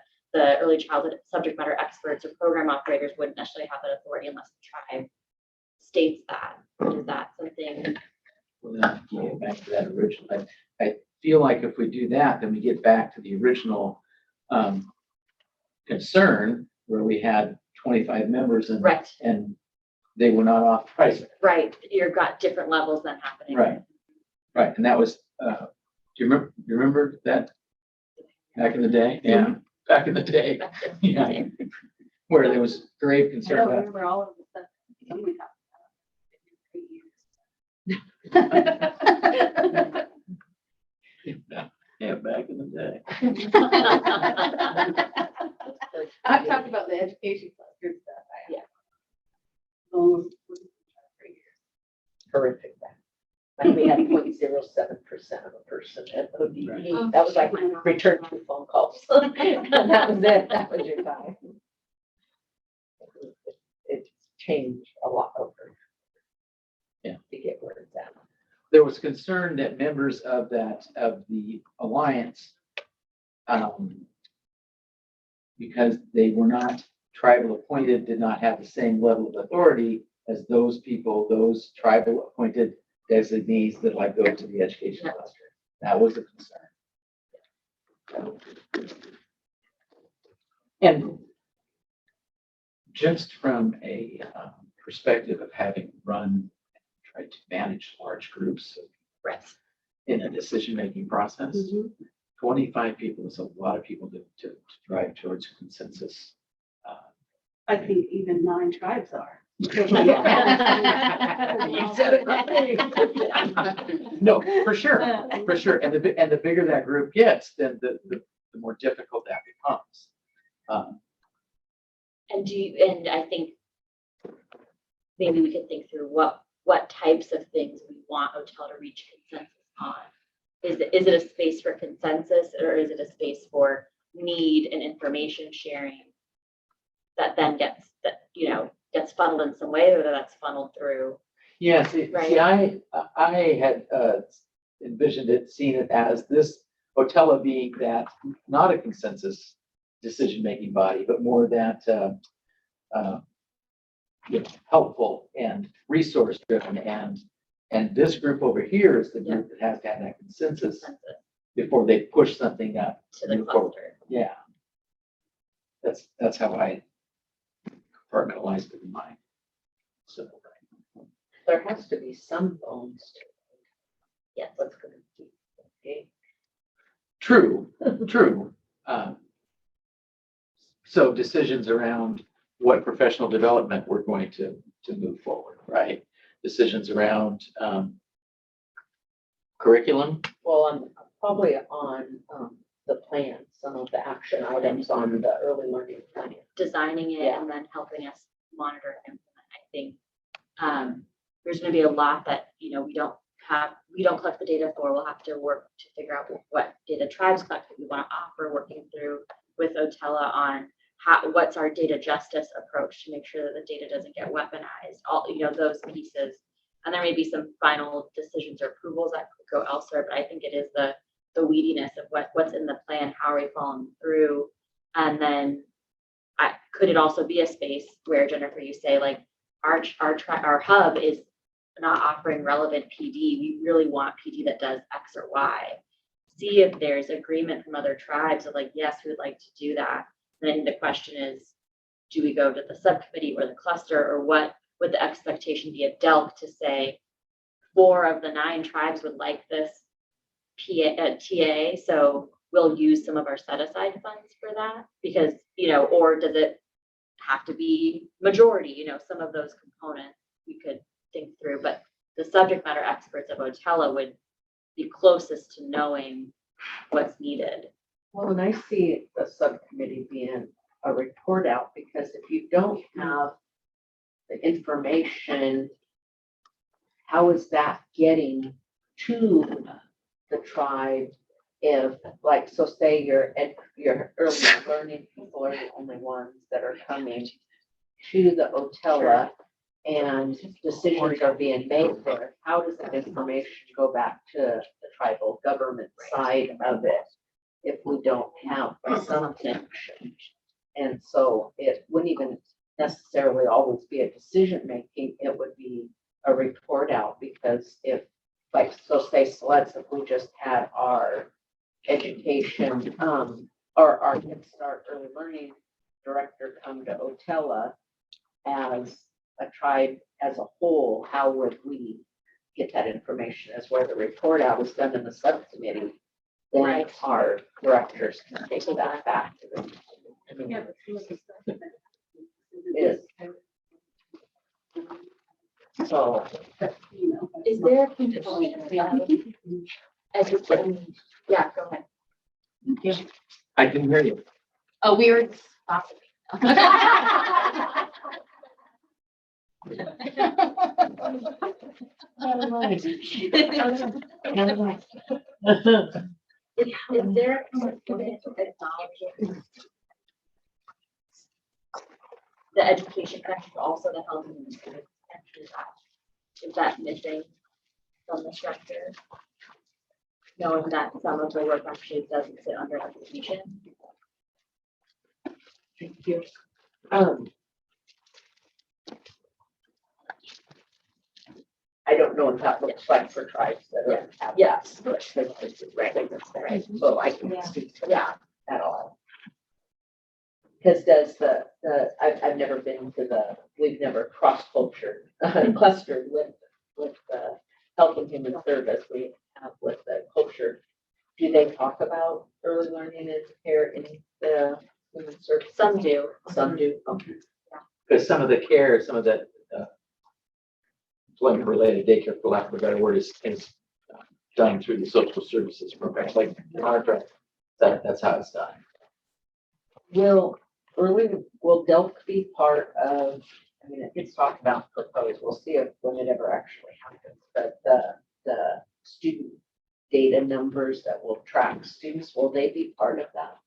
early childhood subject matter experts or program operators wouldn't necessarily have that authority unless the tribe states that. Is that something? Well, then, getting back to that original, I feel like if we do that, then we get back to the original concern where we had 25 members and, Right, and they were not authorized. right. You've got different levels then happening. Right. Right, and that was, do you remember that back in the day? Yeah, back in the day, yeah, where there was grave I concern don't about. remember all of the stuff. Somebody talked about it. Yeah, back in the day. I've talked about the education cluster stuff. Yeah. Almost. Horrific that. Like we had 0.07% of a person at ODE. That was like return two phone calls. And that was it. That was your time. It's changed a lot over. Yeah. To get where it's at. There was concern that members of the alliance, because they were not tribal appointed, did not have the same level of authority as those people, those tribal appointed designees that like go to the education cluster. That was a concern. And just from a perspective of having tried to manage large groups in a decision-making process, 25 people is a lot of people to drive towards consensus. I think even 9 tribes are. You said it right. No, for sure. And the bigger that group gets, then the more difficult that becomes. And I think maybe we could think through what types of things we want OTEL to reach consensus on. Is it a space for consensus, or is it a space for need and information sharing that then gets funneled in some way, or that's funneled through? Yeah, see, I had envisioned seeing it as this OTELA being that, not a consensus decision-making body, but more that helpful and resource-driven, and this group over here is the group that has to have that consensus before they push something up To the move forward. cluster. Yeah, that's how I compartmentalized it in mind. So There has to be some bones to it. Yes. What's going to keep the game? true. So decisions around what professional development we're going to move forward, right? Decisions around curriculum. Well, I'm probably on the plan, some of the action items on the early learning plan. Designing it Yeah. and then helping us monitor and implement. I think there's going to be a lot that we don't collect the data for. We'll have to work to figure out what data tribes collect that we want to offer, working through with OTELA on what's our data justice approach to make sure that the data doesn't get weaponized, all those pieces. And there may be some final decisions or approvals that could go elsewhere, but I think it is the weediness of what's in the plan, how are we following through, and then could it also be a space where, Jennifer, you say like our hub is not offering relevant PD. We really want PD that does X or Y. See if there's agreement from other tribes of like, yes, we would like to do that. Then the question is, do we go to the subcommittee or the cluster, or what would the expectation be of DELC to say 4 of the 9 tribes would like this TA, so we'll use some of our set aside funds for that, because or does it have to be majority? Some of those components we could think through, but the subject matter experts of OTELA would be closest to knowing what's needed. Well, and I see the subcommittee being a report out, because if you don't have the information, how is that getting to the tribe? If like, so say your early learning people are the only ones that are coming to the OTELA and decisions are being made there, how does that information go back to the tribal government side of it if we don't have some connection? And so it wouldn't even necessarily always be a decision making, it would be a report out, because if like, so say SLEDs, if we just had our education or our Head Start Early Learning Director come to Otella as a tribe as a whole, how would we get that information as where the report out was done in the subcommittee? Then Right. our directors can take that back to them. I mean, it is. So, Is there a component of education? Yeah, go ahead. I didn't hear you. Oh, we were gossiping. Is there a component of acknowledging the education connection, but also the health and student connection? Is that missing from the structure? Knowing that some of the work actually doesn't sit under education. thank you. I don't know what that looks like for tribes that are. Yes. Right. So I can speak to that at all. Because does I've never been to we've never cross-cultured, clustered with the Health and Human Service. We have with the culture. Do they talk about early learning and care in the human service? Some do. Some do, okay. Because some of the care, some of the employment-related daycare, for lack of a better word, is done through the social services programs, like that's how it's done. Will Delk be part of, I mean, it gets talked about, proposed, we'll see if when it ever actually happens, but the student data numbers that will track students, will they be part of that?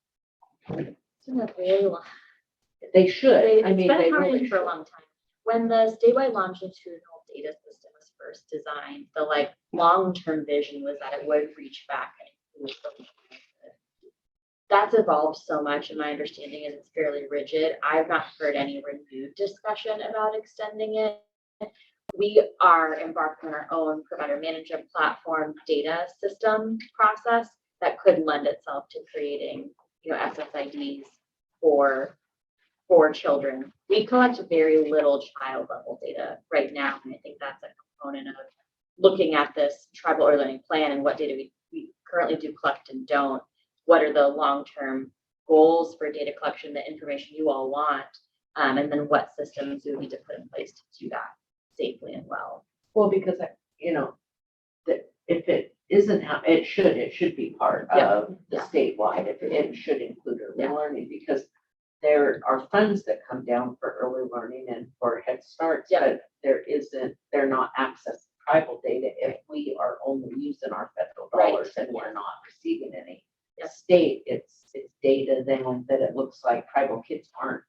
It's been a very long. They should, It's I mean, been they happening really for a should. long time. When the statewide longitudinal data system was first designed, the like long-term vision was that it would reach back and include the that's evolved so much, and my understanding is it's fairly rigid. I've not heard any renewed discussion about extending it. We are embarking on our own provider management platform data system process that could lend itself to creating, SSIDs for children. We collect very little child level data right now, and I think that's a component of looking at this tribal early learning plan and what data we currently do collect and don't. What are the long-term goals for data collection, the information you all want, and then what systems do we need to put in place to do that safely and well? Well, because, that if it isn't, it should be part of the statewide, it should include early learning, because there are funds that come down for early learning and for Head Starts, but they're not accessing tribal data if we are only using our federal dollars and we're not receiving any. State, it's data then that it looks like tribal kids aren't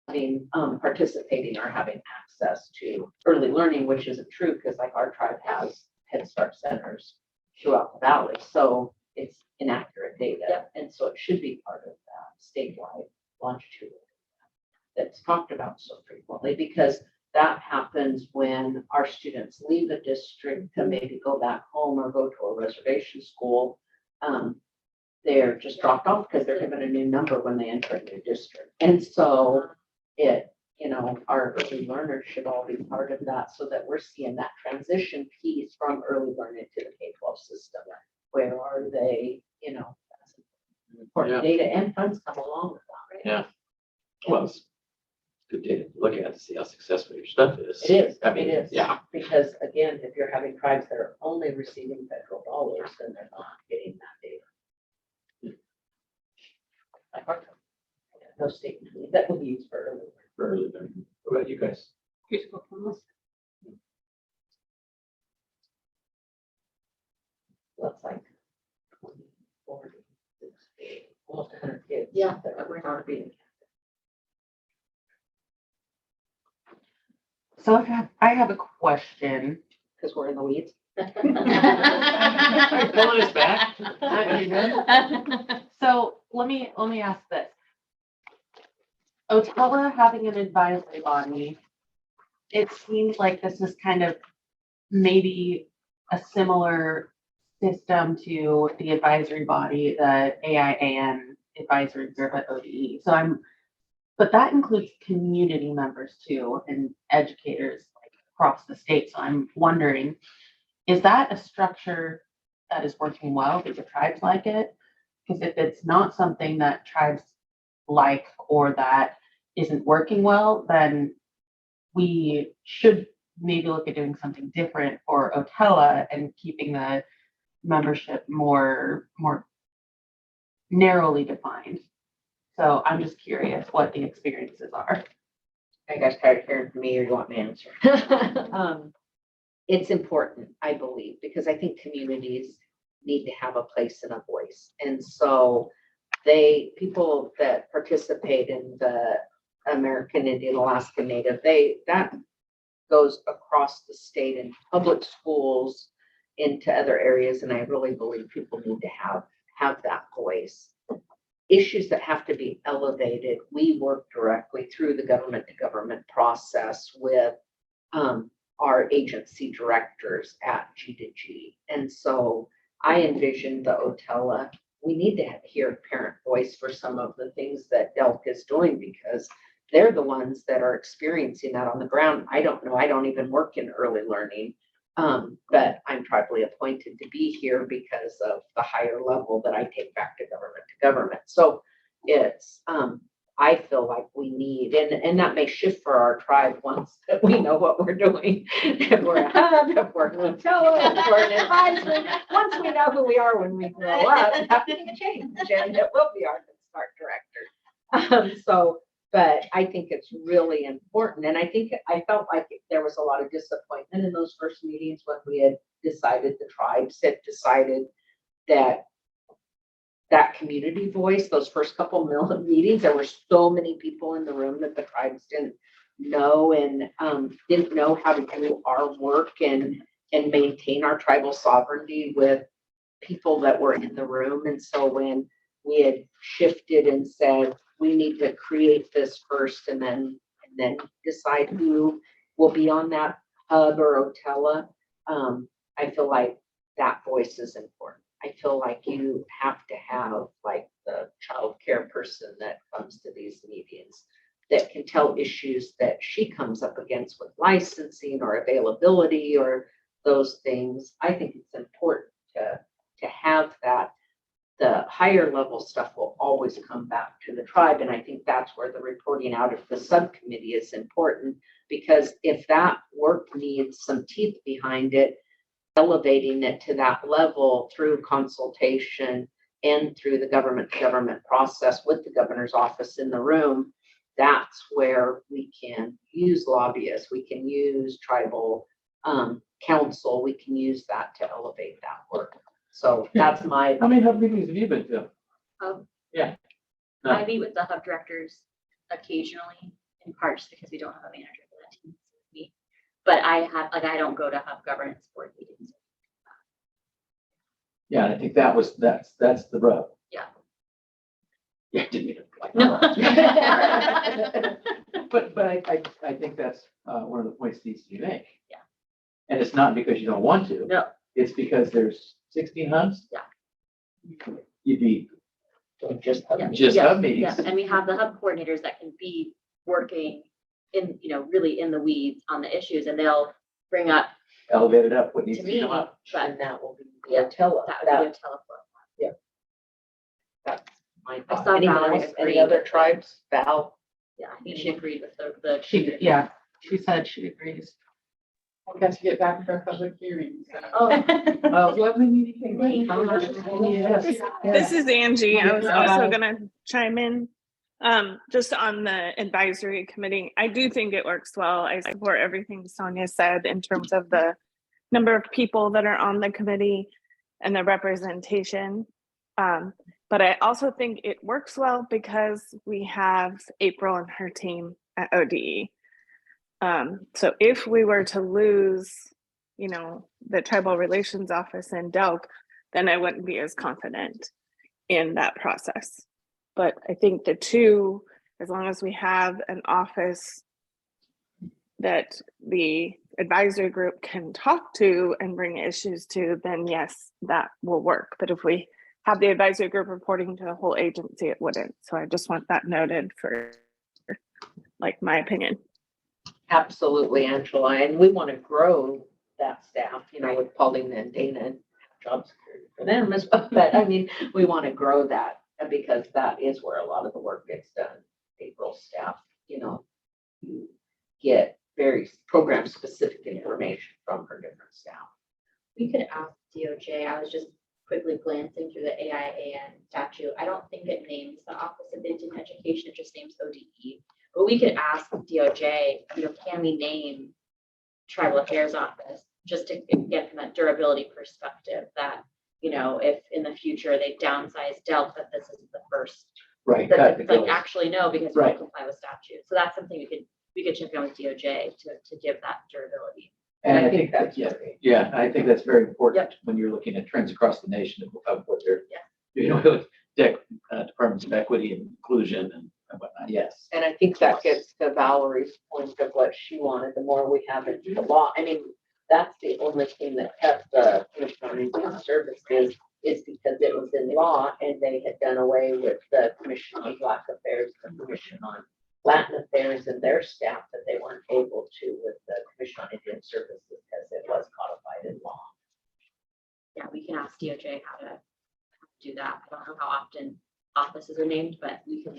having, participating or having access to early learning, which isn't true, because like our tribe has Head Start centers throughout the valley, so it's inaccurate data, and so it should be part of that statewide longitude that's talked about so frequently, because that happens when our students leave the district to maybe go back home or go to a reservation school. They're just dropped off because they're given a new number when they enter a new district. And so our early learners should all be part of that, so that we're seeing that transition piece from early learning to the K-12 system. Where are they, that's important data and funds come along with that, right? Yeah. Well, it's good data to look at to see how successful your stuff is. It is, I mean, it is. yeah. Because again, if you're having tribes that are only receiving federal dollars, then they're not getting that data. Like our company, no state money that will be used for early. For early learning. What about you guys? That's like 20, 40, 60, almost 100 kids. Yeah. That we're not being. So I have a question. Because we're in the weeds. Pulling us back. So let me ask this. Otella having an advisory body, it seems like this is kind of maybe a similar system to the advisory body that AIAN advisory group at ODE. But that includes community members too, and educators like across the state. So I'm wondering, is that a structure that is working well? Do the tribes like it? Because if it's not something that tribes like or that isn't working well, then we should maybe look at doing something different for Otella and keeping the membership more narrowly defined. So I'm just curious what the experiences are. I guys tired of hearing from me, or you want me to answer? It's important, I believe, because I think communities need to have a place and a voice. And so people that participate in the American Indian Alaska Native, that goes across the state in public schools into other areas. And I really believe people need to have that voice. Issues that have to be elevated, we work directly through the government to government process with our agency directors at G2G. And so I envision the Otella, we need to hear parent voice for some of the things that DELC is doing, because they're the ones that are experiencing that on the ground. I don't know, I don't even work in early learning, but I'm tribally appointed to be here because of the higher level that I take back to government. So it's, I feel like we need, and that may shift for our tribe once that we know what we're doing. If we're a hub, if we're an Otella, if we're an advisory, once we know who we are when we grow up, that can change, and it will be our Head Start director. But I think it's really important. And I felt like there was a lot of disappointment in those first meetings when we had decided, the tribes had decided that community voice, those first couple meetings, there were so many people in the room that the tribes didn't know and didn't know how to do our work and maintain our tribal sovereignty with people that were in the room. And so when we had shifted and said, we need to create this first and then decide who will be on that hub or Otella, I feel like that voice is important. I feel like you have to have like the child care person that comes to these meetings that can tell issues that she comes up against with licensing or availability or those things. I think it's important to have that. The higher level stuff will always come back to the tribe. And I think that's where the reporting out of the subcommittee is important, because if that work needs some teeth behind it, elevating it to that level through consultation and through the government to government process with the governor's office in the room, that's where we can use lobbyists, we can use tribal council, we can use that to elevate that work. So that's my. How many hub meetings have you been to? Yeah. I meet with the hub directors occasionally, in part just because we don't have a manager for that team. But I don't go to hub governance board meetings. Yeah, I think that's the rub. Yeah. Yeah, I didn't mean it like No. that. But I think that's one of the points that needs to be made. Yeah. And it's not because you don't want to. No. It's because there's 16 hubs. Yeah. You'd be just hub hub meetings. Yeah, and we have the hub coordinators that can be working in, really in the weeds on the issues, and they'll bring up Elevated up what needs to to me, come up. And that will be Yeah, Otella. that would be a telephone. Yeah. That's my I thought. saw Anyone Val else? Any agree other with tribes? Val? Yeah, I think she agreed with the. She said she agrees. We got to get back to our public hearings. Oh. Lovely meeting. This is Angie. I was also gonna chime in, just on the advisory committee. I do think it works well. I support everything Sonia said in terms of the number of people that are on the committee and the representation. But I also think it works well because we have April and her team at ODE. So if we were to lose, the tribal relations office in DELC, then I wouldn't be as confident in that process. But I think the two, as long as we have an office that the advisory group can talk to and bring issues to, then yes, that will work. But if we have the advisory group reporting to the whole agency, it wouldn't. So I just want that noted for like my opinion. Absolutely, Angela, and we want to grow that staff, you know, with Pauline and Dana and job security for them as well. But I mean, we want to grow that because that is where a lot of the work gets done. April's staff, you know, you get very program specific information from her different staff. We could ask DOJ. I was just quickly glancing through the AIAN statute. I don't think it names the Office of Indian Education, it just names ODE. But we could ask DOJ, you know, can we name Tribal Affairs Office just to get from that durability perspective that, you know, if in the future they downsize DELC, that this is the first. Right. That it's like actually no, because we Right. don't comply with statute. So that's something we could check in with DOJ to give that durability. And I I think think that's yeah, great. yeah, I think that's very important when you're looking at trends across the nation of what they're, you know, departments of equity and inclusion and whatnot. Yes. And I think that gets to Valerie's point of what she wanted, the more we have it in the law. I mean, that's the only thing that kept the Commission on Indian Services is because it was in law and they had done away with the Commission on Black Affairs, the Commission on Latin Affairs and their staff that they weren't able to with the Commission on Indian Services because it was codified in law. Yeah, we can ask DOJ how to do that. I don't know how often offices are named, but we can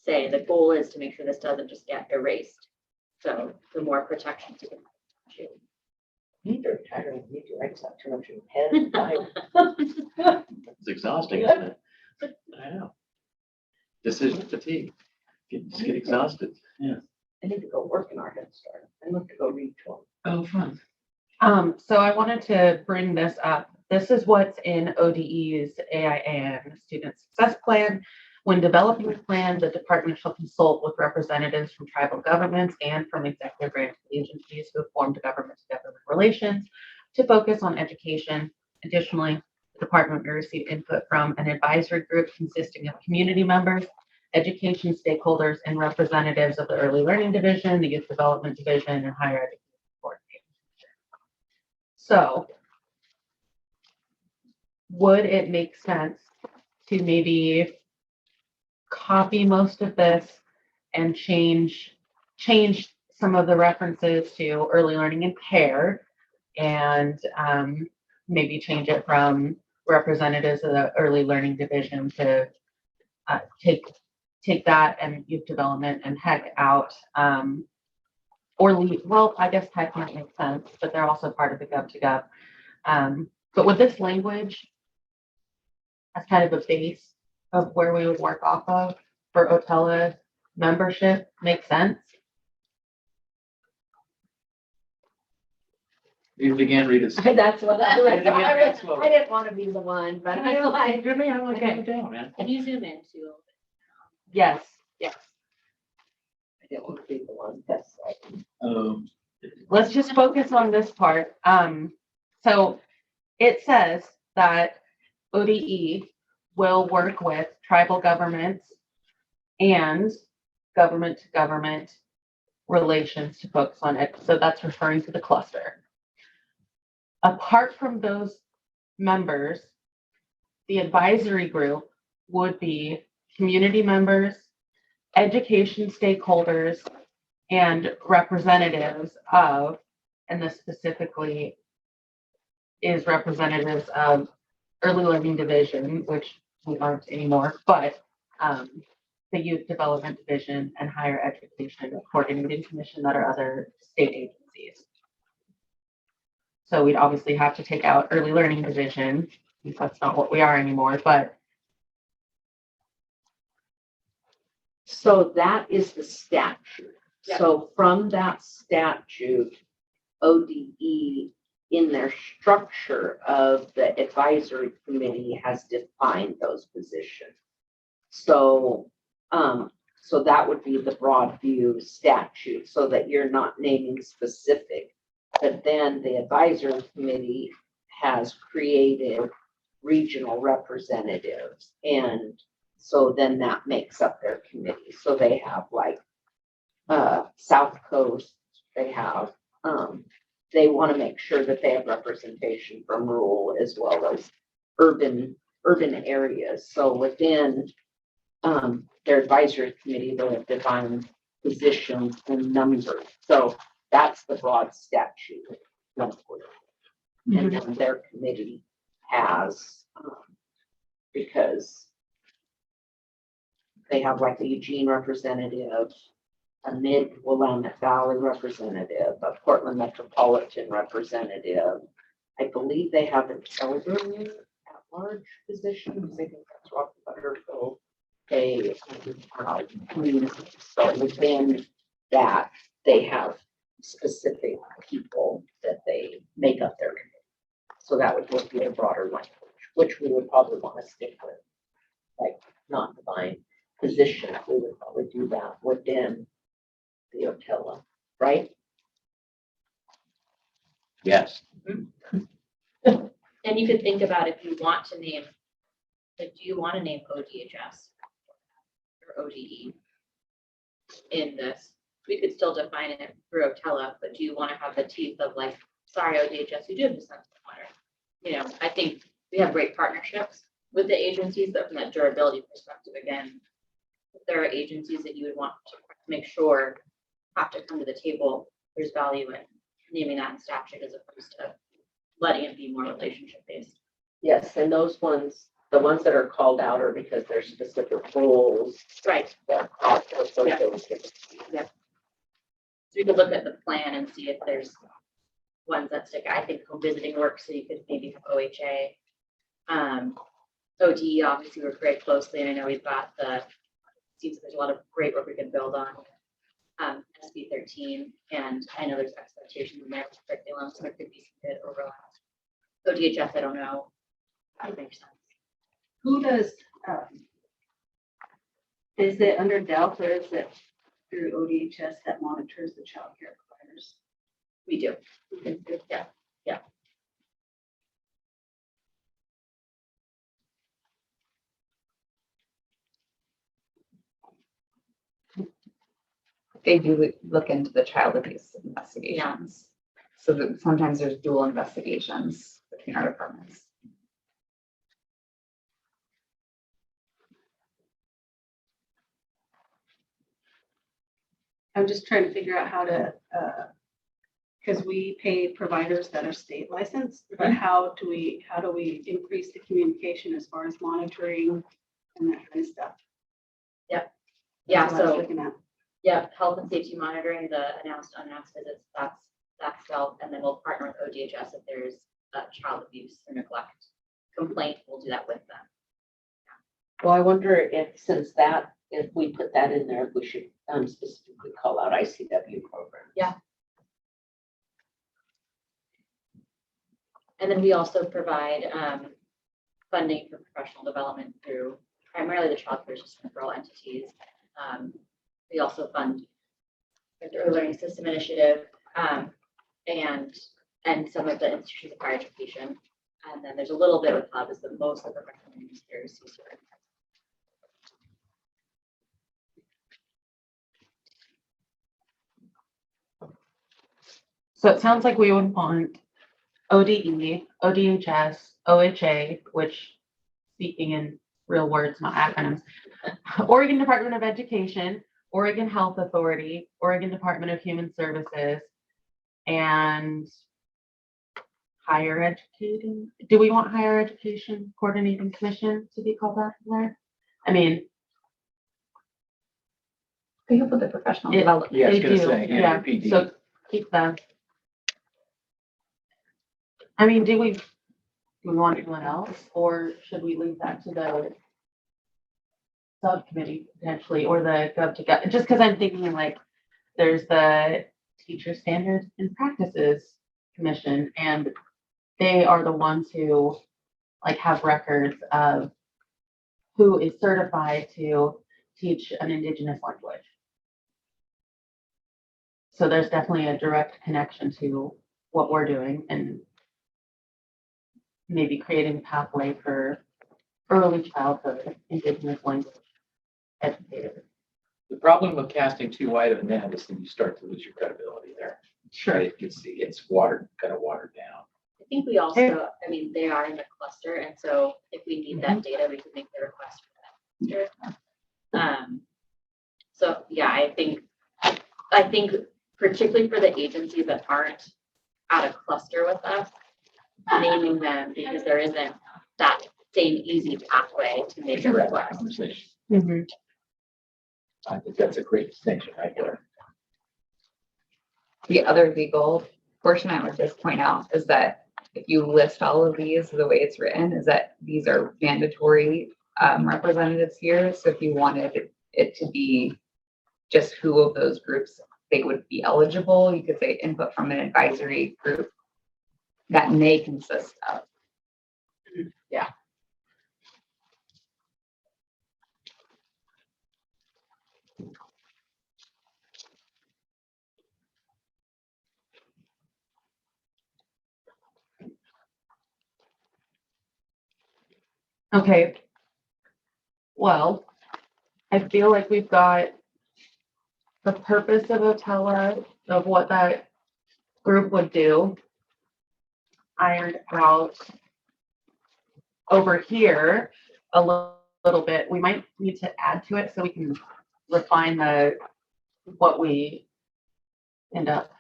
say the goal is to make sure this doesn't just get erased. So the more protections you can. Neither retiring, need to write too much in head. It's exhausting, isn't it? I know. Decision fatigue. Just get exhausted. Yeah. I need to go work in our Head Start. I love to go read to them. Oh, fun. So I wanted to bring this up. This is what's in ODE's AIAN Student Success Plan. When developing the plan, the department shall consult with representatives from tribal governments and from executive branch agencies who have formed government-to-government relations to focus on education. Additionally, the department may receive input from an advisory group consisting of community members, education stakeholders, and representatives of the Early Learning Division, the Youth Development Division, and Higher Education Coordination. So, would it make sense to maybe copy most of this and change some of the references to early learning impaired and maybe change it from representatives of the Early Learning Division to take that and youth development and heck out, or leave, well, I guess heck might make sense, but they're also part of the Gov2Gov. But with this language as kind of a base of where we would work off of for OTELA membership, make sense? Read it again, read it. That's what I Read it again, read it slowly. I didn't want to be the one, but I was like. Give me, I want to get it down, man. Can you zoom in too? Yes. Yes. I didn't want to be the one that's like. Let's just focus on this part. So it says that ODE will work with tribal governments and government-to-government relations to focus on it. So that's referring to the cluster. Apart from those members, the advisory group would be community members, education stakeholders, and representatives of, and this specifically is representatives of Early Learning Division, which we aren't anymore, but the Youth Development Division and Higher Education Coordinating Commission that are other state agencies. So we'd obviously have to take out Early Learning Division, because that's not what we are anymore, but So that is the statute. Yeah. So from that statute, ODE in their structure of the advisory committee has defined those positions. So, so that would be the broad view statute so that you're not naming specific. But then the advisory committee has created regional representatives. And so then that makes up their committee. So they have like South Coast, they have, they want to make sure that they have representation from rural as well as urban urban areas. So within their advisory committee, they have defined positions and numbers. So that's the broad statute. And then their committee has, because they have like a Eugene representative, a Mid-Willamette Valley representative, a Portland Metropolitan representative. I believe they have an elderly at-large position, because I think that's Rock Butterfield. They, so within that, they have specific people that they make up their committee. So that would be a broader language, which we would probably want to stick with, like non-defined position. We would probably do that within the Otella, right? Yes. And you could think about if you want to name, like, do you want to name ODHS or ODE in this? We could still define it through Otella, but do you want to have the teeth of like, sorry, ODHS, you do have to send some water? You know, I think we have great partnerships with the agencies, but from that durability perspective, again, if there are agencies that you would want to make sure have to come to the table, there's value in naming that in statute as opposed to letting it be more relationship based. Yes, and those ones, the ones that are called out are because there's specific roles. Right. That are Yeah. associated. Yeah. So you could look at the plan and see if there's ones that stick. I think home visiting works, so you could maybe have OHA. ODE obviously work very closely, and I know we've got seems like there's a lot of great work we can build on. SB 13, and I know there's expectations in there for curriculum, so there could be some good overlap. ODHS, I don't know. That makes sense. Who does, is it under Delph or is it through ODHS that monitors the child care providers? We do. Yeah. Yeah. They do look into the child abuse investigations. So that sometimes there's dual investigations between our departments. I'm just trying to figure out how to, because we pay providers that are state licensed, but how do we increase the communication as far as monitoring and that kind of stuff? Yep. Yeah, That's what I was so, looking at. yeah, health and safety monitoring, the announced, unannounced visits, that's Delph, and then we'll partner with ODHS if there's a child abuse or neglect complaint, we'll do that with them. Well, I wonder if, since that, if we put that in there, we should specifically call out ICW programs. Yeah. And then we also provide funding for professional development through primarily the child care system for all entities. We also fund the Early Learning System Initiative and some of the institutions of higher education. And then there's a little bit with Hub, is the most of the recommendations there is CSER. So it sounds like we would want ODE, ODHS, OHA, which speaking in real words, not acronyms, Oregon Department of Education, Oregon Health Authority, Oregon Department of Human Services, and higher educating. Do we want higher education coordinating commission to be called out there? I mean, They help with the professional It- development. Yeah, I was they gonna do, say, yeah, NRPD. so keep them. I mean, do we want anyone else, or should we leave that to the subcommittee potentially, or the gov to gov? Just because I'm thinking like, there's the Teacher Standards and Practices Commission, and they are the ones who like have records of who is certified to teach an Indigenous language. So there's definitely a direct connection to what we're doing and maybe creating a pathway for early childhood Indigenous language educators. The problem with casting too wide of a net is that you start to lose your credibility there. Sure. It gets watered, kind of watered down. I think we also, I mean, they are in the cluster, and so if we need that data, we can make the request for that cluster. So yeah, I think particularly for the agencies that aren't out of cluster with us, naming them because there isn't that same easy pathway to make a Direct request. conversation. Mhm. I think that's a great distinction right there. The other legal portion I would just point out is that if you list all of these, the way it's written is that these are mandatory representatives here. So if you wanted it to be just who of those groups they would be eligible, you could say input from an advisory group that may consist of. Yeah. Okay. Well, I feel like we've got the purpose of Otella, of what that group would do, ironed out. Over here, a little bit, we might need to add to it so we can refine what we end up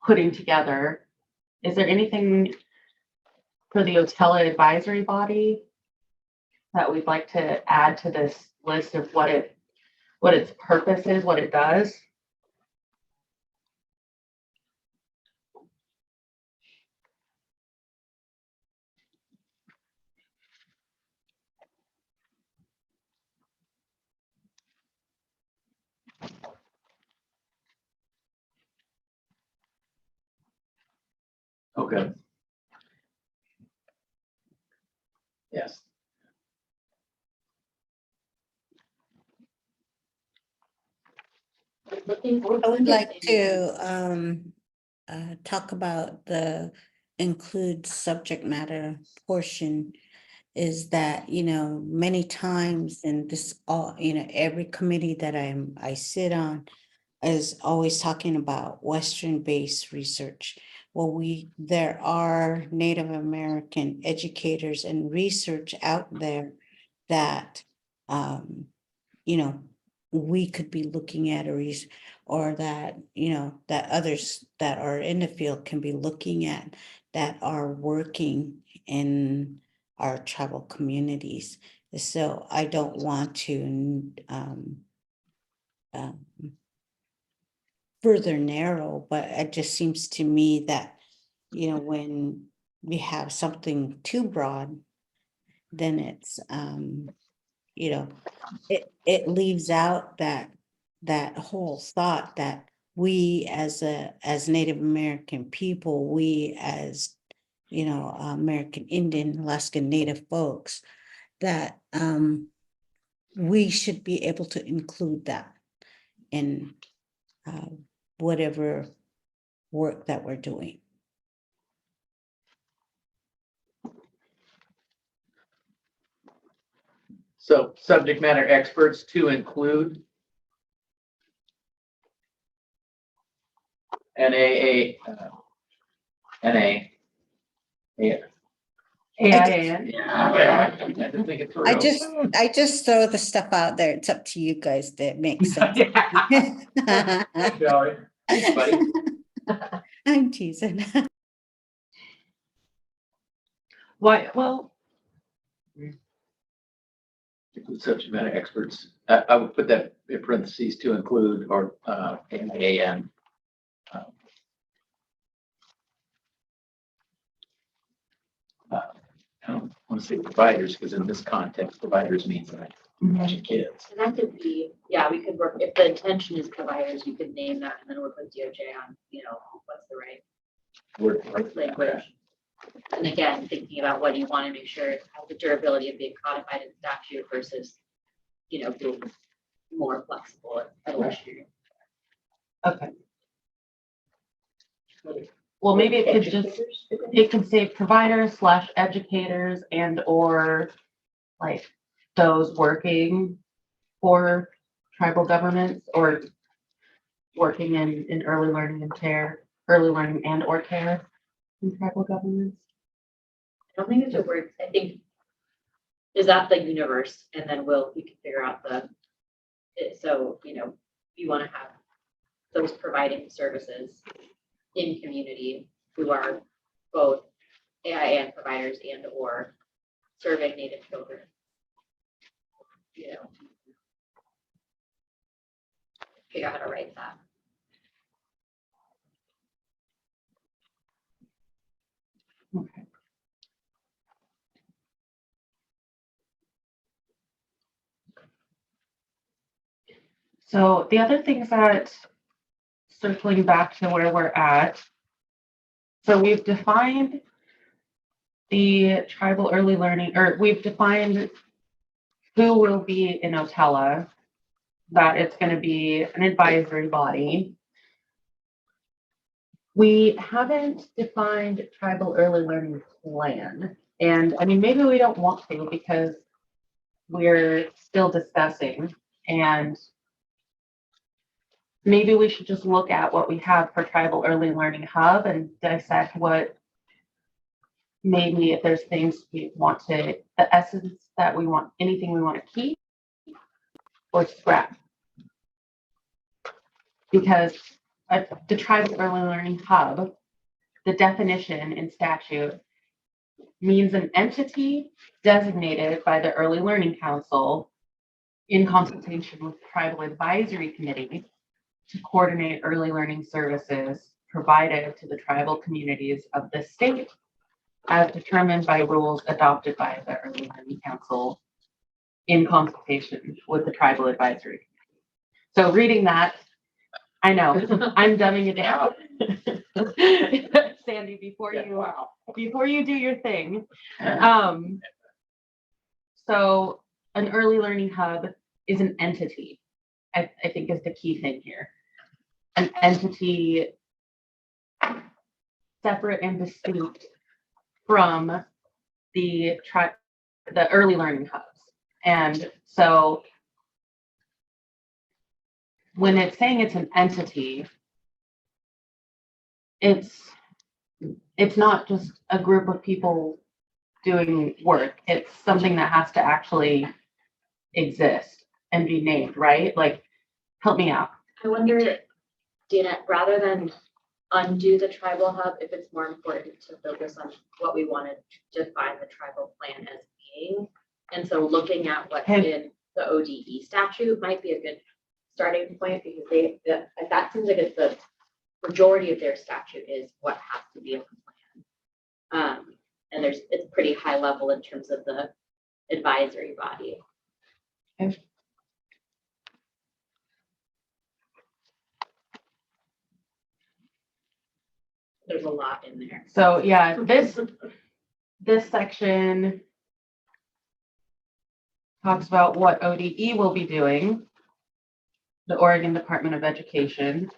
putting together. Is there anything for the Otella advisory body that we'd like to add to this list of what its purpose is, what it does? Okay. Yes. I would like to talk about the include subject matter portion. Is that, many times in this, all, every committee that I sit on is always talking about Western-based research. Well, there are Native American educators and research out there that, we could be looking at or that, that others that are in the field can be looking at, that are working in our tribal communities. So I don't want to further narrow, but it just seems to me that, when we have something too broad, then it's, it leaves out that whole thought that we as Native American people, we as, American Indian, Alaskan Native folks, that we should be able to include that in whatever work that we're doing. So subject matter experts to include NAA, NA. Yeah. AIAN. Yeah. I had to think it through. I just throw the stuff out there. It's up to you guys that makes sense. Valerie. Thanks, buddy. I'm teasing. Why, well, Include subject matter experts. I would put that in parentheses to include or NAN. I don't want to say providers because in this context, providers means like kids. And that could be, yeah, we could work, if the intention is providers, you could name that and then work with DOJ on, what's the right Word. language. And again, thinking about what you want to make sure has the durability of being codified in statute versus, being more flexible at evolutionary. okay. Well, maybe it can say providers / educators and/or like those working for tribal governments or working in early learning and care, early learning and or care. in tribal governments? I don't think it's a word, I think, is that the universe, and then we can figure out so, you want to have those providing services in community who are both AIN providers and or serving Native children. Figure out how to write that. Okay. So the other things that, circling back to where we're at, so we've defined the tribal early learning, or we've defined who will be in Otella, that it's going to be an advisory body. We haven't defined tribal early learning plan. And I mean, maybe we don't want to because we're still discussing, and maybe we should just look at what we have for tribal early learning hub and dissect what, maybe if there's things we want to, the essence that we want, anything we want to keep or scrap. Because the tribal early learning hub, the definition in statute means an entity designated by the Early Learning Council in consultation with the Tribal Advisory Committee to coordinate early learning services provided to the tribal communities of the state as determined by rules adopted by the Early Learning Council in consultation with the Tribal Advisory Committee. So reading that, I know, I'm dumbing it down. Sandy, before you do your thing. So an early learning hub is an entity, I think is the key thing here. An entity separate and distinct from the early learning hubs. And so when it's saying it's an entity, it's not just a group of people doing work. It's something that has to actually exist and be named, right? Like, help me out. I wonder, Dana, rather than undo the tribal hub, if it's more important to focus on what we want to define the tribal plan as being. And so looking at what's in the ODE statute might be a good starting point, because that seems like it's the majority of their statute is what has to be in the plan. And it's pretty high level in terms of the advisory body. Okay. There's a lot in there. So yeah, this section talks about what ODE will be doing, the Oregon Department of Education,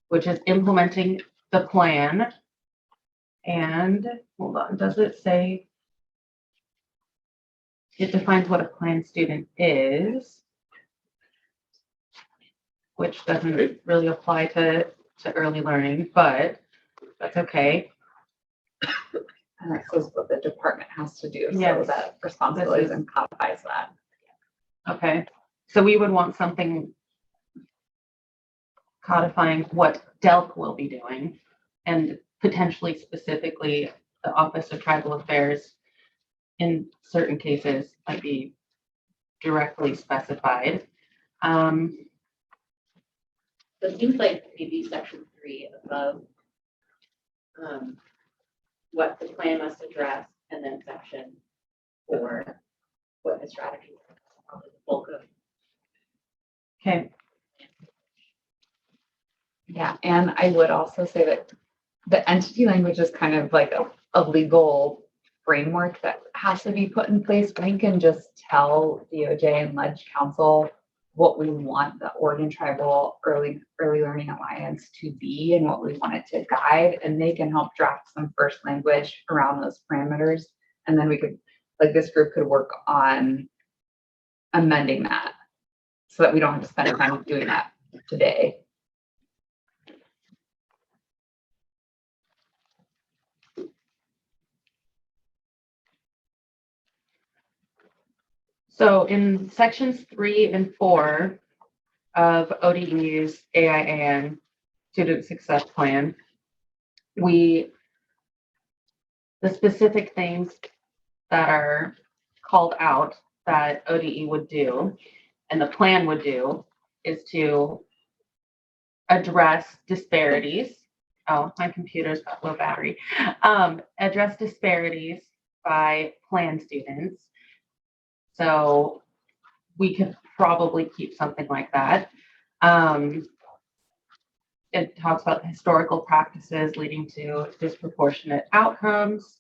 which is implementing the plan. And hold on, does it say? It defines what a plan student is, which doesn't really apply to early learning, but that's okay. And that says what the department has to do, so Yes. that responsibilities and codifies that. Okay, so we would want something codifying what DELC will be doing, and potentially specifically the Office of Tribal Affairs in certain cases might be directly specified. So it seems like maybe section 3 above what the plan must address, and then section 4, what the strategy is, probably the bulk of. Okay, Yeah, and I would also say that the entity language is kind of like a legal framework that has to be put in place. We can just tell DOJ and Ledge Council what we want the Oregon Tribal Early Learning Alliance to be and what we want it to guide, and they can help draft some first language around those parameters. And then we could, like, this group could work on amending that so that we don't have to spend time doing that today. So in sections 3 and 4 of ODE's AIAN Student Success Plan, the specific things that are called out that ODE would do and the plan would do is to address disparities. Oh, my computer's got low battery. Address disparities by plan students. So we could probably keep something like that. It talks about the historical practices leading to disproportionate outcomes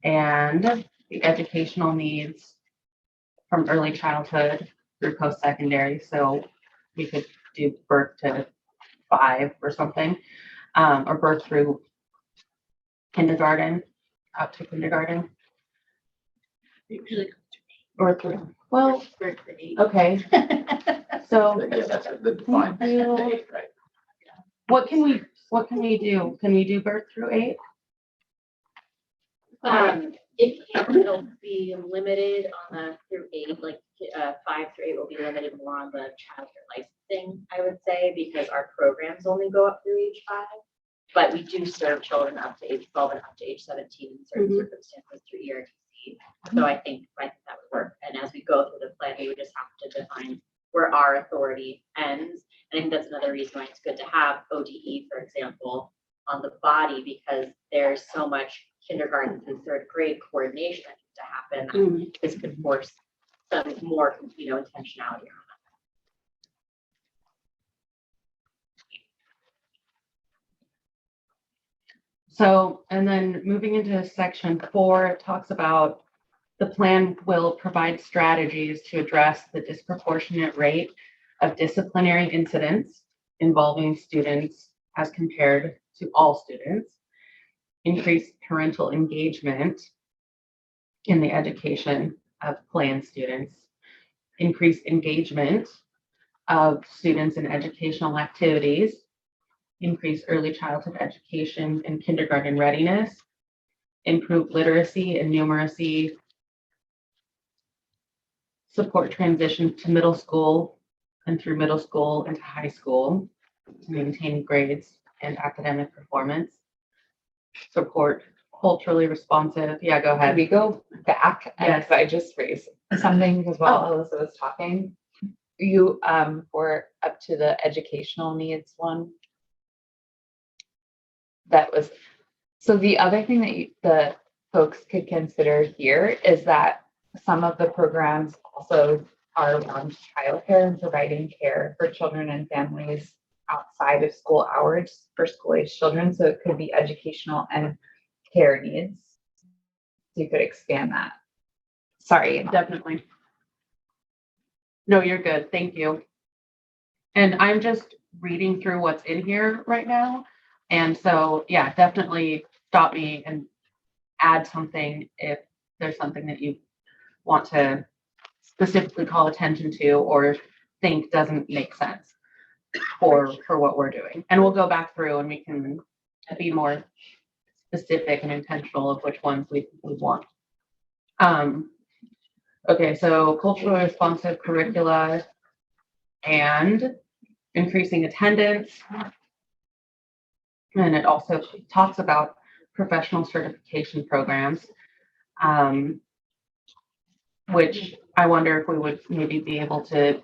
and the educational needs from early childhood through post-secondary. So we could do birth to 5 or something, or birth through kindergarten, up to kindergarten. Usually. Or through, well, okay. So I guess that's a good fine. thank you. Right. What can we do? Can we do birth through 8? It can, it'll be limited on the through 8, like 5 through 8 will be limited more on the childcare licensing, I would say, because our programs only go up through age 5. But we do serve children up to age 12 and up to age 17 in certain circumstances through ERTC. So I think that would work. And as we go through the plan, we would just have to define where our authority ends. And I think that's another reason why it's good to have ODE, for example, on the body, because there's so much kindergarten through 3rd grade coordination that needs to happen. This could force some more, intentionality around that. So, and then moving into section 4, it talks about the plan will provide strategies to address the disproportionate rate of disciplinary incidents involving students as compared to all students, increase parental engagement in the education of plan students, increase engagement of students in educational activities, increase early childhood education and kindergarten readiness, improve literacy and numeracy, support transition to middle school and through middle school into high school to maintain grades and academic performance, support culturally responsive. Yeah, go Can ahead. we go back? Yes. Because I just raised something because while Alyssa was talking, you were up to the educational needs one. That was, so the other thing that the folks could consider here is that some of the programs also are around childcare and providing care for children and families outside of school hours for school-age children. So it could be educational and care needs. So you could expand that. Sorry. Definitely. No, you're good. Thank you. And I'm just reading through what's in here right now. And so, yeah, definitely stop me and add something if there's something that you want to specifically call attention to or think doesn't make sense for what we're doing. And we'll go back through and we can be more specific and intentional of which ones we want. Okay, so culturally responsive curricula and increasing attendance. And it also talks about professional certification programs, which I wonder if we would maybe be able to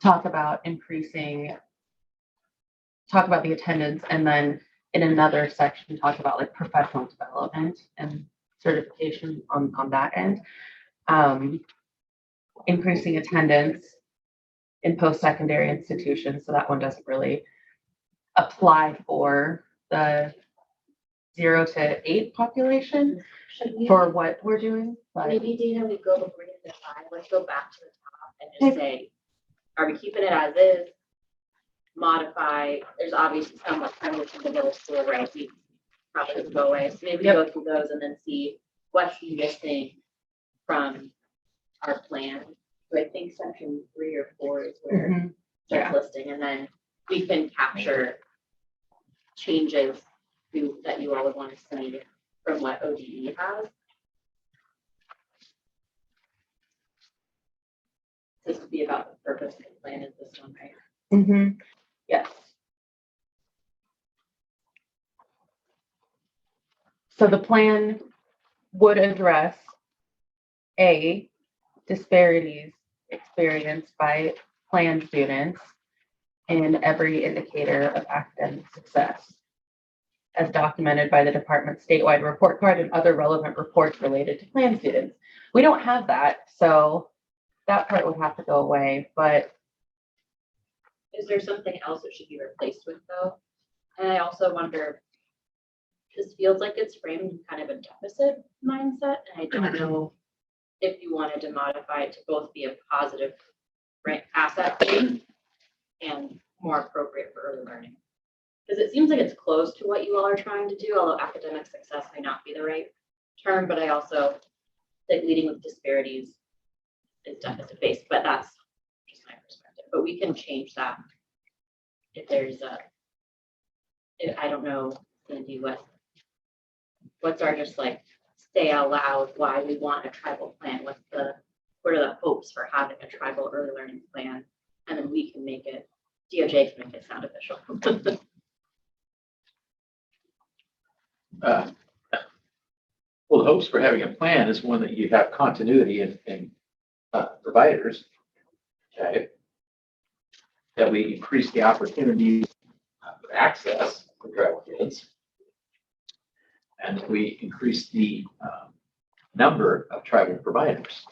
talk about talk about the attendance, and then in another section, talk about like professional development and certification on that end. Increasing attendance in post-secondary institutions. So that one doesn't really apply for the 0 to 8 population for what we're doing. But Maybe Dana, we go bring it to 5. Let's go back to the top and just say, are we keeping it as is? Modify. There's obviously some like transition to middle school, right? We probably doesn't go away. So maybe go through those and then see what's missing from our plan. So I think section 3 or 4 is where it's listing, and then we can capture changes that you all would want to see from what ODE has. This would be about the purpose of the plan is this one, right? Mm-hmm. Yes. So the plan would address A, disparities experienced by plan students in every indicator of academic success, as documented by the department's statewide report card and other relevant reports related to plan students. We don't have that, so that part would have to go away, but Is there something else that should be replaced with though? And I also wonder, this feels like it's framed in kind of a deficit mindset, and I don't know if you wanted to modify it to both be a positive right asset thing and more appropriate for early learning. Because it seems like it's close to what you all are trying to do, although academic success may not be the right term, but I also think leading with disparities is deficit based, but that's just my perspective. But we can change that if there's I don't know, Cindy, what's our just like say out loud why we want a tribal plan? What are the hopes for having a tribal early learning plan? And then we can make it, DOJ can make it sound official. Well, the hopes for having a plan is one that you have continuity in providers. Okay. That we increase the opportunities of access for tribal kids. And we increase the number of tribal providers.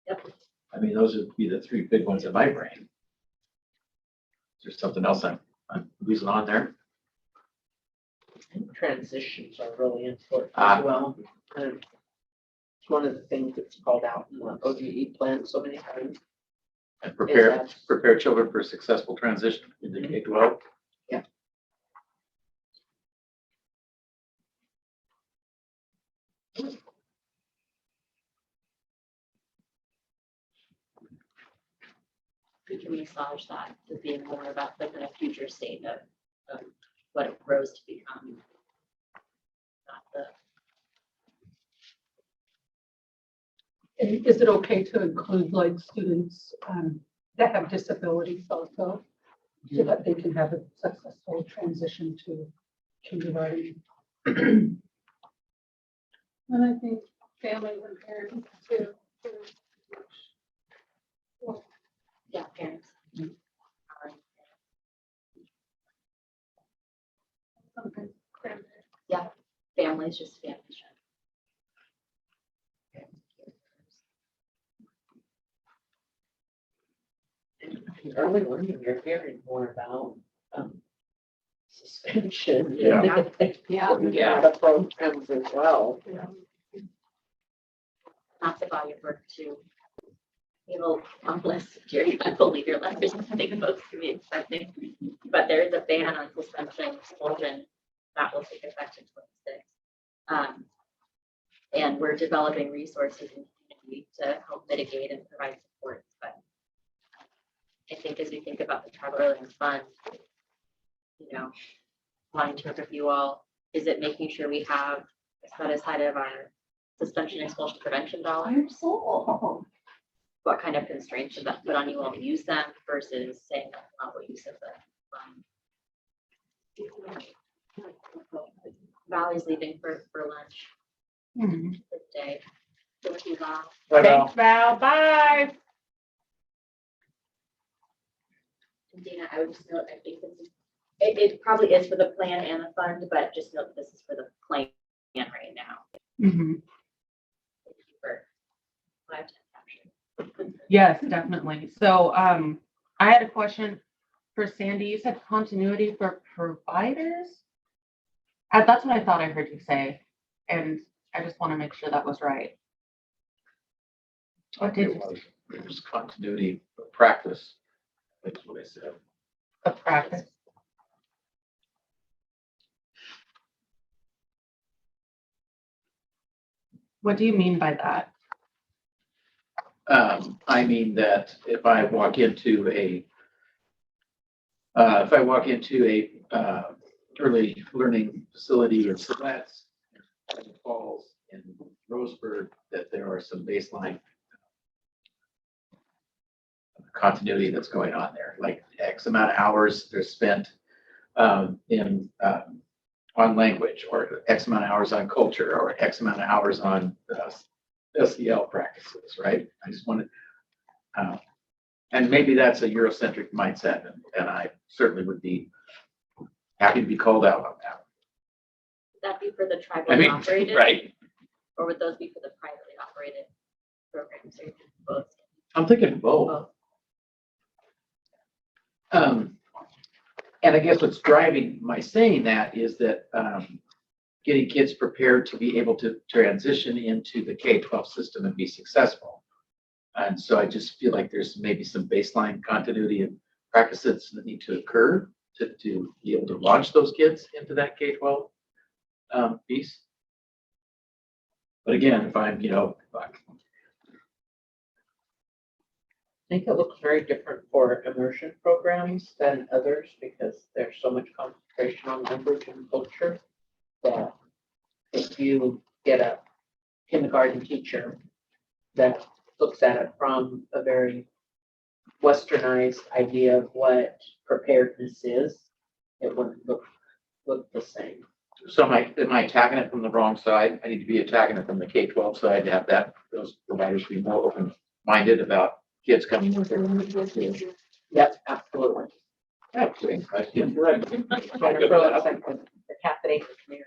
Yep. I mean, those would be the three big ones in my brain. Is there something else I'm losing on there? Transitions are really important Ah. as well. And it's one of the things that's called out in the OGE plan so many times. And prepare Is that- prepare children for successful transition into K-12. Yeah. We can massage that to being more about like a future state of what it grows to become. Not the And is it okay to include like students that have disabilities also? So that they can have a successful transition to kindergarten? And I think families and parents too. yeah, parents. Sometimes grandparents. Yeah, families, just families. In early learning, you're hearing more about suspension. Yeah. Yeah, the programs as well. That's about your work too. You know, unless you're, I believe your letters, I think folks can be expecting. But there is a ban on suspension and expulsion that will take effect in 26. And we're developing resources in the community to help mitigate and provide support. But I think as we think about the tribal early learning fund, you know, wanting to work with you all, is it making sure we have a set aside of our suspension expulsion prevention dollars? What kind of constraints should that put on you all to use them versus saying that's not what use of the fund? Valley's leaving for lunch this day. Thank you, Val. thanks, Val. Bye. And Dina, I would just note, I think this is, it probably is for the plan and the fund, but just note this is for the plan right now. Mhm. Thank you for 5 to 10 action. Yes, definitely. So I had a question for Sandy. You said continuity for providers? That's what I thought I heard you say. And I just want to make sure that was right. What did you say? There's continuity of practice. That's what I said. Of practice? What do you mean by that? I mean that if I walk into a early learning facility in Siletz, Falls, in Roseburg, that there are some baseline continuity that's going on there, like X amount of hours they're spent on language, or X amount of hours on culture, or X amount of hours on SEL practices, right? I just wanted, and maybe that's a Eurocentric mindset, and I certainly would be happy to be called out on that. Would that be for the I tribally mean, operated? right? Or would those be for the privately operated programs or both? I'm thinking both. And I guess what's driving my saying that is that getting kids prepared to be able to transition into the K-12 system and be successful. And so I just feel like there's maybe some baseline continuity and practices that need to occur to be able to launch those kids into that K-12 piece. But again, if I'm, I think it looks very different for immersion programs than others because there's so much concentration on language and culture that if you get a kindergarten teacher that looks at it from a very westernized idea of what preparedness is, it wouldn't look the same. so am I attacking it from the wrong side? I need to be attacking it from the K-12 side to have those providers be more open-minded about kids coming with their. Yep, absolutely. That's a question. Right. Trying to throw it up like the caffeinated community.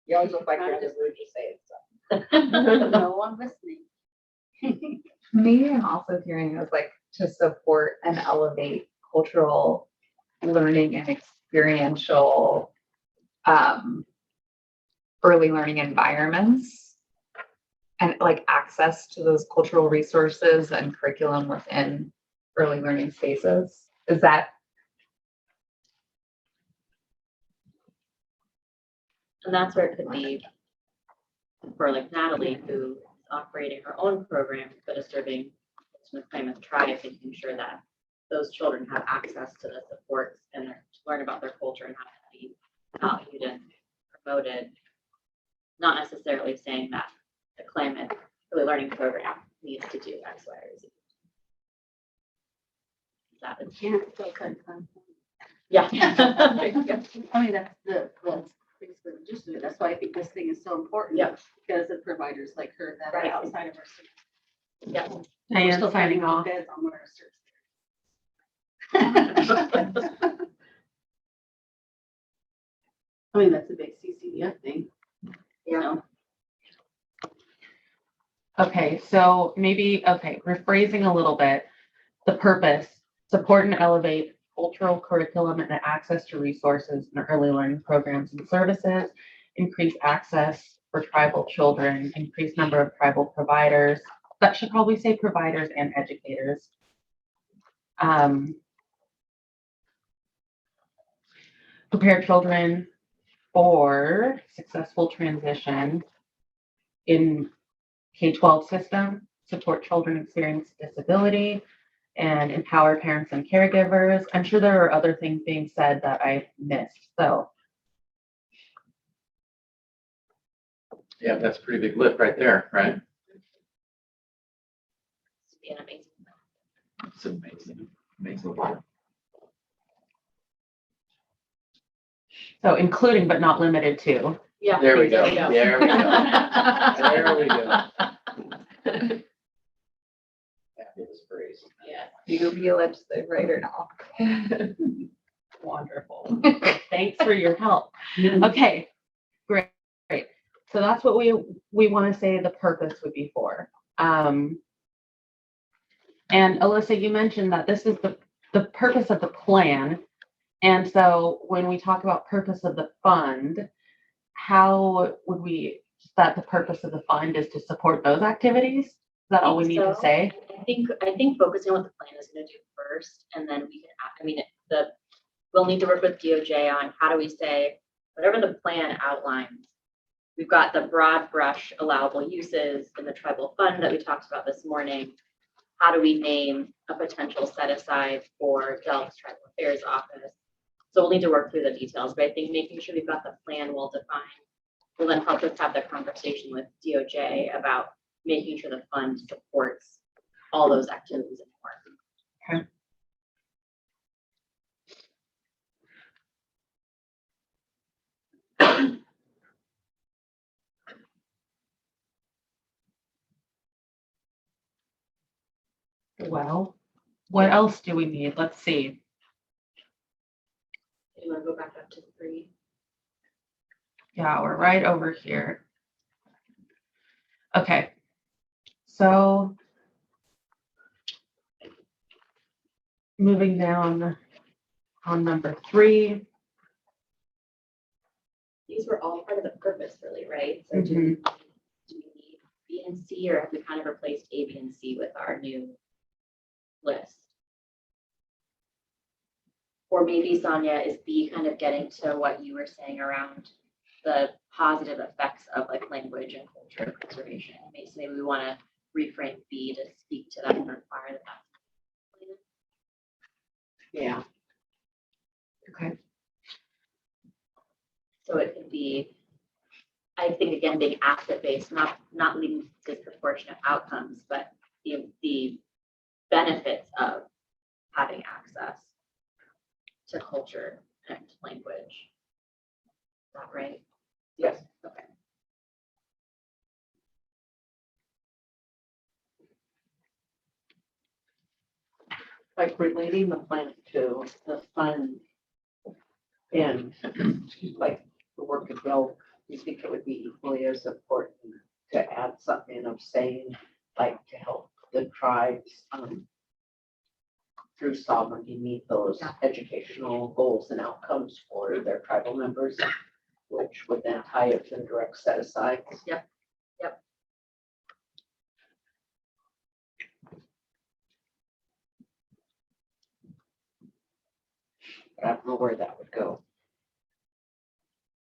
You always look like you're on the verge of saying something. No one listening. Maybe I'm also hearing as like to support and elevate cultural learning and experiential early learning environments and like access to those cultural resources and curriculum within early learning spaces. Is that? And that's where it could be for like Natalie, who is operating her own program, but is serving Smith Klamath Tribe, making sure that those children have access to the supports and to learn about their culture and how to be valued and promoted. Not necessarily saying that the Klamath Early Learning Program needs to do X, Y, or Z. Is that it? Can't still cut content. Yeah. I mean, that's basically the gist of it. That's why I think this thing is so important. Yeah. Because of providers like her that Right. are outside of our system. Yeah. We're Diane still signing finding off. beds on what our service. I mean, that's a big CCDF thing. Yeah. Okay, so maybe, rephrasing a little bit, the purpose, support and elevate cultural curriculum and access to resources and early learning programs and services, increase access for tribal children, increase number of tribal providers. That should probably say providers and educators. Prepare children for successful transition in K-12 system, support children experiencing disability, and empower parents and caregivers. I'm sure there are other things being said that I missed, so. Yeah, that's a pretty big lift right there, right? It's amazing. It's amazing, amazing. So including but not limited to. Yeah. There we go, There you go. there we go. There we go. Fabulous phrase. Yeah. Do you be a legislative writer now? Wonderful. Thanks for your help. Okay, great. So that's what we want to say the purpose would be for. And Alyssa, you mentioned that this is the purpose of the plan. And so when we talk about purpose of the fund, how would we, that the purpose of the fund is to support those activities? Is that all we need to say? I think focusing on what the plan is going to do first, and then we can, we'll need to work with DOJ on how do we say, whatever the plan outlines, we've got the broad brush allowable uses in the tribal fund that we talked about this morning. How do we name a potential set aside for Delk's Tribal Affairs Office? So we'll need to work through the details, but I think making sure we've got the plan well defined will then help us have the conversation with DOJ about making sure the fund supports all those activities anymore. Okay. Well, what else do we need? Let's see. You want to go back up to 3? Yeah, we're right over here. Okay. So moving down on number 3. These were all part of the purpose, really, right? So do we need B and C, or have we kind of replaced A, B, and C with our new list? Or maybe, Sonia, is B kind of getting to what you were saying around the positive effects of like language and culture preservation? So maybe we want to reframe B to speak to that and require that. Yeah. Okay. So it could be, I think, again, being asset-based, not leading to disproportionate outcomes, but the benefits of having access to culture and language. Is that right? Yes. Okay. Like relating the plan to the fund and like the work of Bill, you think it would be equally as important to add something of saying, like to help the tribes through sovereignty meet those educational goals and outcomes for their tribal members, which would then tie it to the direct set aside. Yep. Yep. But I don't know where that would go.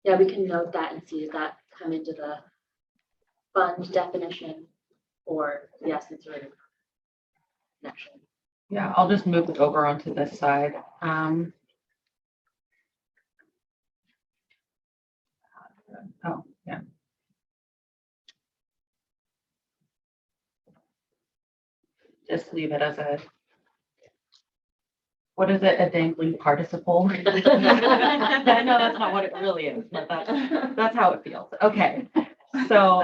Yeah, we can note that and see does that come into the fund definition or the essence or connection. Yeah, I'll just move it over onto this side. Oh, yeah. Just leave it as a, what is it, a dangling participle? I know that's not what it really is, but that's how it feels. Okay, so,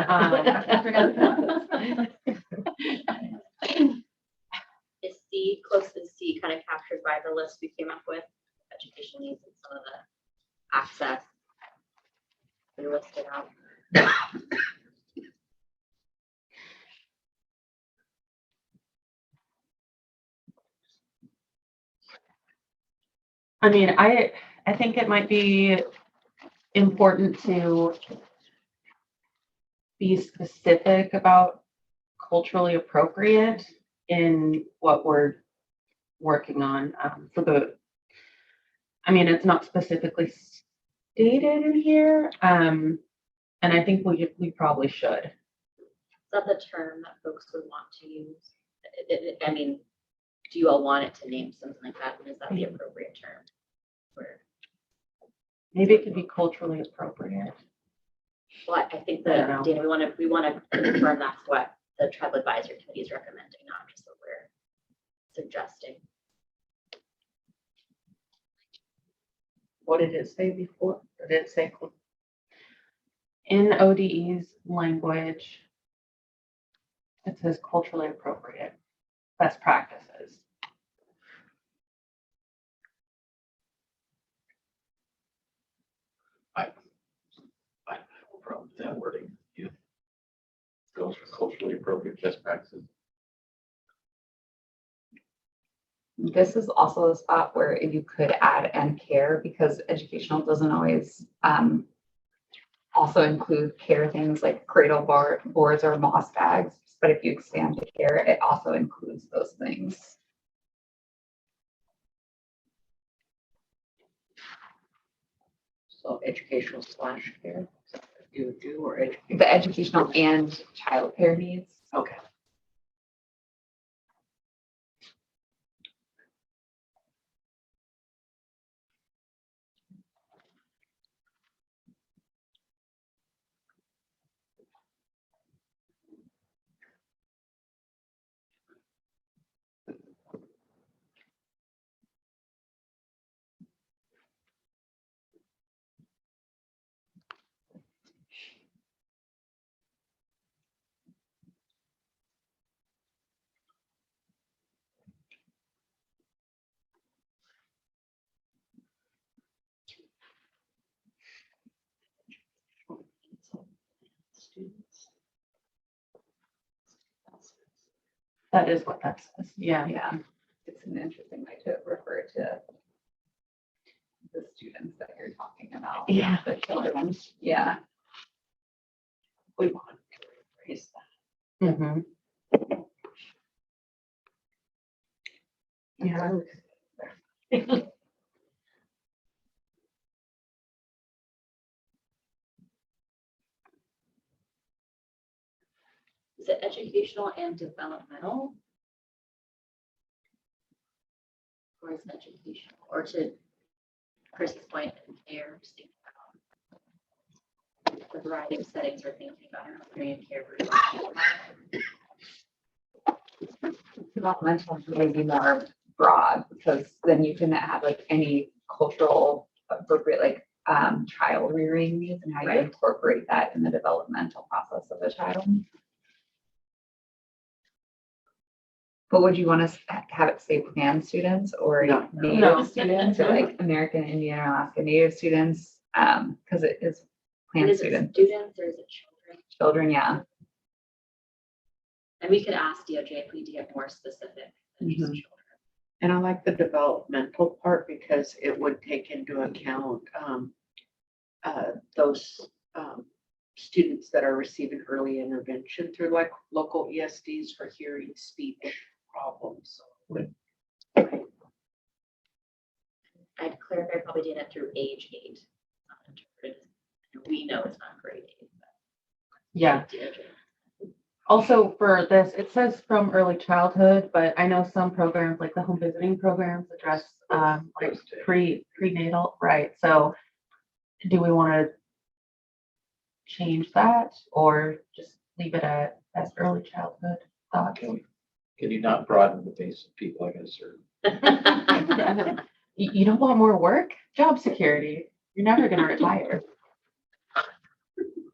Is C, close to C, kind of captured by the list we came up with, education needs and some of the access we listed out. I mean, I think it might be important to be specific about culturally appropriate in what we're working on for the, I mean, it's not specifically stated in here. And I think we probably should. Is that the term that folks would want to use? I mean, do you all want it to name something like that? And is that the appropriate term? Or, Maybe it could be culturally appropriate. well, I think I don't that, know. Dana, we want to confirm that's what the tribal advisory committee is recommending, not just what we're suggesting. What did it say before? Did it say? In ODE's language, it says culturally appropriate best practices. I have no problem with that wording. Yeah. Goes for culturally appropriate best practices. This is also a spot where you could add and care, because educational doesn't always also include care things like boards or moss bags. But if you expand to care, it also includes those things. So educational / care, is that what you would do, or education? The educational and childcare needs. Okay. That is what that says. Yeah. Yeah, it's an interesting way to refer to the students that you're talking about. Yeah. The children, yeah. We want to raise that. Mhm. Yeah. Is it educational and developmental? Or is it educational, or to Chris's point, care, just thinking about the variety of settings we're thinking about in healthcare and care. Developmental may be more broad, because then you can have like any cultural appropriate, like child rearing needs and how you Right. incorporate that in the developmental process of the child. But would you want to have it say Pan students or No. Native No. students, or like American Indian or Alaska Native students? Because it is And Pan is it students, students or is it children? children, yeah. And we could ask DOJ if we get more specific than just Mhm. children. And I like the developmental part because it would take into account those students that are receiving early intervention through like local ESDs for hearing, speech problems. I'd clarify probably doing it through age 8. Not interpreted as- We know it's not grade 8. but Yeah. DOJ. Also for this, it says from early childhood, but I know some programs like the home visiting programs address like prenatal, right? So do we want to change that or just leave it at as early childhood thoughts? Can you not broaden the base of people I gotta serve? You don't want more work? Job security. You're never gonna retire.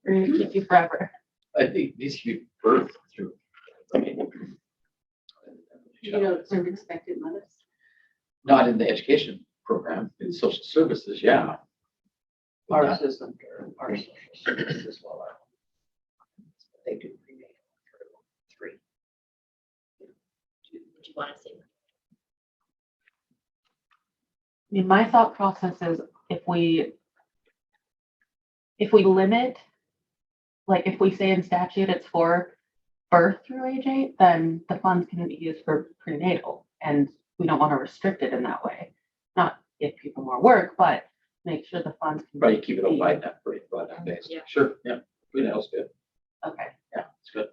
We're gonna keep you forever. I think these should be birthed through. Some expected mothers. Not in the education program, in social services, yeah. But Ours not- isn't, our social services well are. They do prenatal through 3. Would you want to say? I mean, my thought process is if we limit, like if we say in statute it's for birth through age 8, then the funds can be used for prenatal, and we don't want to restrict it in that way. Not give people more work, but make sure the funds can. Right, keep it be- open enough, broad enough base. Yeah. Sure, yeah, prenatel's good, Okay. yeah, it's good.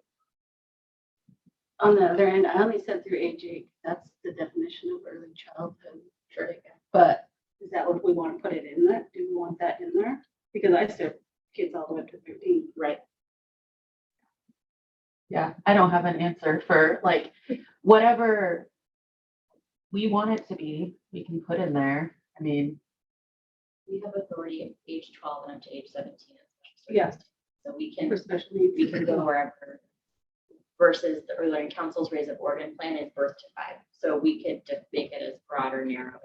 On the other end, I only said through age 8, that's the definition of early childhood. Sure. But is that what we want to put it in there? Do we want that in there? Because I serve kids all the way up to 13. Right. Yeah, I don't have an answer for like whatever we want it to be, we can put in there. I mean, We have authority at age 12 and up to age 17. Yes. So we can, For special needs. we can go wherever. Versus the Early Learning Council's Raise Up Oregon plan is birth to 5. So we could just make it as broad or narrow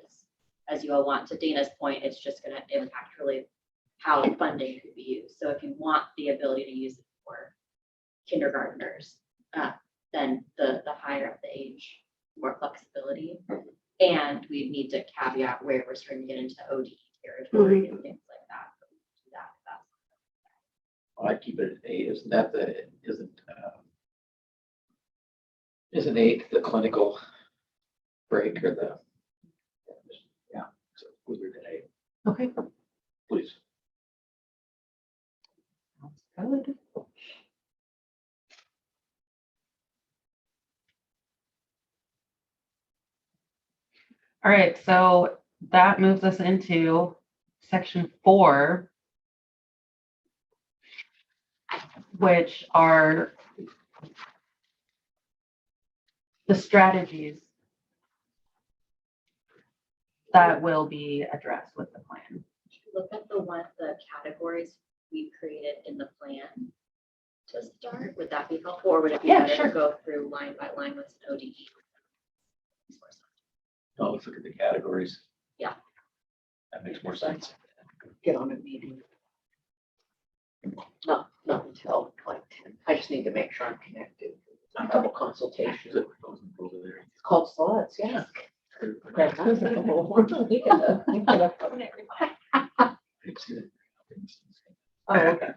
as you all want. To Dana's point, it's just going to impact really how funding could be used. So if you want the ability to use it for kindergartners, then the higher up the age, more flexibility. And we need to caveat where we're starting to get into ODE territory and things like that. Do that, that's I'd keep it at 8, isn't 8 the clinical break or the? Yeah, so we were at 8, okay. please. Good. All right, so that moves us into section 4, which are the strategies that will be addressed with the plan. Look at the categories we created in the plan to start. Would that be helpful, or would it be Yeah, better sure. to go through line by line with an ODE? No, let's look at the categories. Yeah. That makes more sense. Get on a meeting. Not until like 10. I just need to make sure I'm connected. a couple consultations. Is it over there? It's called slots, yeah. We could have phone everybody. Oh, okay.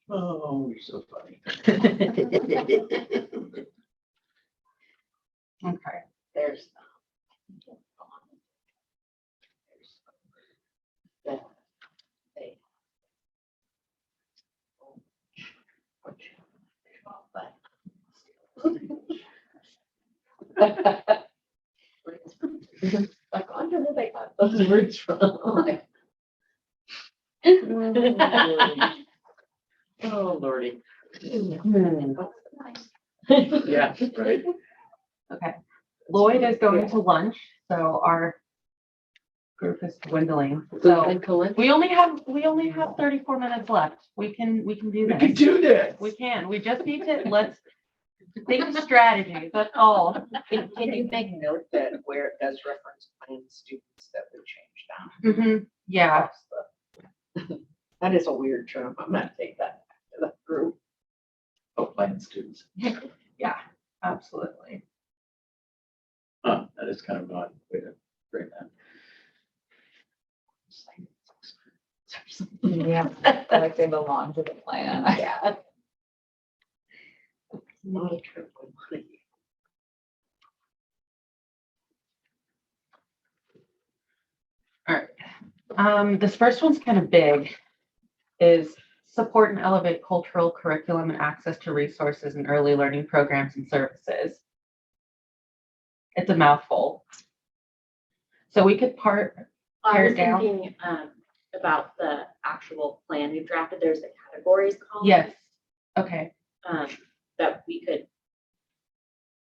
Oh, you're so funny. Okay. There's. Like, I wonder where they got those words from. Like, oh, Lordy. Yeah, right. Okay. Lloyd is going to lunch, so our group is dwindling. So we only have 34 minutes left. We can do We this. can do this. We can. We just need to let's think of strategies. That's all. Can you make note that where it does reference plan students that we change that? Mhm. Yeah. That is a weird term. I'm gonna take that to the group. Oh, plan students. Yeah. Absolutely. Huh, that is kind of an odd way to bring that. Yeah, like they belong to the plan. Yeah. Not a true one. All right. This first one's kind of big, is support and elevate cultural curriculum and access to resources and early learning programs and services. It's a mouthful. So we could I pare was it down. thinking, about the actual plan we've drafted. There's the categories column. Yes. Okay. That we could,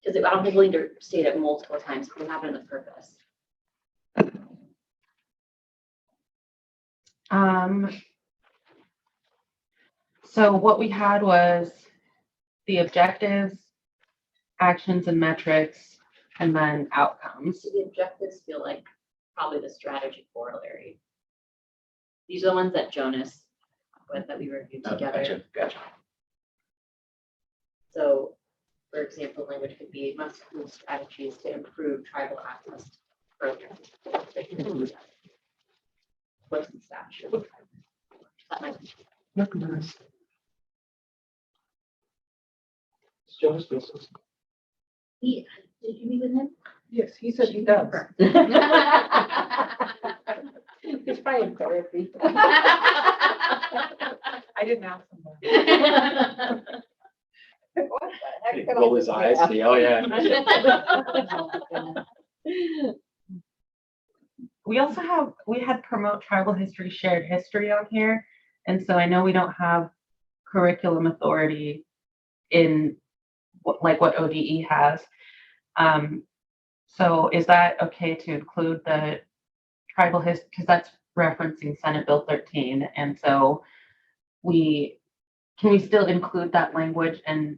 because I don't think we'll need to state it multiple times. We'll have it in the purpose. So what we had was the objectives, actions and metrics, and then outcomes. So the objectives feel like probably the strategy corollary. These are the ones that Jonas with that we reviewed Oh, together. Gotcha. So, for example, language could be must include strategies to improve tribal access to programs. What's the statute? That might be- Jonas Wilson. Did you meet with him? Yes, he said he does. He's probably in therapy. I didn't ask him that. What the heck He could I roll his do? eyes, see, oh, yeah. We had promote tribal history, shared history on here. And so I know we don't have curriculum authority in what ODE has. So is that okay to include the tribal history? Because that's referencing Senate Bill 13. And so can we still include that language and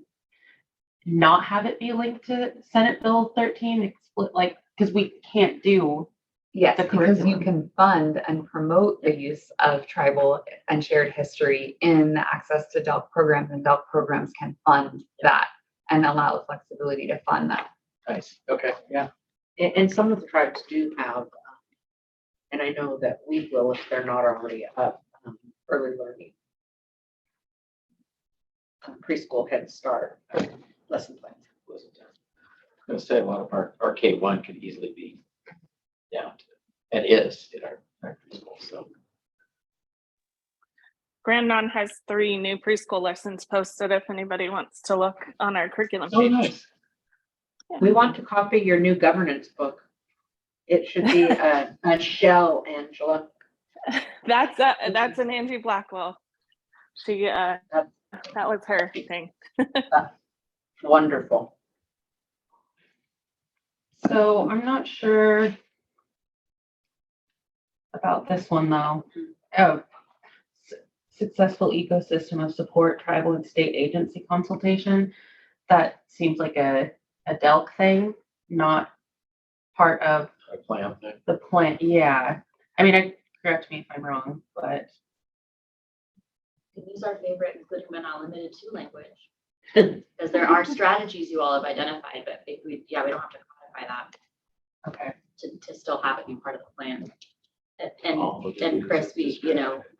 not have it be linked to Senate Bill 13? Because we can't do. Yes, The because you curriculum. can fund and promote the use of tribal and shared history in access to DELC programs, and DELC programs can fund that and allow the flexibility to fund that. Nice, okay, yeah. And some of the tribes do have, and I know that we will if they're not already up, early learning. Preschool Head Start lesson plans. I'm gonna say a lot of our K1 could easily be down to, and is in our preschool, so. Grand Non has 3 new preschool lessons posted if anybody wants to look on our curriculum Oh, page. nice. We want to copy your new governance book. It should be a shell, Angela. That's an Angie Blackwell. She that was her thing. Wonderful. So I'm not sure about this one though. Oh, successful ecosystem of support, tribal and state agency consultation. That seems like a DELC thing, not part of A plan thing. the plan. Yeah. I mean, correct me if I'm wrong, but can use our favorite, including but not limited to language. Because there are strategies you all have identified, but if we, yeah, we don't have to codify that Okay. to still have it be part of the plan. And Chris, we,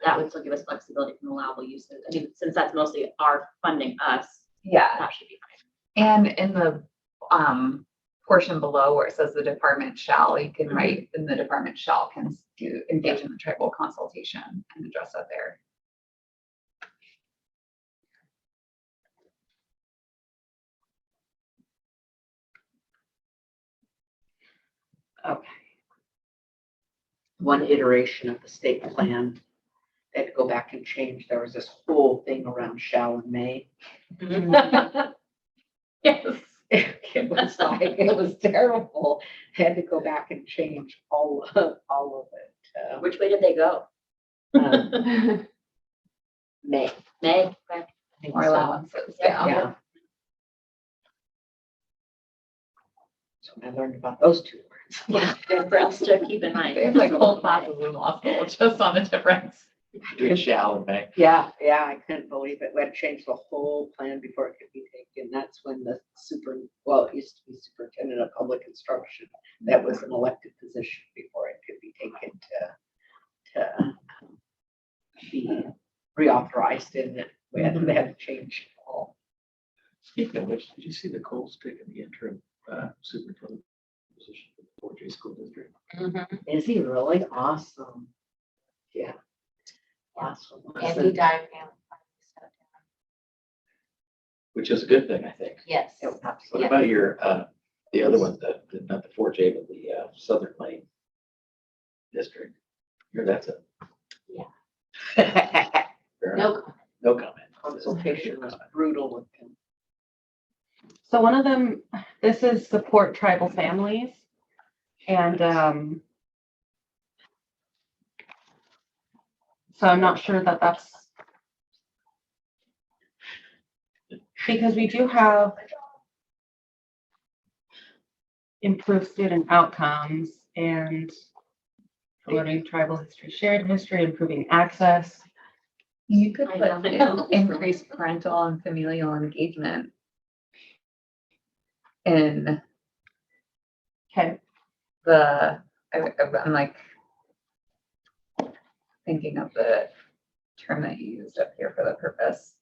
that would still give us flexibility from allowable uses. I mean, since that's mostly our funding us, Yeah, that should be fine. and in the portion below where it says the department shall, you can write, and the department shall can engage in the tribal consultation and address that there. Okay. One iteration of the state plan, they had to go back and change. There was this whole thing around shall and may. Yes, it was terrible. Had to go back and change all of it. Which way did they go? May. May? Okay. I think Or so. allowances, yeah. Yeah. So I learned about those two words. Yeah, for us to keep in mind. They have like whole classes in law school just on the difference. Between shall and may. Yeah, I couldn't believe it. We had to change the whole plan before it could be taken. That's when the it used to be superintendent of public instruction. That was an elected position before it could be taken to be reauthorized, and they had to change it all. Speaking of which, did you see the Coles taking the interim superintendent position for the Fort J School District? Is he really awesome? Yeah. Awesome. And he died. Which is a good thing, I think. Yes. What about your, the other one, not the Fort J, but the Southern Lane District? Here, that's a. Yeah. Fair No enough. No comment. Consultation was brutal with him. So one of them, this is support tribal families. And so I'm not sure that that's because we do have improved student outcomes and promoting tribal history, shared history, improving access. You could I put know. increased parental and familial engagement in Okay. I'm like thinking of the term that you used up here for the purpose.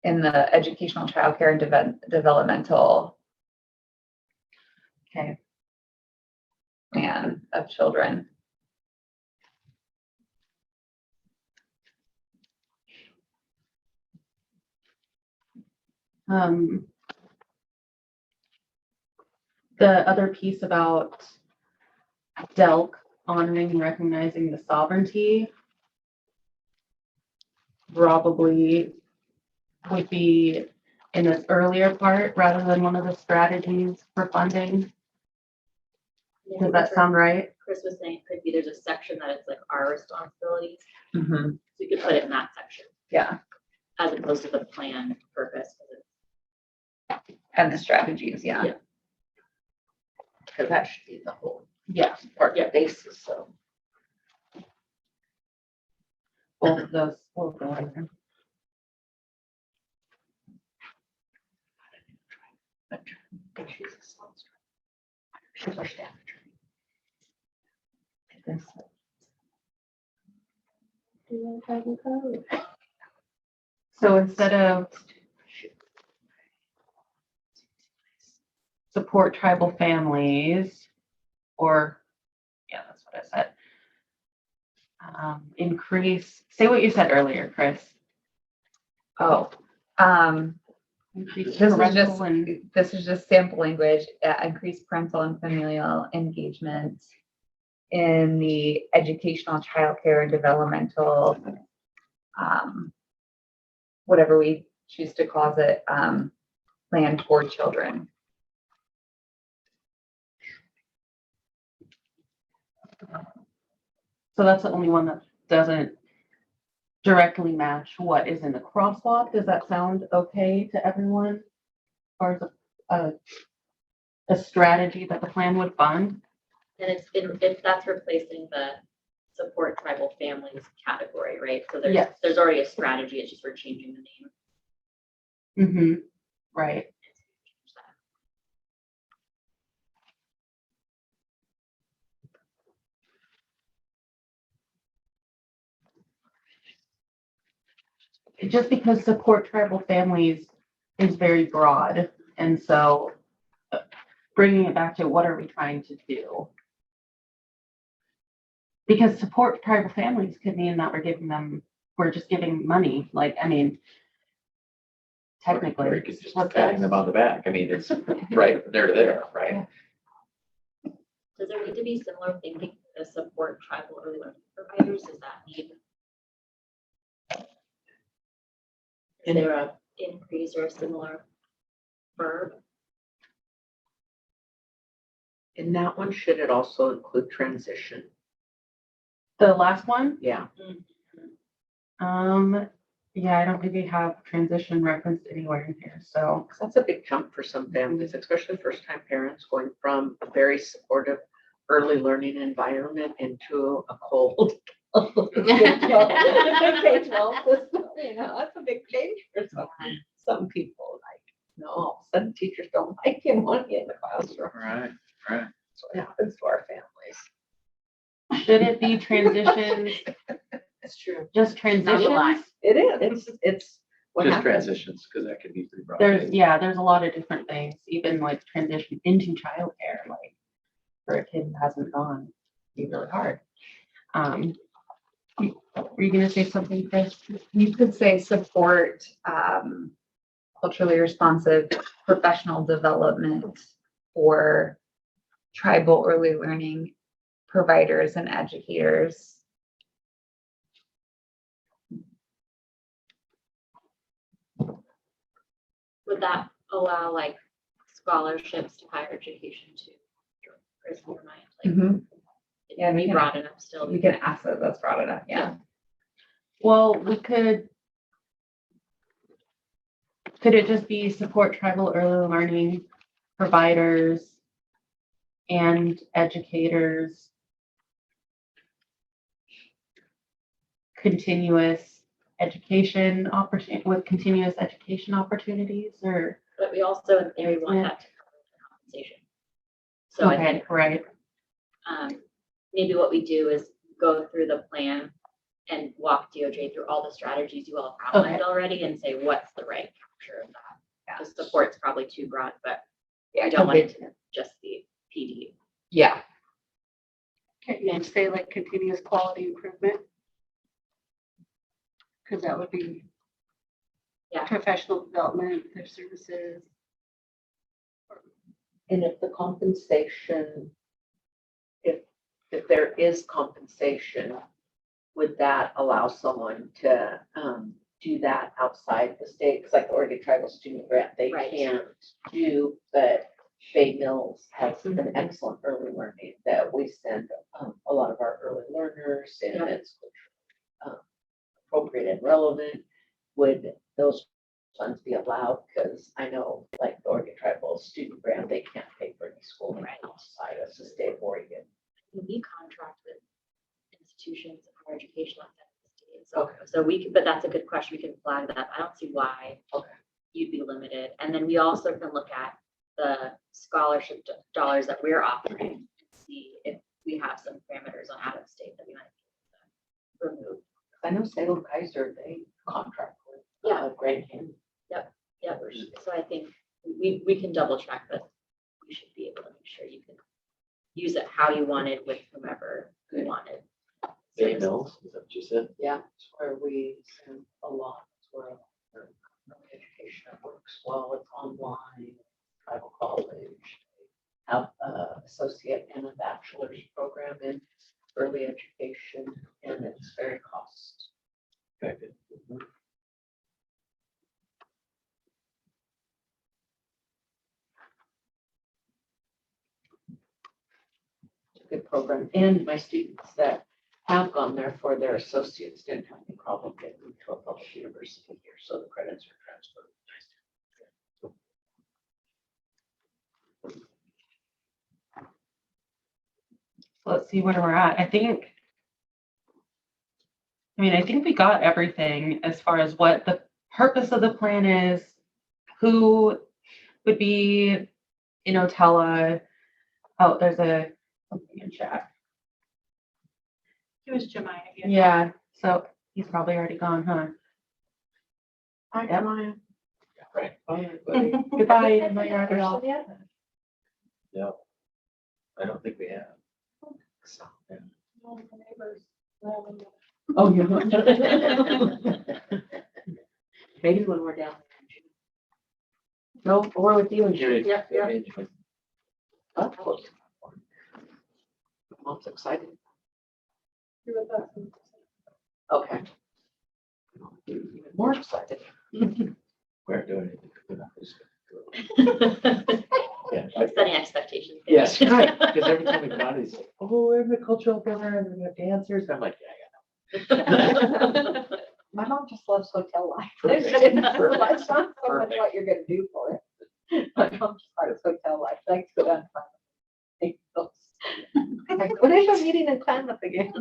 In the educational childcare and developmental Okay. plan of children. The other piece about DELC honoring and recognizing the sovereignty probably would be in this earlier part rather than one of the strategies for funding. Does that sound right? Chris was saying it could be, there's a section that it's like our responsibilities. Mm-hmm. So you could put it in that section Yeah, as opposed to the plan purpose. and the strategies, yeah. Yeah. Because that should be the whole Yeah. part of the basis, so. Both of those will go in there. She's our staff attorney. So instead of support tribal families, or, yeah, that's what I said. Increase, say what you said earlier, Chris. Oh, Increase this is parental just, and this is just sample language, increased parental and familial engagement in the educational, childcare, and developmental, whatever we choose to call it, plan for children. so that's the only one that doesn't directly match what is in the crosswalk. Does that sound okay to everyone? Or a strategy that the plan would fund? And if that's replacing the support tribal families category, right? So Yes. there's already a strategy, it's just we're changing the name. Mm-hmm. Right. Just because support tribal families is very broad, and so bringing it back to what are we trying to do? Because support tribal families could mean that we're just giving money, like, I mean, technically. Or you could just what's patting that? them on the back. I mean, it's right, they're there, right? Does there need to be similar thinking to support tribal early learning providers? Does that need? Is there a increase or a similar verb? In that one, should it also include transition? The last one, Yeah. yeah, I don't think we have transition referenced anywhere in here, so. 'Cause that's a big jump for some families, especially first-time parents going from a very supportive early learning environment into a cold. K-12 system, you know, that's a big change for some people. Like, no, all of a sudden teachers don't like you, want you in the classroom. Right, right. That's what happens to our families. Should it be transitions, It's true. just transitions? It is, it's what Just happens. transitions, because that could be pretty broad. There's a lot of different things, even like transition into childcare, like for a kid who hasn't gone, it'd be really hard. Were you gonna say something, Chris? You could say support culturally responsive professional development for tribal early learning providers and educators. Would that allow like scholarships to higher education too? Or is more mind like? Mhm. Yeah, Be we can- broad enough still. We can ask that, that's brought it up, yeah. Well, could it just be support tribal early learning providers and educators? Continuous education opportunity with continuous education opportunities, or? But we also, in theory, want that to cover the compensation. So I Okay, think, right. maybe what we do is go through the plan and walk DOJ through all the strategies you all have outlined already and say, what's the right capture of that? The support's probably too broad, but I don't want it to just be PD. Yeah. Can't you say like continuous quality improvement? Because that would be Yeah. professional development, their services. And if the compensation, if there is compensation, would that allow someone to do that outside the state? Because like the Oregon Tribal Student Grant, they Right. can't do, but Bay Mills has an excellent early learning that we send a lot of our early learners, and Yeah. it's appropriate and relevant. Would those funds be allowed? Because I know like the Oregon Tribal Student Grant, they can't pay for any schooling Right. outside of the state of Oregon. We contract with institutions of higher education outside of the state. Okay. So we can, but that's a good question. We can flag that. I don't see why Okay. you'd be limited. And then we also can look at the scholarship dollars that we're offering and see if we have some parameters on out of state that we might be able to remove. I know Salem Kaiser, they contract with Grand Canyon. Yep. So I think we can double check, but we should be able to make sure you can use it how you wanted with whomever you wanted. Bay Mills, is that what you said? Yeah, it's where we send a lot. It's where our early education works well. It's online, tribal college. Have a associate and a bachelor's program in early education, and it's very cost Effective. It's a good program. And my students that have gone there for their associates didn't have any problem getting into a public university here, so the credits are transferred. Let's see where we're at. I think mean, I think we got everything as far as what the purpose of the plan is, who would be in Otella. Oh, there's something in chat. He was Jemima. Yeah, so he's probably already gone, huh? Hi, Yep. Maya. Right. Bye, everybody. Goodbye. Maya. No, I don't think we have. Yeah. Oh, yeah. Maybe when we're down. No, we're with you and Judy. Yeah, yeah. Of course. Mom's excited. Okay. Even more excited. We're doing anything. We're not just gonna do it. Yeah, Setting expectations. yes, right, because every time we got it, he's like, oh, we're in the cultural program, we're gonna have dancers. I'm like, yeah, My mom just loves hotel life. Perfect. It's not so much what you're gonna do for it. My mom just likes hotel life. Thanks for that. Like, when is your meeting in Klamath again?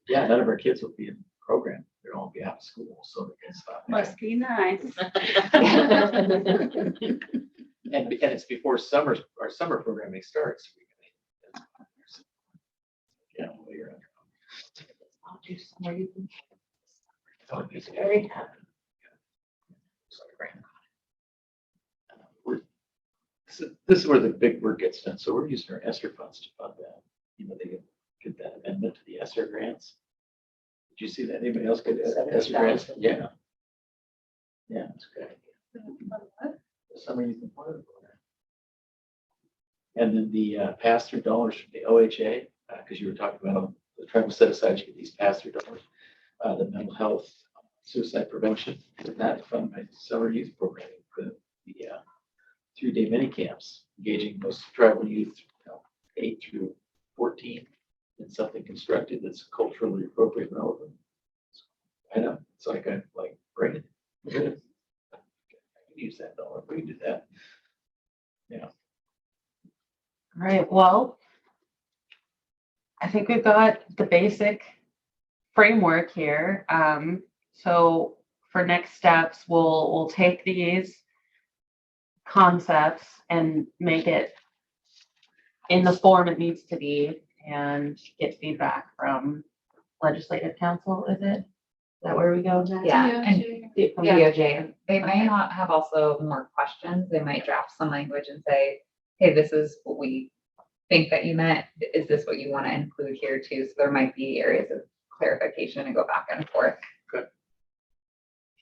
yeah, none of our kids will be in the program. They'll all be out of school, so they can stop. Must be nice. And it's before our summer programming starts. Yeah, well, you're under. I'll do some more. Oh, it's Very happy. Sorry, Brandon. This is where the big work gets done. So we're using our ESSER funds to fund that. You know, they get that amendment to the ESSER grants. Did you see that? Anybody else get ESSER grants? Yeah. Yeah, it's a good idea. The Summer Youth Employment Program. And then the pass-through dollars from the OHA, because you were talking about the tribal set aside to get these pass-through dollars, the mental health, suicide prevention, and that fund by summer youth programming for the 3-day mini camps, engaging those tribal youth, 8 through 14, in something constructed that's culturally appropriate and relevant. I know, it's like I like bring it. I can use that dollar. We can do that. Yeah. All right, well, I think we've got the basic framework here. So for next steps, we'll take these concepts and make it in the form it needs to be and get feedback from legislative council, is it? Is that where we go next? Yeah, and From yeah, DOJ. they may not have also more questions. They might draft some language and say, hey, this is what we think that you meant. Is this what you want to include here too? So there might be areas of clarification and go back and forth.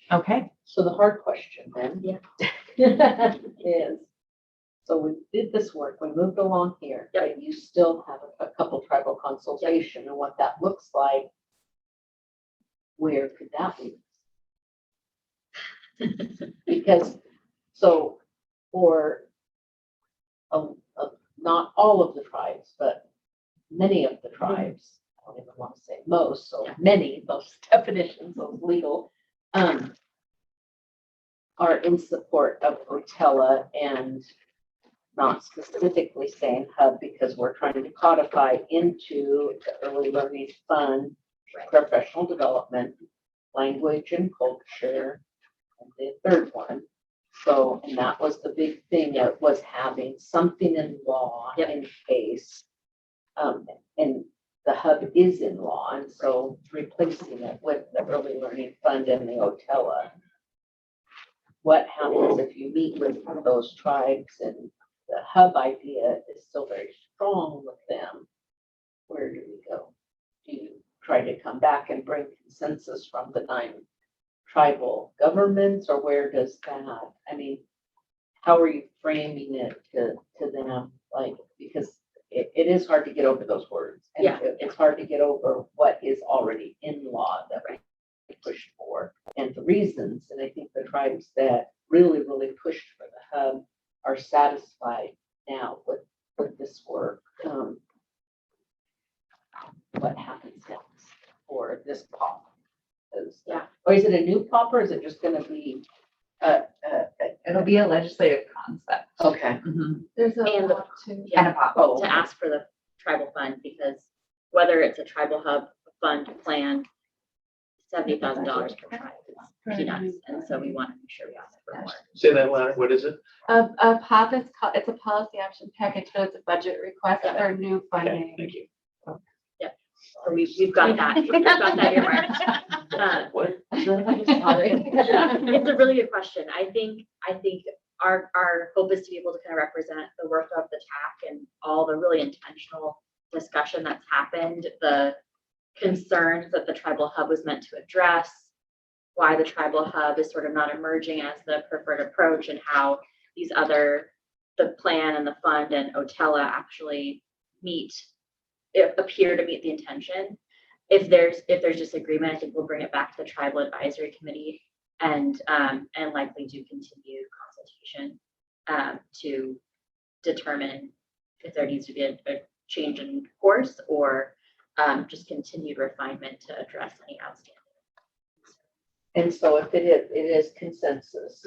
Okay. So the hard question then. Is, so we did this work, we moved along here, but you still have a couple tribal consultation and what that looks like. Where could that be? Because, so for not all of the tribes, but many of the tribes, I don't even want to say most, so many, those definitions, those legal, are in support of Otella and not specifically saying hub because we're trying to codify into the early learning fund, professional development, language and culture, and the third one. So, and that was the big thing, that was having something in law in case. And the hub is in law, and so replacing it with the early learning fund and the Otella. What happens if you meet with those tribes and the hub idea is still very strong with them? Where do we go? Do you try to come back and bring consensus from the 9 tribal governments, or where does that, I mean, how are you framing it to them? Like, because it is hard to get over those words. And it's hard to get over what is already in law that we pushed for and the reasons. And I think the tribes that really, really pushed for the hub are satisfied now with this work. What happens next for this pop? Or is it a new pop, or is it just going to be? It'll be a legislative concept. Okay. There's a And lot to. And a pop. Oh, to ask for the tribal fund, because whether it's a tribal hub fund plan, $70,000 per tribe is peanuts, and so we want to make sure we ask for more. Say that louder. What is it? A POP is called, it's a policy action package, so it's a budget request or new Okay, funding. thank you. So we've got that, we've got that earmarked. What? It's a really good question. I think our hope is to be able to kind of represent the work of the TAC and all the really intentional discussion that's happened, the concerns that the tribal hub was meant to address, why the tribal hub is sort of not emerging as the preferred approach, and how these other, the plan and the fund and OTELA actually appear to meet the intention. If there's disagreement, I think we'll bring it back to the tribal advisory committee and likely do continued consultation to determine if there needs to be a change in course or just continued refinement to address any outstanding. And so if it is consensus,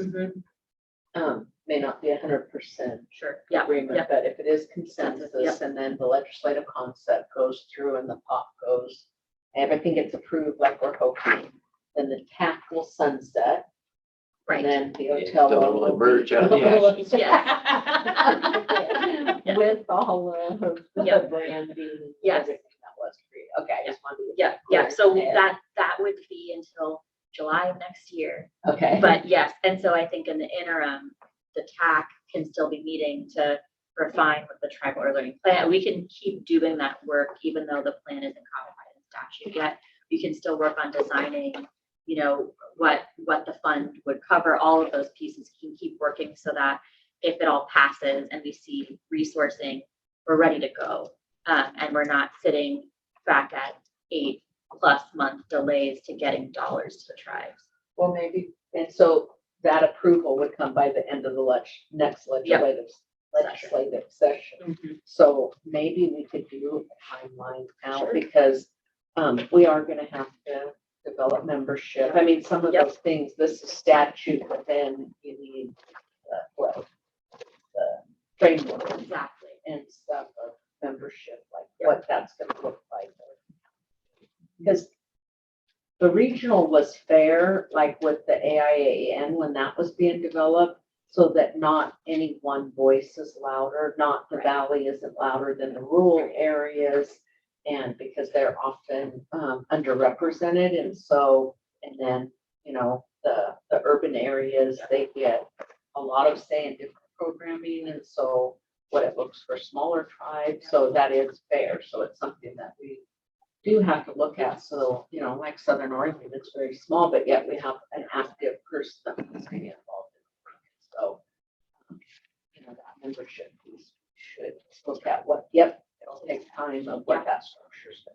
may not be 100% Sure. Yeah. agreement, Yeah. but if it is consensus Yep. and then the legislative concept goes through and the POP goes, everything gets approved like we're hoping, then the TAC will sunset. Right. And then the Until hotel it will emerge out of the ashes. Yeah. With all of the Yep. branding. Yes. Everything that was created. Okay, I just wanted to. Yeah. So that would be until July of next year. Okay. But yes, and so I think in the interim, the TAC can still be meeting to refine what the tribal early learning plan. We can keep doing that work even though the plan isn't codified in statute yet. We can still work on designing, what the fund would cover. All of those pieces can keep working so that if it all passes and we see resourcing, we're ready to go. And we're not sitting back at 8+ month delays to getting dollars to the tribes. Well, maybe, and so that approval would come by the end of the next legislative session. So maybe we could do a timeline now Sure. because we are gonna have to develop membership. I mean, some of Yep. those things, this is statute, but then you need the framework Exactly. and stuff of membership, like what that's gonna look like. Because the regional was fair, like with the AIAN, when that was being developed, so that not any one voice is louder, not the valley isn't louder than the rural areas. And because they're often underrepresented, and so, and then, the urban areas, they get a lot of say in different programming, and so what it looks for smaller tribes, so that is fair, so it's something that we do have to look at. So, like Southern Oregon, it's very small, but yet we have an active person that's getting involved in it. So, that membership piece should look at it'll take time of what that structure's.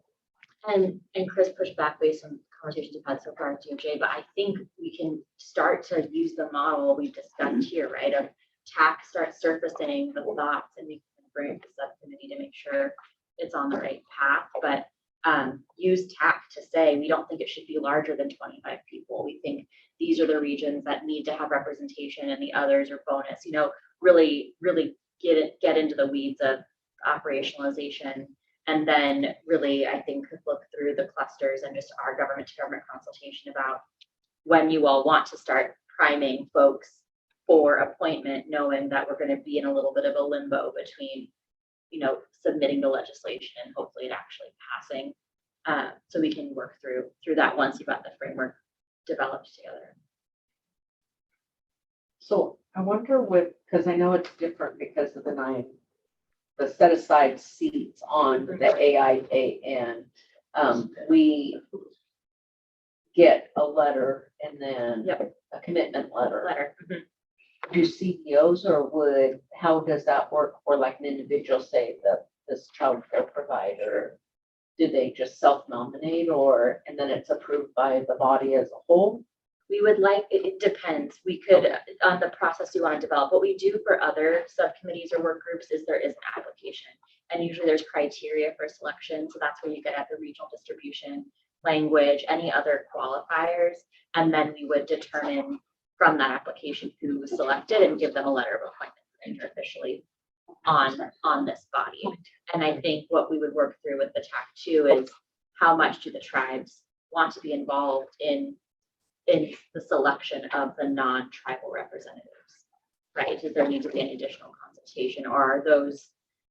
And Chris pushed back based on conversations we've had so far at DOJ, but I think we can start to use the model we've discussed here, right? Of TAC start surfacing the thoughts and we can bring it to subcommittee to make sure it's on the right path. But use TAC to say, we don't think it should be larger than 25 people. We think these are the regions that need to have representation and the others are bonus, really get into the weeds of operationalization. And then really, I think, look through the clusters and just our government to government consultation about when you all want to start priming folks for appointment, knowing that we're going to be in a little bit of a limbo between, submitting the legislation and hopefully it actually passing. So we can work through that once you've got the framework developed together. So I wonder because I know it's different because of the set aside seats on the AIAN. We get a letter and then a commitment letter. Do CEOs how does that work for like an individual, say this child care provider? Do they just self-nominate and then it's approved by the body as a whole? We would it depends. We could, on the process you want to develop. What we do for other subcommittees or work groups is there is an application. And usually there's criteria for selection. So that's where you get at the regional distribution, language, any other qualifiers. And then we would determine from that application who was selected and give them a letter of appointment officially on this body. And I think what we would work through with the TAC too is how much do the tribes want to be involved in the selection of the non-tribal representatives, right? Does there need to be any additional consultation, or are those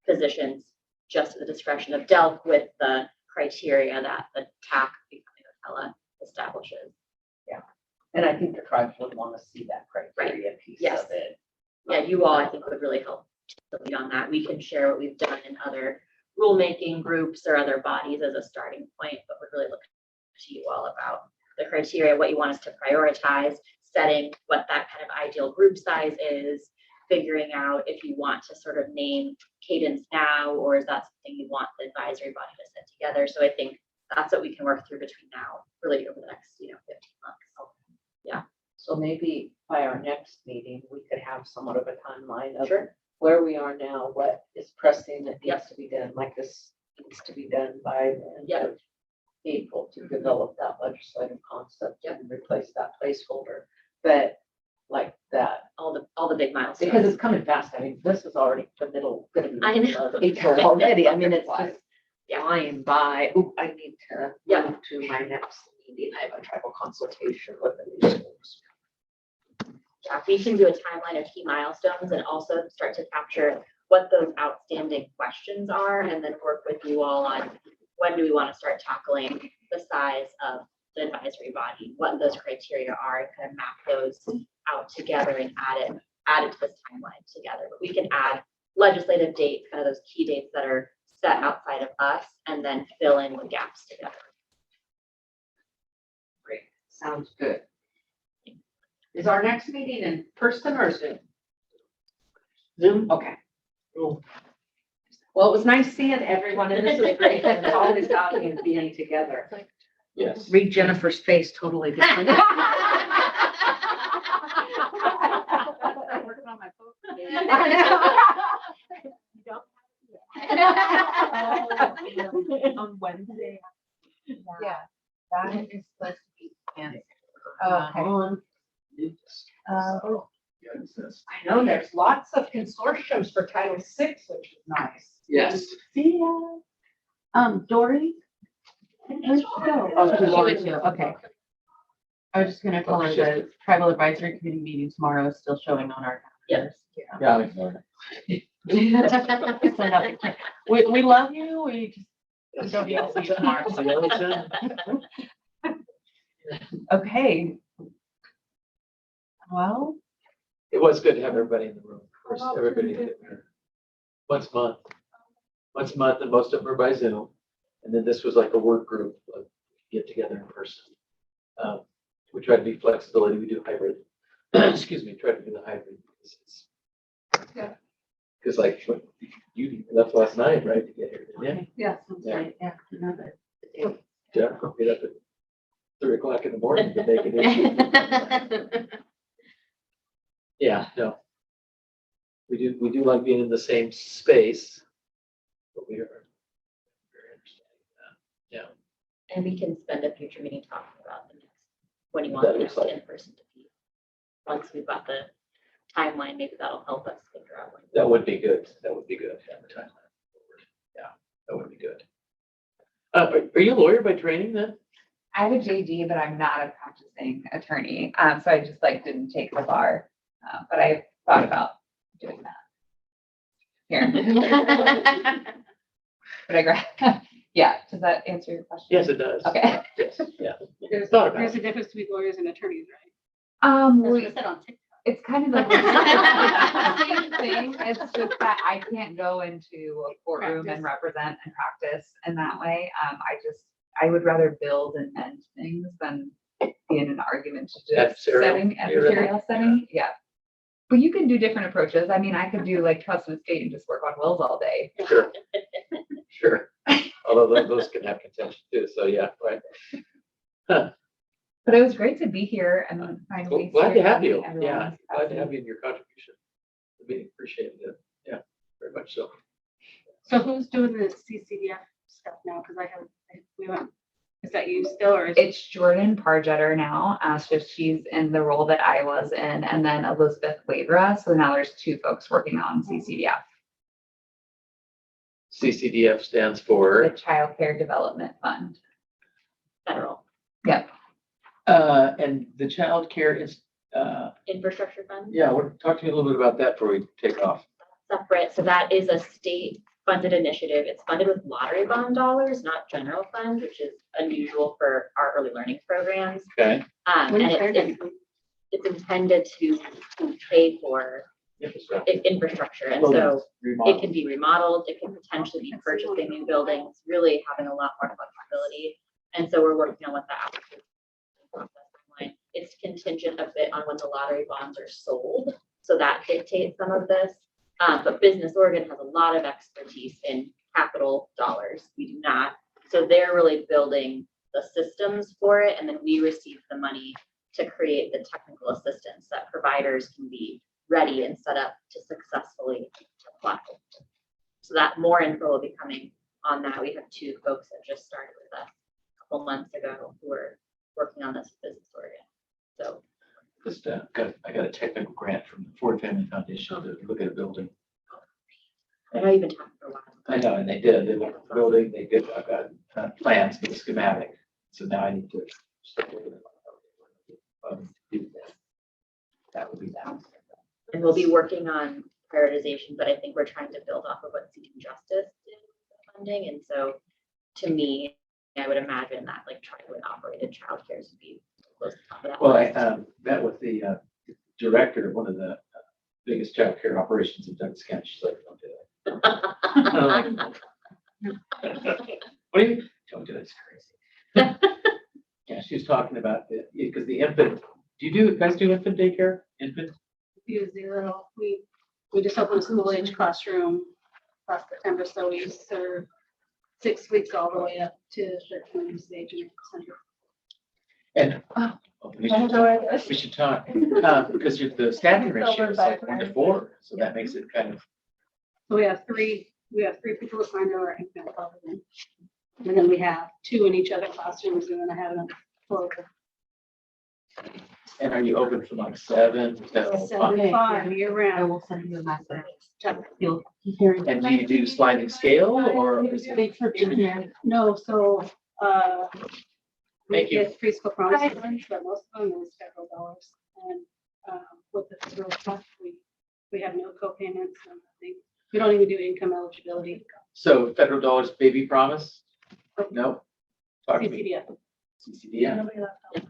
positions just at the discretion of DELC with the criteria that the TAC becoming Otella establishes? And I think the tribes would want to see that criteria piece Yes. of it. Yeah, you all, I think, would really help to lead on that. We can share what we've done in other rulemaking groups or other bodies as a starting point, but would really look to you all about the criteria, what you want us to prioritize, setting what that kind of ideal group size is, figuring out if you want to sort of name cadence now, or is that something you want the advisory body to set together? So I think that's what we can work through between now, really over the next, 15 months. Yeah. So maybe by our next meeting, we could have somewhat of a timeline of Sure. where we are now, what is pressing that Yep. needs to be done, like this needs to be done by the end Yep. of April to develop that legislative concept Yep. and replace that placeholder. But like that, All the big milestones. because it's coming fast. I mean, this is already the middle, gonna be I the know. middle of April already. I mean, it's just Yeah. flying by. Oh, I need to Yeah. move to my next meeting. I have a tribal consultation with the new schools. Yeah, we can do a timeline of key milestones and also start to capture what those outstanding questions are, and then work with you all on when do we want to start tackling the size of the advisory body, what those criteria are, and kind of map those out together and add it to this timeline together. But we can add legislative dates, kind of those key dates that are set outside of us, and then fill in the gaps together. Great, sounds good. Is our next meeting in person or Zoom? Zoom, okay. Well, it was nice seeing everyone, and this was great, and always talking and being together. Yes. Read Jennifer's face totally different. Working on my post. On Wednesday. Yeah. That is supposed to be canceled. Okay. I know there's lots of consortiums for Title VI, which is nice. Yes. See ya. Dory? Where'd you go? Oh, she went to, okay. I was just gonna tell her the tribal advisory committee meeting tomorrow is still showing on our calendars. Yeah, I'm ignoring it. Send out the- We love you, we don't need to see you tomorrow. See you all the time. Okay. Well, It was good to have everybody in the room. Of course, everybody did it once a month. Once a month, and most of them are by Zoom. And then this was like a work group, like get together in person. We try to be flexibility. We do hybrid. Excuse me, try to do the hybrid. Yeah. Because like what you left last night, right, to get here, didn't you? Yeah. Yeah. yeah, another. Yeah, get up at 3 o'clock in the morning to make it in. Yeah, no. We do like being in the same space, but we are very interested in that. Yeah. And we can spend a future meeting talking about the next, when you want That the looks next like- in-person to be. Once we've got the timeline, maybe that'll help us figure out when. That would be good. That would be good. Have the timeline forward. Yeah, that would be good. Are you a lawyer by training then? I have a JD, but I'm not a practicing attorney. So I just like didn't take the bar. But I thought about doing that. Here. But I grad, yeah, does that answer your question? Yes, it does. Okay. Yes, yeah. There's Thought about there's it. a difference between lawyers and attorneys, right? It's kind of like the same thing. It's just that I can't go into a courtroom and represent and practice in that way. I would rather build and end things than be in an argumentative setting, adversarial setting. Yeah. But you can do different approaches. I mean, I could do like trust and estate and just work on wills all day. Sure. Sure. Although those can have contention too. So yeah, right. Huh. But it was great to be here and finally. Well, glad to have meet you. everyone. Yeah, glad to have you in your contribution. The meeting, appreciated it. Yeah, very much so. So who's doing the CCDF stuff now? Because we went, is that you still or is? It's Jordan Pargetter now, so she's in the role that I was in, and then Elizabeth Labra. So now there's two folks working on CCDF, CCDF stands the for, Child Care Development Fund. federal And the childcare is, infrastructure fund. yeah, talk to me a little bit about that before we take off. Separate, so that is a state-funded initiative. It's funded with lottery bond dollars, not general funds, which is unusual for our early learning programs. Okay. And it's intended to pay for infrastructure, and so it can be remodeled, it can potentially be purchasing new buildings, really having a lot more flexibility. And so we're working on what the application process timeline. It's contingent a bit on when the lottery bonds are sold, so that dictates some of this. But Business Oregon has a lot of expertise in capital dollars. We do not. So they're really building the systems for it, and then we receive the money to create the technical assistance that providers can be ready and set up to successfully apply. So that more info will be coming on that. We have 2 folks that just started with us a couple months ago who are working on this with Business Oregon. So Just, I got a technical grant from the Ford Family Foundation to look at a building. I know you've been talking for a while. I know, and they did. They looked at the building, they did, I've got plans for the schematic. So now I need to start looking at do that. That would be that. And we'll be working on prioritization, but I think we're trying to build off of what Seeking Justice did with the funding. And so to me, I would imagine that like tribal and operated childcare would be close to the top of that Well, list. I met with the director of one of the biggest childcare operations in Douglas County. She's like, don't do that. What do you mean? Don't do it. It's crazy. Yeah, she was talking about because the infant, do you guys do infant daycare? Infant? View 0, we just opened a school age classroom last September, so we serve 6 weeks all the way up to 13 years of age in the center. And we should talk because the staffing ratio is like 1 to 4, so that makes it kind of. So we have 3 people assigned to our infant department. And then we have 2 in each other classrooms, and then I have another 4. And are you open from like 7 to 5 year I round. will send you a message. And do you do sliding scale or? is it- No, so, we Thank you. get preschool promise funds, but most of them is federal dollars. And, with the federal stuff, we have no co-payments, no nothing. We don't even do income eligibility. So federal dollars baby promise? No? Talk to me. CCDF. CCDF.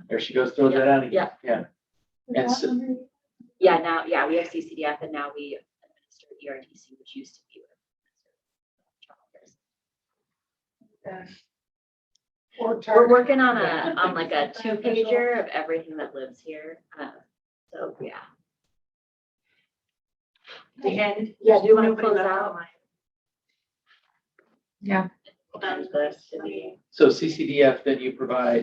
There she goes, throw that out again. Yeah. And so, Yeah, now, yeah, we have CCDF and now we administer ERDC, which used to be. We're working on like a 2-pager of everything that lives here. So, yeah. The end. Yeah, do you want to close out? Yeah. This to be. so CCDF, then you provide